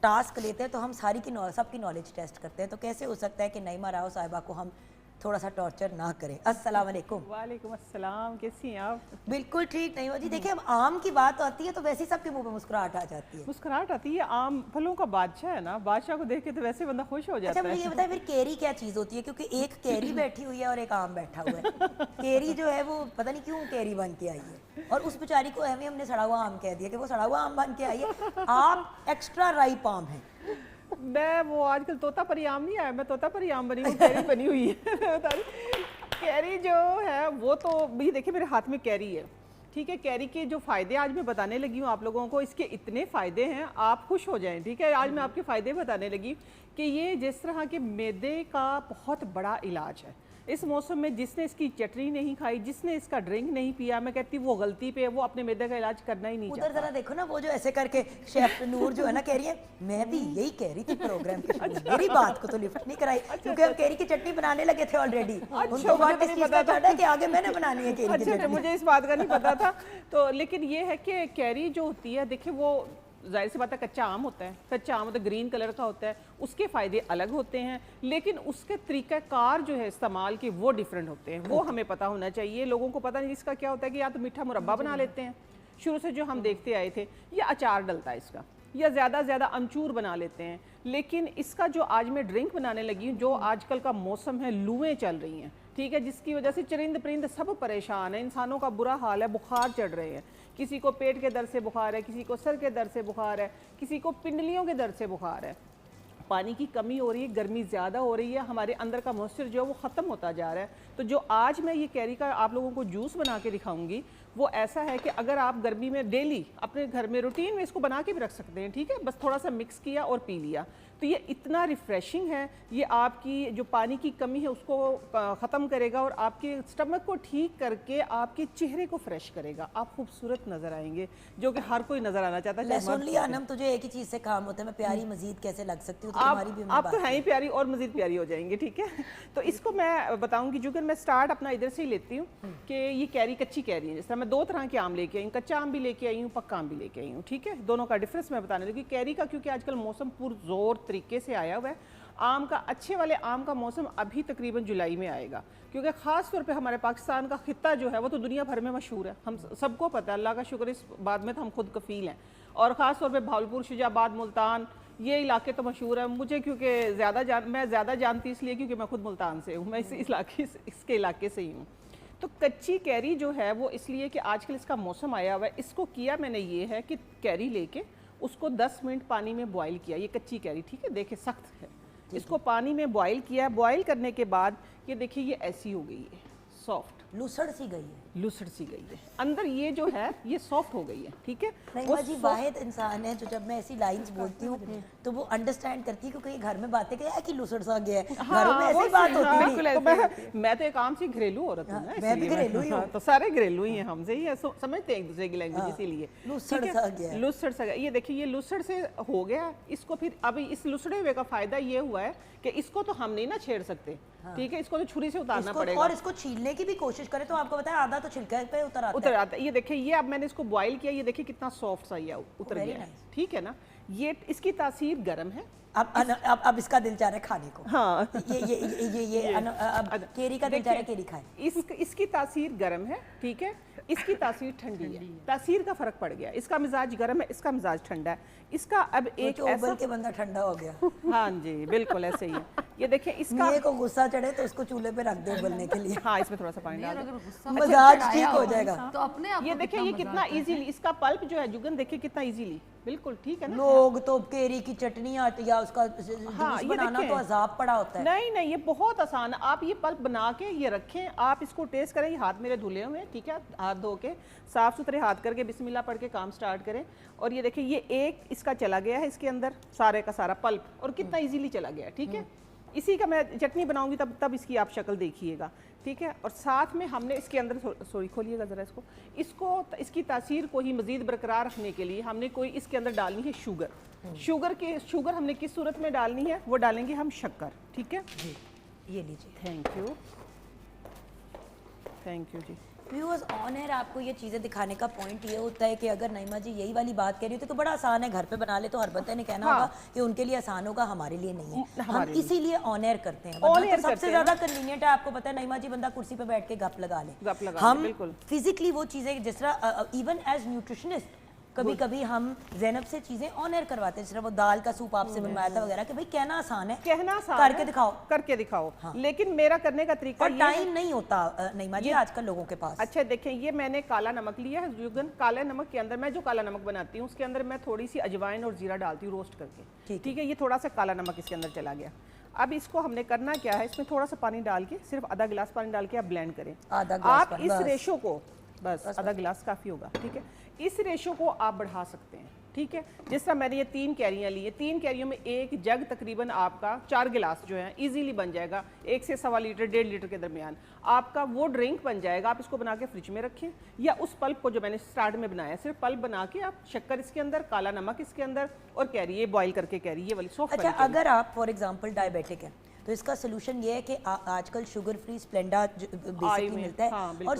टास्क लेते हैं तो हम सबकी नॉलेज टेस्ट करते हैं, तो कैसे हो सकता है कि नईमा राव साहिबा को हम थोड़ा सा टॉर्चर ना करें। अस्सलाम वालेकुम। वालेकुम अस्सलाम, कैसी हैं आप? बिल्कुल ठीक नहीं हो जी। देखिए, अब आम की बात आती है तो वैसे ही सबके मुंह पे मुस्कुराहट आ जाती है। मुस्कुराहट आती है, आम फलों का बादशाह है ना, बादशाह को देख के तो वैसे बंदा खुश हो अच्छा, जाता मुझे ये है। बताएं फिर केरी क्या चीज़ होती है, क्योंकि एक केरी बैठी हुई है और एक आम बैठा हुआ है। केरी जो है वो पता नहीं क्यों केरी बन के आई है, और उस बेचारी को हमने सड़ा हुआ आम कह दिया कि वो सड़ा हुआ आम बन के आई है। आप एक्स्ट्रा राइप आम है। मैं वो आजकल तोता परी आम नहीं आया, मैं तोता परी आम बनी हूँ, केरी बनी हुई है। मैं बता रही कैरी जो है वो तो भी देखिए मेरे हाथ में कैरी है, ठीक है। कैरी के जो फ़ायदे आज मैं बताने लगी हूँ आप लोगों को, इसके इतने फ़ायदे हैं आप खुश हो जाएं, ठीक है। आज मैं आपके फ़ायदे बताने लगी कि ये जिस तरह के मैदे का बहुत बड़ा इलाज है इस मौसम में। जिसने इसकी चटनी नहीं खाई, जिसने इसका ड्रिंक नहीं पिया, मैं कहती वो गलती पे है, वो अपने मैदे का इलाज करना ही नहीं उधर चाहता। जरा देखो ना, वो जो ऐसे करके शेफ नूर जो है ना कह रही है, मैं भी यही कह रही थी प्रोग्राम के शुरू में, मेरी बात को तो लिफ्ट नहीं कराई, क्योंकि हम कैरी की चटनी बनाने लगे थे ऑलरेडी। उनको बात इस चीज़ का पता है कि आगे मैंने बनानी है कैरी की अच्छा, चटनी। मुझे इस बात का नहीं पता था। तो लेकिन ये है कि कैरी जो होती है, देखिए वो जाहिर सी बात है कच्चा आम होता है, कच्चा आम तो ग्रीन कलर का होता है, उसके फ़ायदे अलग होते हैं, लेकिन उसके तरीक़ाकार जो है इस्तेमाल के वो डिफरेंट होते हैं, वो हमें पता होना चाहिए। लोगों को पता नहीं इसका क्या होता है कि या तो मीठा मुरब्बा बना लेते हैं, शुरू से जो हम देखते आए थे, या अचार डलता है इसका, या ज़्यादा अमचूर बना लेते हैं। लेकिन इसका जो आज मैं ड्रिंक बनाने लगी हूँ, जो आजकल का मौसम है, लूएँ चल रही हैं, ठीक है, जिसकी वजह से चरिंद परिंद सब परेशान है, इंसानों का बुरा हाल है, बुखार चढ़ रहे हैं, किसी को पेट के दर्द से बुखार है, किसी को सर के दर्द से बुखार है, किसी को पिंडलियों के दर्द से बुखार है। पानी की कमी हो रही है, गर्मी ज़्यादा हो रही है, हमारे अंदर का मॉइस्चर जो है वो ख़त्म होता जा रहा है। तो जो आज मैं ये कैरी का आप लोगों को जूस बना के दिखाऊंगी वो ऐसा है कि अगर आप गर्मी में डेली अपने घर में रूटीन में इसको बना के भी रख सकते हैं, ठीक है, बस थोड़ा सा मिक्स किया और पी लिया, तो ये इतना रिफ़्रेशिंग है, ये आपकी जो पानी की कमी है उसको ख़त्म करेगा और आपके स्टमक को ठीक करके आपके चेहरे को फ्रेश करेगा, आप खूबसूरत नज़र आएंगे, जो कि हर कोई नज़र आना चाहता है। लहसुन लिया अनम, तुझे एक ही चीज़ से काम होता है, मैं प्यारी मजीद कैसे लग सकती हूँ, तो तुम्हारी भी आप तो हैं ही प्यारी और मज़ीद प्यारी हो जाएंगे, ठीक है। तो इसको मैं बताऊंगी, जो कि मैं स्टार्ट अपना इधर से ही लेती हूँ कि ये कैरी कच्ची कैरी है। जैसे मैं दो तरह के आम लेके आई हूँ, कच्चा आम भी लेके आई हूँ, पक्का आम भी लेके आई हूँ, ठीक है। दोनों का डिफरेंस मैं बताने लगी कैरी का, क्योंकि आजकल मौसम पुरजोर तरीके से आया हुआ है। आम का, अच्छे वाले आम का मौसम अभी तकरीबन जुलाई में आएगा, क्योंकि ख़ास तौर पे हमारे पाकिस्तान का खित्ता जो है वो तो दुनिया भर में मशहूर है, हम सबको पता है, अल्लाह का शुक्र इस बात में तो हम खुद कफ़ील हैं। और ख़ास तौर पे भावलपुर, शुजाबाद, मुल्तान, ये इलाके तो मशहूर है। मुझे क्योंकि मैं ज़्यादा जानती इसलिए क्योंकि मैं खुद मुल्तान से हूँ, मैं इसके इलाके से ही हूँ। तो कच्ची कैरी जो है वो इसलिए कि आजकल इसका मौसम आया हुआ है, इसको किया मैंने ये है कि कैरी लेके उसको 10 मिनट पानी में बॉईल किया, ये कच्ची कैरी, ठीक है, देखिए सख्त है, इसको पानी में बॉईल किया। बॉईल करने के बाद ये देखिए ये ऐसी हो गई है, सॉफ्ट, लूसड़ सी गई है, लूसड़ सी गई है, अंदर ये जो है ये सॉफ्ट हो गई है, ठीक है। नईमा जी वाहिद इंसान है जो जब मैं ऐसी लाइंस बोलती हूँ तो वो अंडरस्टैंड करती है, क्योंकि ये घर में बातें क्या कि लूसड़ सा गया है, घरों में ऐसी बात होती है। तो मैं तो एक आम सी घरेलू औरत हूँ ना, मैं भी इसलिए घरेलू ही हूँ। तो सारे घरेलू ही हैं, हमसे ही समझते हैं एक दूसरे की लैंग्वेज, इसीलिए लूसड़ सा गया है। लूसड़ सा गया। ये देखिए ये लूसड़ से हो गया, इसको फिर अभी इस लूसड़े हुए का फायदा ये हुआ है कि इसको तो हम नहीं ना छेड़ सकते, ठीक है, इसको तो छुरी से उतारना पड़ेगा। और इसको छीलने की भी कोशिश करें तो आपको पता है आधा तो छिलके पे उतर आता है। ये देखिए ये अब मैंने इसको बॉईल किया, ये देखिए कितना सॉफ्ट सा ये उतर Very गया है, nice. ठीक है ना। ये इसकी तासीर गर्म है, अब इसका दिल चाह रहा है खाने को। हाँ अब केरी का दिल चाह रहा है केरी खाए। इसकी तासीर गर्म है, ठीक है, इसकी तासीर ठंडी है, तासीर का फर्क पड़ गया, इसका मिजाज गर्म है, इसका मिजाज ठंडा है। इसका अब एक ऐसा के बंदा ठंडा हो गया। हाँ जी बिल्कुल ऐसे ही है। ये देखिए इसका को गुस्सा चढ़े तो उसको चूल्हे पे रख दो उबलने के लिए। हाँ इसमें थोड़ा सा पानी डाल दो, मजाज ठीक हो जाएगा। तो अपने आप ये देखिए ये कितना इजीली, इसका पल्प जो है जुगन देखिए कितना इजीली, बिल्कुल ठीक है ना। लोग तो केरी की चटनी आती है, उसका जूस बनाना तो अजाब पड़ा होता है। नहीं ये बहुत आसान है, आप ये पल्प बना के ये रखें, आप इसको टेस्ट करें। ये हाथ मेरे धुले हुए हैं, ठीक है, हाथ धो के साफ सुथरे हाथ करके बिस्मिल्लाह पढ़ के काम स्टार्ट करें। और ये देखिए ये एक इसका चला गया है इसके अंदर सारे का सारा पल्प, और कितना इजीली चला गया है, ठीक है। इसी का मैं चटनी बनाऊंगी तब इसकी आप शक्ल देखिएगा, ठीक है। और साथ में हमने इसके अंदर, सॉरी खोलिएगा ज़रा इसको इसकी तासीर को ही मज़ीद बरकरार रखने के लिए हमने कोई इसके अंदर डालनी है शुगर। शुगर हमने किस सूरत में डालनी है, वो डालेंगे हम शक्कर, ठीक है जी। ये लीजिए। थैंक यू जी। व्यूअर्स ऑन एयर आपको ये चीज़ें दिखाने का पॉइंट ये होता है कि अगर नईमा जी यही वाली बात कह रही होती तो बड़ा आसान है, घर पे बना ले, तो हर बंदे ने कहना होगा कि उनके लिए आसान होगा, हमारे लिए नहीं है। हम इसीलिए ऑन एयर करते हैं, तो सबसे ज्यादा कन्वीनियंट है, आपको पता है नईमा जी, बंदा कुर्सी पे बैठ के गप लगा ले। हम फिजिकली वो चीज़ें जिस तरह इवन एज न्यूट्रिशनिस्ट कभी कभी हम ज़ैनब से चीजें ऑन एयर करवाते हैं, सिर्फ वो दाल का सूप आपसे बनवाया था वगैरह, कि भाई कहना आसान है, करके दिखाओ। हाँ। लेकिन मेरा करने का तरीका और टाइम नहीं होता नईमा जी आजकल लोगों के पास। अच्छा देखें, ये मैंने काला नमक लिया है जुगन। काला नमक के अंदर मैं जो काला नमक बनाती हूँ उसके अंदर मैं थोड़ी सी अजवाइन और जीरा डालती हूँ रोस्ट करके, ठीक है। ये थोड़ा सा काला नमक इसके अंदर चला गया। अब इसको हमने करना क्या है, इसमें थोड़ा सा पानी डाल के, सिर्फ आधा गिलास पानी डाल के आप ब्लेंड करें। आधा गिलास आप पानी, इस बस। रेशो को बस आधा गिलास काफ़ी होगा, ठीक है। इस रेशो को आप बढ़ा सकते हैं, ठीक है। जिस तरह मैंने ये 3 कैरियाँ ली है, 3 कैरियों में 1 जग तकरीबन आपका 4 गिलास जो है इजीली बन जाएगा, 1 से 1.25 लीटर 1.5 लीटर के दरमियान आपका वो ड्रिंक बन जाएगा। आप इसको बना के फ्रिज में रखें, या उस पल्प को जो मैंने स्टार्ट में बनाया, सिर्फ पल्प बना के आप शक्कर इसके अंदर, काला नमक इसके अंदर, और कैरी ये बॉईल करके कैरी ये वाली सॉफ्ट। अच्छा, अगर आप फॉर एग्जांपल डायबिटिक हैं तो इसका सोल्यूशन ये है कि आजकल शुगर फ्री स्प्लेंडा बेसिकली मिलता है। हाँ, और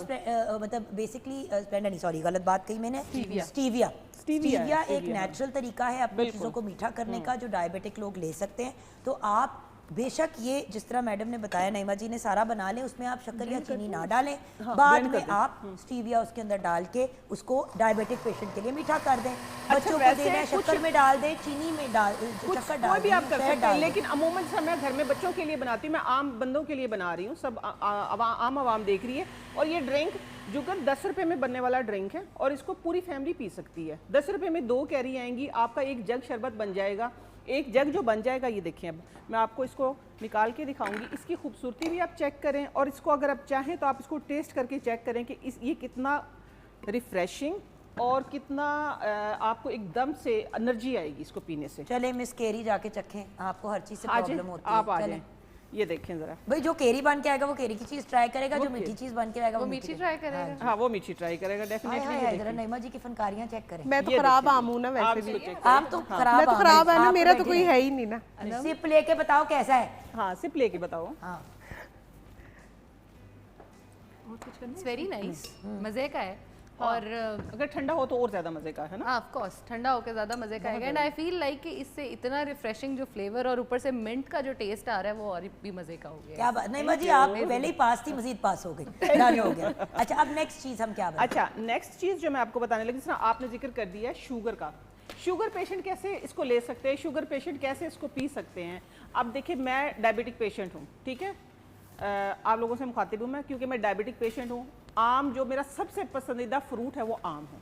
मतलब बेसिकली स्प्लेंडा नहीं, सॉरी गलत बात कही मैंने, स्टीविया एक नेचुरल तरीका है अपनी चीज़ों को मीठा करने का, जो डायबिटिक लोग ले सकते हैं। तो आप बेशक ये जिस तरह मैडम ने बताया, नईमा जी ने सारा बना लें, उसमें आप शक्कर या चीनी ना डालें, बाद में आप स्टीविया उसके अंदर डाल के उसको डायबिटिक पेशेंट के लिए मीठा कर दें। बच्चों को देना है शक्कर में डाल दें, चीनी में डाल, शक्कर डाल भी आप कर दें, सकते हैं। लेकिन अमूमन से मैं घर में बच्चों के लिए बनाती हूँ, मैं आम बंदों के लिए बना रही हूँ, सब आम आवाम देख रही है। और ये ड्रिंक जुगन 10 रुपए में बनने वाला ड्रिंक है, और इसको पूरी फैमिली पी सकती है। 10 रुपए में 2 कैरी आएंगी, आपका 1 जग शरबत बन जाएगा। 1 जग जो बन जाएगा, ये देखिए, अब मैं आपको इसको निकाल के दिखाऊंगी। इसकी खूबसूरती भी आप चेक करें, और इसको अगर आप चाहें तो आप इसको टेस्ट करके चेक करें कि ये कितना रिफ्रेशिंग और कितना आपको एकदम से एनर्जी आएगी इसको पीने से। चले मिस केरी जाके चखें, आपको हर चीज़ से प्रॉब्लम होती है। आप आ जाएं, ये देखें जरा। भाई जो केरी बन के आएगा वो केरी की चीज़ ट्राई करेगा, जो मीठी चीज़ बन के आएगा वो मीठी ट्राई करेगा। हाँ, वो मीठी ट्राई करेगा डेफिनेटली। जरा नईमा जी की फनकारियाँ चेक करें। मैं तो खराब आम हूँ ना वैसे भी, आप तो खराब मैं तो खराब है ना, मेरा तो कोई है ही नहीं ना। सिप लेके बताओ कैसा है। हाँ, सिर्फ लेके बताओ। हाँ, इट्स वेरी नाइस, मजे का है। और अगर ठंडा हो तो और ज्यादा मजे का है ना। हाँ, ऑफ कोर्स ठंडा होकर ज़्यादा मज़े का आएगा। एंड आई फील लाइक कि इससे इतना रिफ्रेशिंग जो फ्लेवर और ऊपर से मिंट का जो टेस्ट आ रहा है वो और भी मज़े का हो गया। क्या बात, नईमा जी आप पहले ही पास थी, मजीद पास हो गई, डन हो गया। अच्छा, अब नेक्स्ट चीज़ हम क्या बताएं? अच्छा, नेक्स्ट चीज़ जो मैं आपको बताने लगी, जिस तरह आपने जिक्र कर दिया शुगर का, शुगर पेशेंट कैसे इसको ले सकते हैं, शुगर पेशेंट कैसे इसको पी सकते हैं। अब देखिए, मैं डायबिटिक पेशेंट हूँ, ठीक है, आप लोगों से मुखातिब हूँ मैं, क्योंकि मैं डायबिटिक पेशेंट हूँ। आम जो मेरा सबसे पसंदीदा फ्रूट है वो आम है,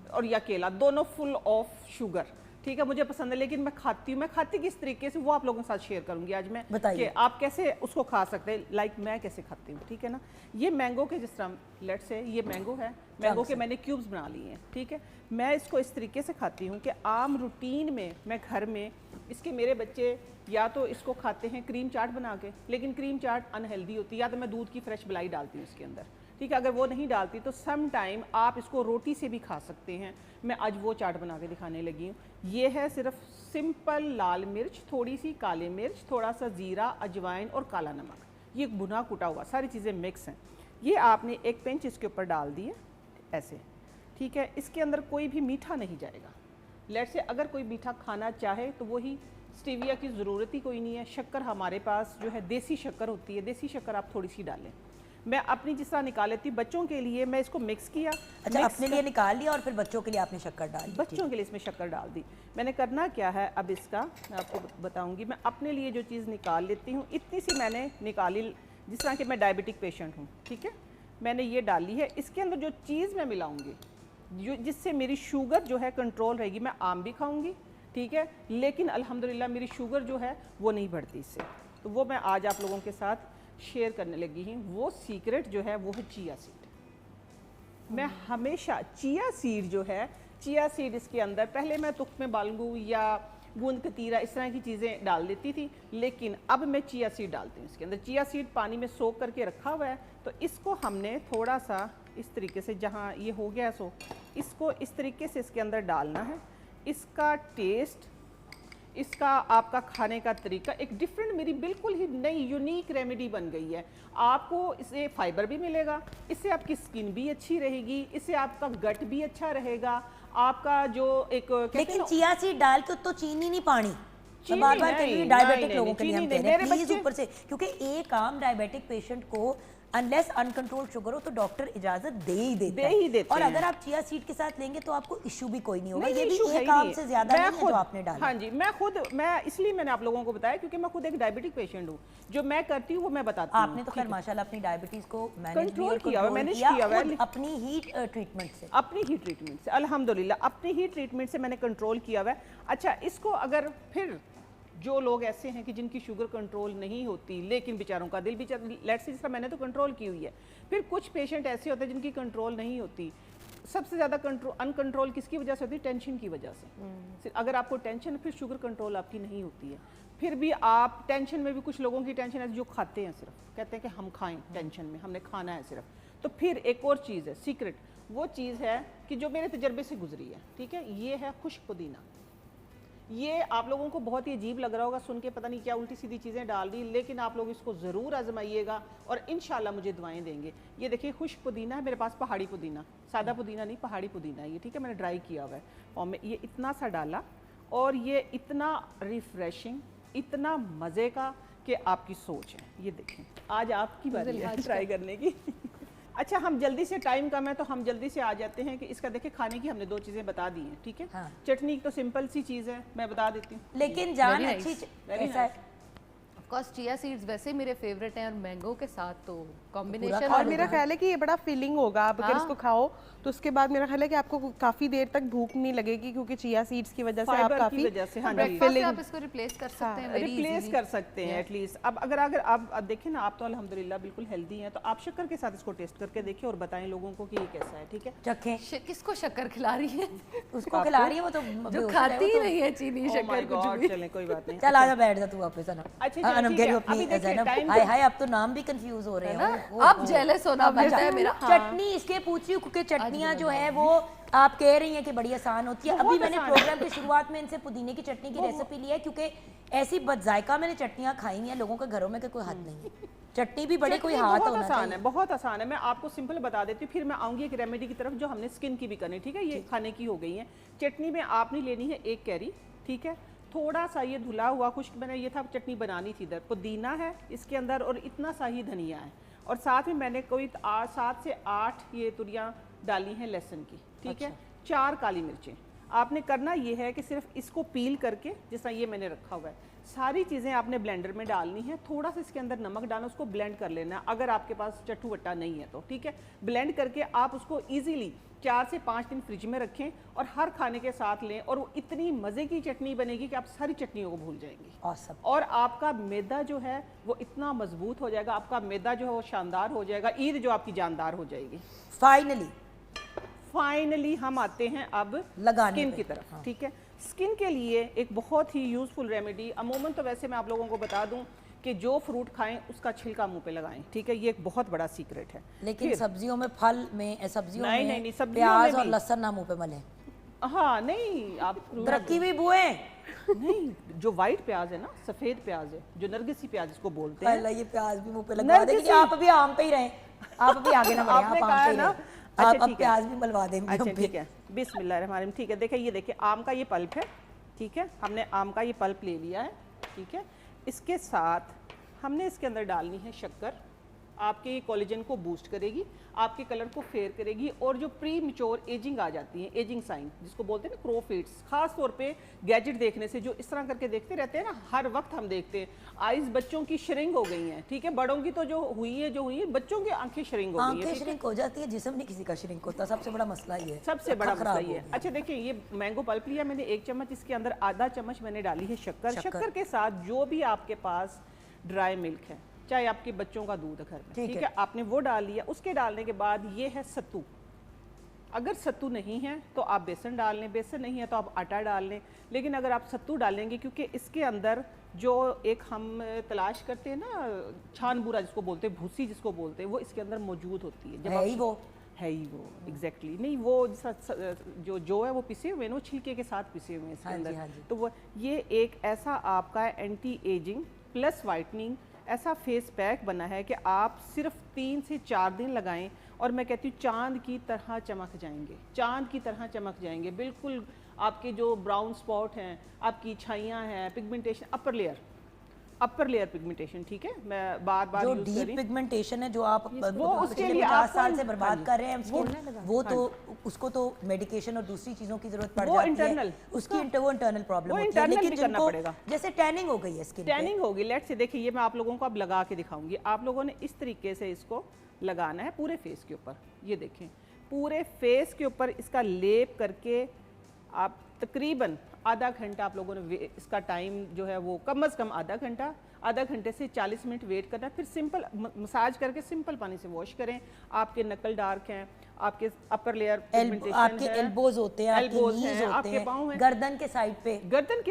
और या केला, दोनों फुल ऑफ शुगर, ठीक है, मुझे पसंद है। लेकिन मैं खाती हूँ, मैं खाती किस तरीके से वो आप लोगों के साथ शेयर करूंगी आज मैं, कि आप कैसे उसको खा सकते हैं, लाइक मैं कैसे खाती हूँ, ठीक है ना। ये मैंगो के, जिस तरह लेट से ये मैंगो है, मैंगो के मैंने क्यूब्स बना लिए हैं, ठीक है। मैं इसको इस तरीके से खाती हूँ कि आम रूटीन में मैं घर में, इसके मेरे बच्चे या तो इसको खाते हैं क्रीम चाट बना के, लेकिन क्रीम चाट अनहेल्दी होती है, या तो मैं दूध की फ्रेश मलाई डालती हूँ इसके अंदर, ठीक है। अगर वो नहीं डालती तो सम टाइम आप इसको रोटी से भी खा सकते हैं। मैं आज वो चाट बना के दिखाने लगी हूँ। ये है सिर्फ सिंपल लाल मिर्च, थोड़ी सी काली मिर्च, थोड़ा सा जीरा, अजवाइन और काला नमक, ये भुना कुटा हुआ, सारी चीज़ें मिक्स हैं। ये आपने 1 पिंच इसके ऊपर डाल दिए ऐसे, ठीक है। इसके अंदर कोई भी मीठा नहीं जाएगा। लेट से अगर कोई मीठा खाना चाहे तो वही, स्टीविया की ज़रूरत ही कोई नहीं है। शक्कर हमारे पास जो है देसी शक्कर होती है, देसी शक्कर आप थोड़ी सी डालें। मैं अपनी जिस तरह निकाल लेती हूँ, बच्चों के लिए मैं इसको मिक्स किया। अच्छा, अपने लिए निकाल लिया और फिर बच्चों के लिए आपने शक्कर डाल दी। बच्चों के लिए इसमें शक्कर डाल दी। मैंने करना क्या है अब इसका मैं आपको बताऊंगी। मैं अपने लिए जो चीज़ निकाल लेती हूँ, इतनी सी मैंने निकाली, जिस तरह कि मैं डायबिटिक पेशेंट हूँ, ठीक है। मैंने ये डाली है। इसके अंदर जो चीज़ मैं मिलाऊंगी, जो जिससे मेरी शुगर जो है कंट्रोल रहेगी। मैं आम भी खाऊंगी, ठीक है, लेकिन अल्हम्दुलिल्लाह मेरी शुगर जो है वो नहीं बढ़ती इससे। तो वो मैं आज आप लोगों के साथ शेयर करने लगी हूँ। वो सीक्रेट जो है वो है चिया सीड। मैं हमेशा चिया सीड जो है, चिया सीड इसके अंदर पहले मैं तुख्मे बालगू या गूंद कतीरा इस तरह की चीज़ें डाल देती थी, लेकिन अब मैं चिया सीड डालती हूँ इसके अंदर। चिया सीड पानी में सोख करके रखा हुआ है, तो इसको हमने थोड़ा सा इस तरीके से, जहाँ ये हो गया सो इसको इस तरीके से इसके अंदर डालना है। इसका टेस्ट, इसका आपका खाने का तरीका एक डिफरेंट, मेरी बिल्कुल ही नई यूनिक रेमेडी बन गई है। आपको इससे फाइबर भी मिलेगा, इससे आपकी स्किन भी अच्छी रहेगी, इससे आपका गट भी अच्छा रहेगा, आपका जो एक लेकिन चिया सीड डाल के तो चीनी नहीं पानी, बार-बार कह रही हूं डायबिटिक लोगों के लिए हम कह रहे हैं प्लीज ऊपर से, क्योंकि एक आम डायबिटिक पेशेंट को अनलेस अनकंट्रोल्ड शुगर हो तो डॉक्टर इजाजत दे ही देता है। और अगर आप चिया सीड के साथ लेंगे तो आपको इश्यू भी कोई नहीं होगा। ये भी एक आम से ज्यादा नहीं है जो आपने डाला। हाँ जी, मैं इसलिए मैंने आप लोगों को बताया क्योंकि मैं खुद एक डायबिटिक पेशेंट हूँ। जो मैं करती हूँ वो मैं बताती हूँ। आपने तो खैर माशाल्लाह अपनी डायबिटीज को कंट्रोल किया है, अपनी ही ट्रीटमेंट से, अपनी ही ट्रीटमेंट से, अल्हम्दुलिल्लाह अपनी ही ट्रीटमेंट से मैंने कंट्रोल किया हुआ है। अच्छा, इसको अगर फिर जो लोग ऐसे हैं कि जिनकी शुगर कंट्रोल नहीं होती लेकिन बेचारों का दिल भी लेट्स से जिस तरह मैंने तो कंट्रोल की हुई है, फिर कुछ पेशेंट ऐसे होते हैं जिनकी कंट्रोल नहीं होती। सबसे ज़्यादा कंट्रोल अनकंट्रोल किसकी वजह से होती है? टेंशन की वजह से। अगर आपको टेंशन, फिर शुगर कंट्रोल आपकी नहीं होती है। फिर भी आप टेंशन में भी, कुछ लोगों की टेंशन है जो खाते हैं, सिर्फ कहते हैं कि हम खाएं टेंशन में, हमने खाना है सिर्फ। तो फिर एक और चीज़ है सीक्रेट, वो चीज़ है कि जो मेरे तजर्बे से गुजरी है, ठीक है, ये है खुश्क पुदीना। ये आप लोगों को बहुत ही अजीब लग रहा होगा सुन के, पता नहीं क्या उल्टी सीधी चीज़ें डाल दी, लेकिन आप लोग इसको ज़रूर आजमाइएगा और इंशाल्लाह मुझे दुआएं देंगे। ये देखिए खुश्क पुदीना है मेरे पास, पहाड़ी पुदीना, सादा पुदीना नहीं, पहाड़ी पुदीना है ये, ठीक है, मैंने ड्राई किया हुआ है और मैं ये इतना सा डाला और ये इतना रिफ्रेशिंग, इतना मज़े का कि आपकी सोच है। ये देखें, आज आपकी बारी है ट्राई करने की। अच्छा, हम जल्दी से, टाइम कम है तो हम जल्दी से आ जाते हैं कि इसका देखिए खाने की हमने 2 चीज़ें बता दी हैं, ठीक है। हाँ। चटनी तो सिंपल सी चीज़ है, मैं बता देती हूँ। लेकिन जान Very अच्छी nice. ऐसा है। ऑफ कोर्स चिया सीड्स वैसे मेरे फेवरेट हैं और मैंगो के साथ तो कॉम्बिनेशन। और मेरा ख्याल है कि ये बड़ा फिलिंग होगा, आप अगर इसको खाओ तो उसके बाद मेरा ख्याल है कि आपको काफी देर तक भूख नहीं लगेगी, क्योंकि चिया सीड्स की वजह से आप फाइबर की काफी वजह से, हाँ जी, ब्रेकफास्ट से आप इसको रिप्लेस कर सकते हैं, वेरी रिप्लेस इजीली। कर सकते हैं एटलीस्ट। अब अगर आप देखें ना, आप तो अल्हम्दुलिल्लाह बिल्कुल हेल्दी हैं, तो आप शक्कर के साथ इसको टेस्ट करके देखिए और बताएं लोगों को कि ये कैसा है, ठीक है। चखें, किसको शक्कर खिला रही है? उसको खिला रही है वो तो जो बेहोश खाती है ही वो तो। नहीं है चीनी Oh my शक्कर कुछ God, भी। चलें कोई बात नहीं। चल आजा बैठ जा तू वापस है ना। अच्छा, चलो, अनम ठीक कह रही है, हो अपनी अभी देखिए, ज़ैनब, time हाय तो- हाय अब तो नाम भी कंफ्यूज हो रहे है हैं। ना? अब जेलस होना बनता है मेरा। चटनी इसलिए पूछ रही हूँ क्योंकि चटनियाँ जो है वो आप कह रही हैं कि बड़ी आसान होती है। अभी मैंने प्रोग्राम की शुरुआत में इनसे पुदीने की चटनी की रेसिपी ली है, क्योंकि ऐसी बदजायका मैंने चटनियाँ खाई हैं लोगों के घरों में कि कोई हद नहीं है। चटनी भी बड़े कोई चटनी हाथ बहुत होना आसान चाहिए। है, बहुत आसान है। मैं आपको सिंपल बता देती हूँ, फिर मैं आऊँगी एक रेमेडी की तरफ जो हमने स्किन की भी करनी, ठीक है। ये खाने की हो गई है। चटनी में आपने लेनी है 1 कैरी, ठीक है, थोड़ा सा ये धुला हुआ खुश्क, मैंने ये था चटनी बनानी थी इधर, पुदीना है इसके अंदर और इतना सा ही धनिया है, और साथ में मैंने कोई 7 से 8 ये तुरियाँ डाली हैं लहसुन की, ठीक है, 4 काली मिर्चें। आपने करना ये है कि सिर्फ इसको पील करके, जिस तरह ये मैंने रखा हुआ है, सारी चीज़ें आपने ब्लेंडर में डालनी है, थोड़ा सा इसके अंदर नमक डालना, उसको ब्लेंड कर लेना है अगर आपके पास चट्टू वट्टा नहीं है तो, ठीक है। ब्लेंड करके आप उसको ईजीली 4 से 5 दिन फ्रिज में रखें और हर खाने के साथ लें, और वो इतनी मज़े की चटनी बनेगी कि आप सारी चटनियों को भूल जाएंगे। Awesome. और आपका मैदा जो है वो इतना मजबूत हो जाएगा, आपका मैदा जो है वो शानदार हो जाएगा, ईद जो आपकी जानदार हो जाएगी। फाइनली हम आते हैं अब लगाने स्किन पे। की तरफ, ठीक है। स्किन के लिए एक बहुत ही यूजफुल रेमेडी, अमूमन तो वैसे मैं आप लोगों को बता दूं कि जो फ्रूट खाएं उसका छिलका मुंह पे लगाएं, ठीक है, ये एक बहुत बड़ा सीक्रेट है। लेकिन फिर- सब्जियों में, फल में, सब्जियों नहीं, में नहीं, नहीं, सब्जियों प्याज में और भी। लहसुन ना मुंह पे मलें। हाँ, नहीं, आप रखी हुई बुए नहीं, जो वाइट प्याज है ना, सफेद प्याज है, जो नरगिसी प्याज इसको बोलते हैं, अल्लाह ये प्याज भी मुंह पे लगवा देंगे कि आप अभी आम पे ही रहें, आप अभी आगे ना बढ़े, आपने आप आम कहा पे है ही ना। रहें। अच्छा, आप अब ठीक है। प्याज भी मलवा देंगे अच्छा, हम पे। ठीक है, बिस्मिल्लाहिर्रहमानिर्रहीम, ठीक है। देखिए आम का ये पल्प है, ठीक है, हमने आम का ये पल्प ले लिया है, ठीक है। इसके साथ हमने इसके अंदर डालनी है शक्कर, आपके ये कोलेजन को बूस्ट करेगी, आपके कलर को फेयर करेगी, और जो प्री मैच्योर एजिंग आ जाती है, एजिंग साइन जिसको बोलते हैं ना, क्रोफिट्स, खास तौर पे गैजेट देखने से जो इस तरह करके देखते रहते हैं ना, हर वक्त हम देखते हैं आइज बच्चों की श्रिंक हो गई हैं, ठीक है, बड़ों की तो जो हुई है, बच्चों की आंखें श्रिंक हो गई आंखें हैं, श्रिंक हो जाती है, जिस्म नहीं किसी का श्रिंक होता, सबसे बड़ा मसला ये है। सबसे बड़ा खराब मसला ये हो है। गया। अच्छा देखिए, ये मैंगो पल्प लिया मैंने 1 चम्मच, इसके अंदर आधा चम्मच मैंने डाली है शक्कर। शक्कर के साथ जो भी आपके पास ड्राई मिल्क है, चाहे आपके बच्चों का दूध है घर में, ठीक है, आपने वो डाल लिया। उसके डालने के बाद ये है सत्तू, अगर सत्तू नहीं है तो आप बेसन डाल लें, बेसन नहीं है तो आप आटा डाल लें, लेकिन अगर आप सत्तू डालेंगे, क्योंकि इसके अंदर जो एक हम तलाश करते हैं ना, छान बूरा जिसको बोलते हैं, भूसी जिसको बोलते हैं, वो इसके अंदर मौजूद होती है। है ही वो, है ही वो, एग्जैक्टली। नहीं, वो जो है वो पिसे हुए हैं, वो छिलके के साथ पिसे हुए हैं इसके हाँ जी, अंदर। हाँ जी। तो वो ये एक ऐसा आपका एंटी एजिंग प्लस वाइटनिंग ऐसा फेस पैक बना है कि आप सिर्फ 3 से 4 दिन लगाएं और मैं कहती हूँ चांद की तरह चमक जाएंगे, चांद की तरह चमक जाएंगे। बिल्कुल आपके जो ब्राउन स्पॉट हैं, आपकी छाइयाँ हैं, पिगमेंटेशन, अपर लेयर पिगमेंटेशन, ठीक है, मैं बार बार जो यूज कर डीप रही हूँ। पिगमेंटेशन है जो आप वो उसके पिछले लिए 50 आपको साल से हाँ बर्बाद जी, कर रहे हैं स्किन, वो तो उसको तो मेडिकेशन और दूसरी चीजों की जरूरत पड़ वो जाती internal, है, उसकी वो इंटरनल प्रॉब्लम वो होती है। internal लेकिन भी करना जिनको पड़ेगा। जैसे टैनिंग हो गई है स्किन पे, टैनिंग होगी, लेट्स से देखिए, ये मैं आप लोगों को अब लगा के दिखाऊंगी। आप लोगों ने इस तरीके से इसको लगाना है पूरे फेस के ऊपर, ये देखें, पूरे फेस के ऊपर इसका लेप करके आप तकरीबन आधा घंटा आप लोगों ने इसका टाइम जो है वो कम से कम आधा घंटे से 40 मिनट वेट करना है। फिर सिंपल मसाज करके सिंपल पानी से वॉश करें। आपके नकल डार्क हैं, आपके अपर लेयर आपके एल्बोज होते हैं, आपके नीज होते आपके पाँव हैं, गर्दन के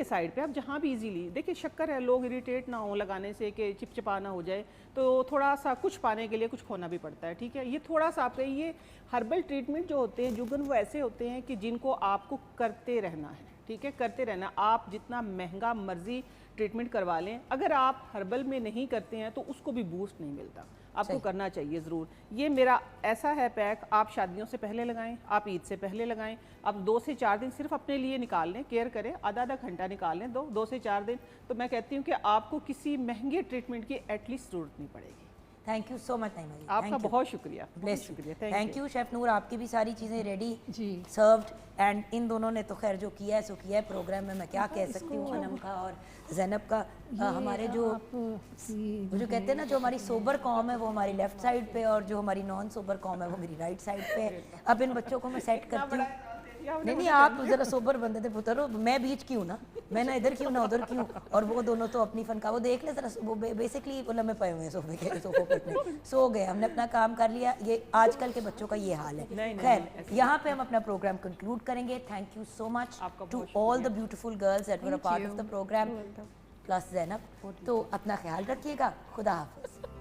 साइड पे आप जहाँ भी इजीली देखिए, शक्कर है, लोग इरिटेट ना हो लगाने से कि चिपचिपा ना हो जाए, तो थोड़ा सा कुछ पाने के लिए कुछ खोना भी पड़ता है, ठीक है। ये थोड़ा सा आपका ये हर्बल ट्रीटमेंट जो होते हैं जुगन, वो ऐसे होते हैं कि जिनको आपको करते रहना है, ठीक है, करते रहना। आप जितना महंगा मर्जी ट्रीटमेंट करवा लें, अगर आप हर्बल में नहीं करते हैं तो उसको भी बूस्ट नहीं मिलता, आपको करना चाहिए ज़रूर। ये मेरा ऐसा है पैक, आप शादियों से पहले लगाएं, आप ईद से पहले लगाएं, आप 2 से 4 दिन सिर्फ अपने लिए निकाल लें, केयर करें, आधा घंटा निकाल लें, 2 से 4 दिन, तो मैं कहती हूँ कि आपको किसी महंगे ट्रीटमेंट की एटलीस्ट ज़रूरत नहीं पड़ेगी। Thank you so much Naima ji, आपका बहुत शुक्रिया, बहुत शुक्रिया। थैंक यू शेफ नूर, आपकी भी सारी चीज़ें रेडी जी सर्व्ड, एंड इन दोनों ने तो खैर जो किया है सो किया है प्रोग्राम में, मैं क्या कह सकती हूँ अनम का और जैनब का। हमारे जो वो जो कहते हैं ना, जो हमारी सोबर कॉम है वो हमारी लेफ्ट साइड पे और जो हमारी नॉन सोबर कॉम है वो मेरी राइट साइड पे। अब इन बच्चों को मैं सेट करती हूँ। नहीं, आप जरा सोबर बंदे थे पुत्र, मैं बीच की हूँ ना, मैं ना इधर की हूँ ना उधर की हूँ, और वो दोनों तो अपनी फन का वो देख ले जरा, वो बेसिकली वो लम्बे पए हुए हैं सोफे पे सो गए। हमने अपना काम कर लिया, ये आजकल के बच्चों का ये हाल है। खैर, यहाँ पे हम अपना प्रोग्राम कंक्लूड करेंगे। Thank you so much to all the beautiful girls that were a part of the program, plus Zainab. तो अपना ख्याल रखिएगा, खुदा हाफिज़।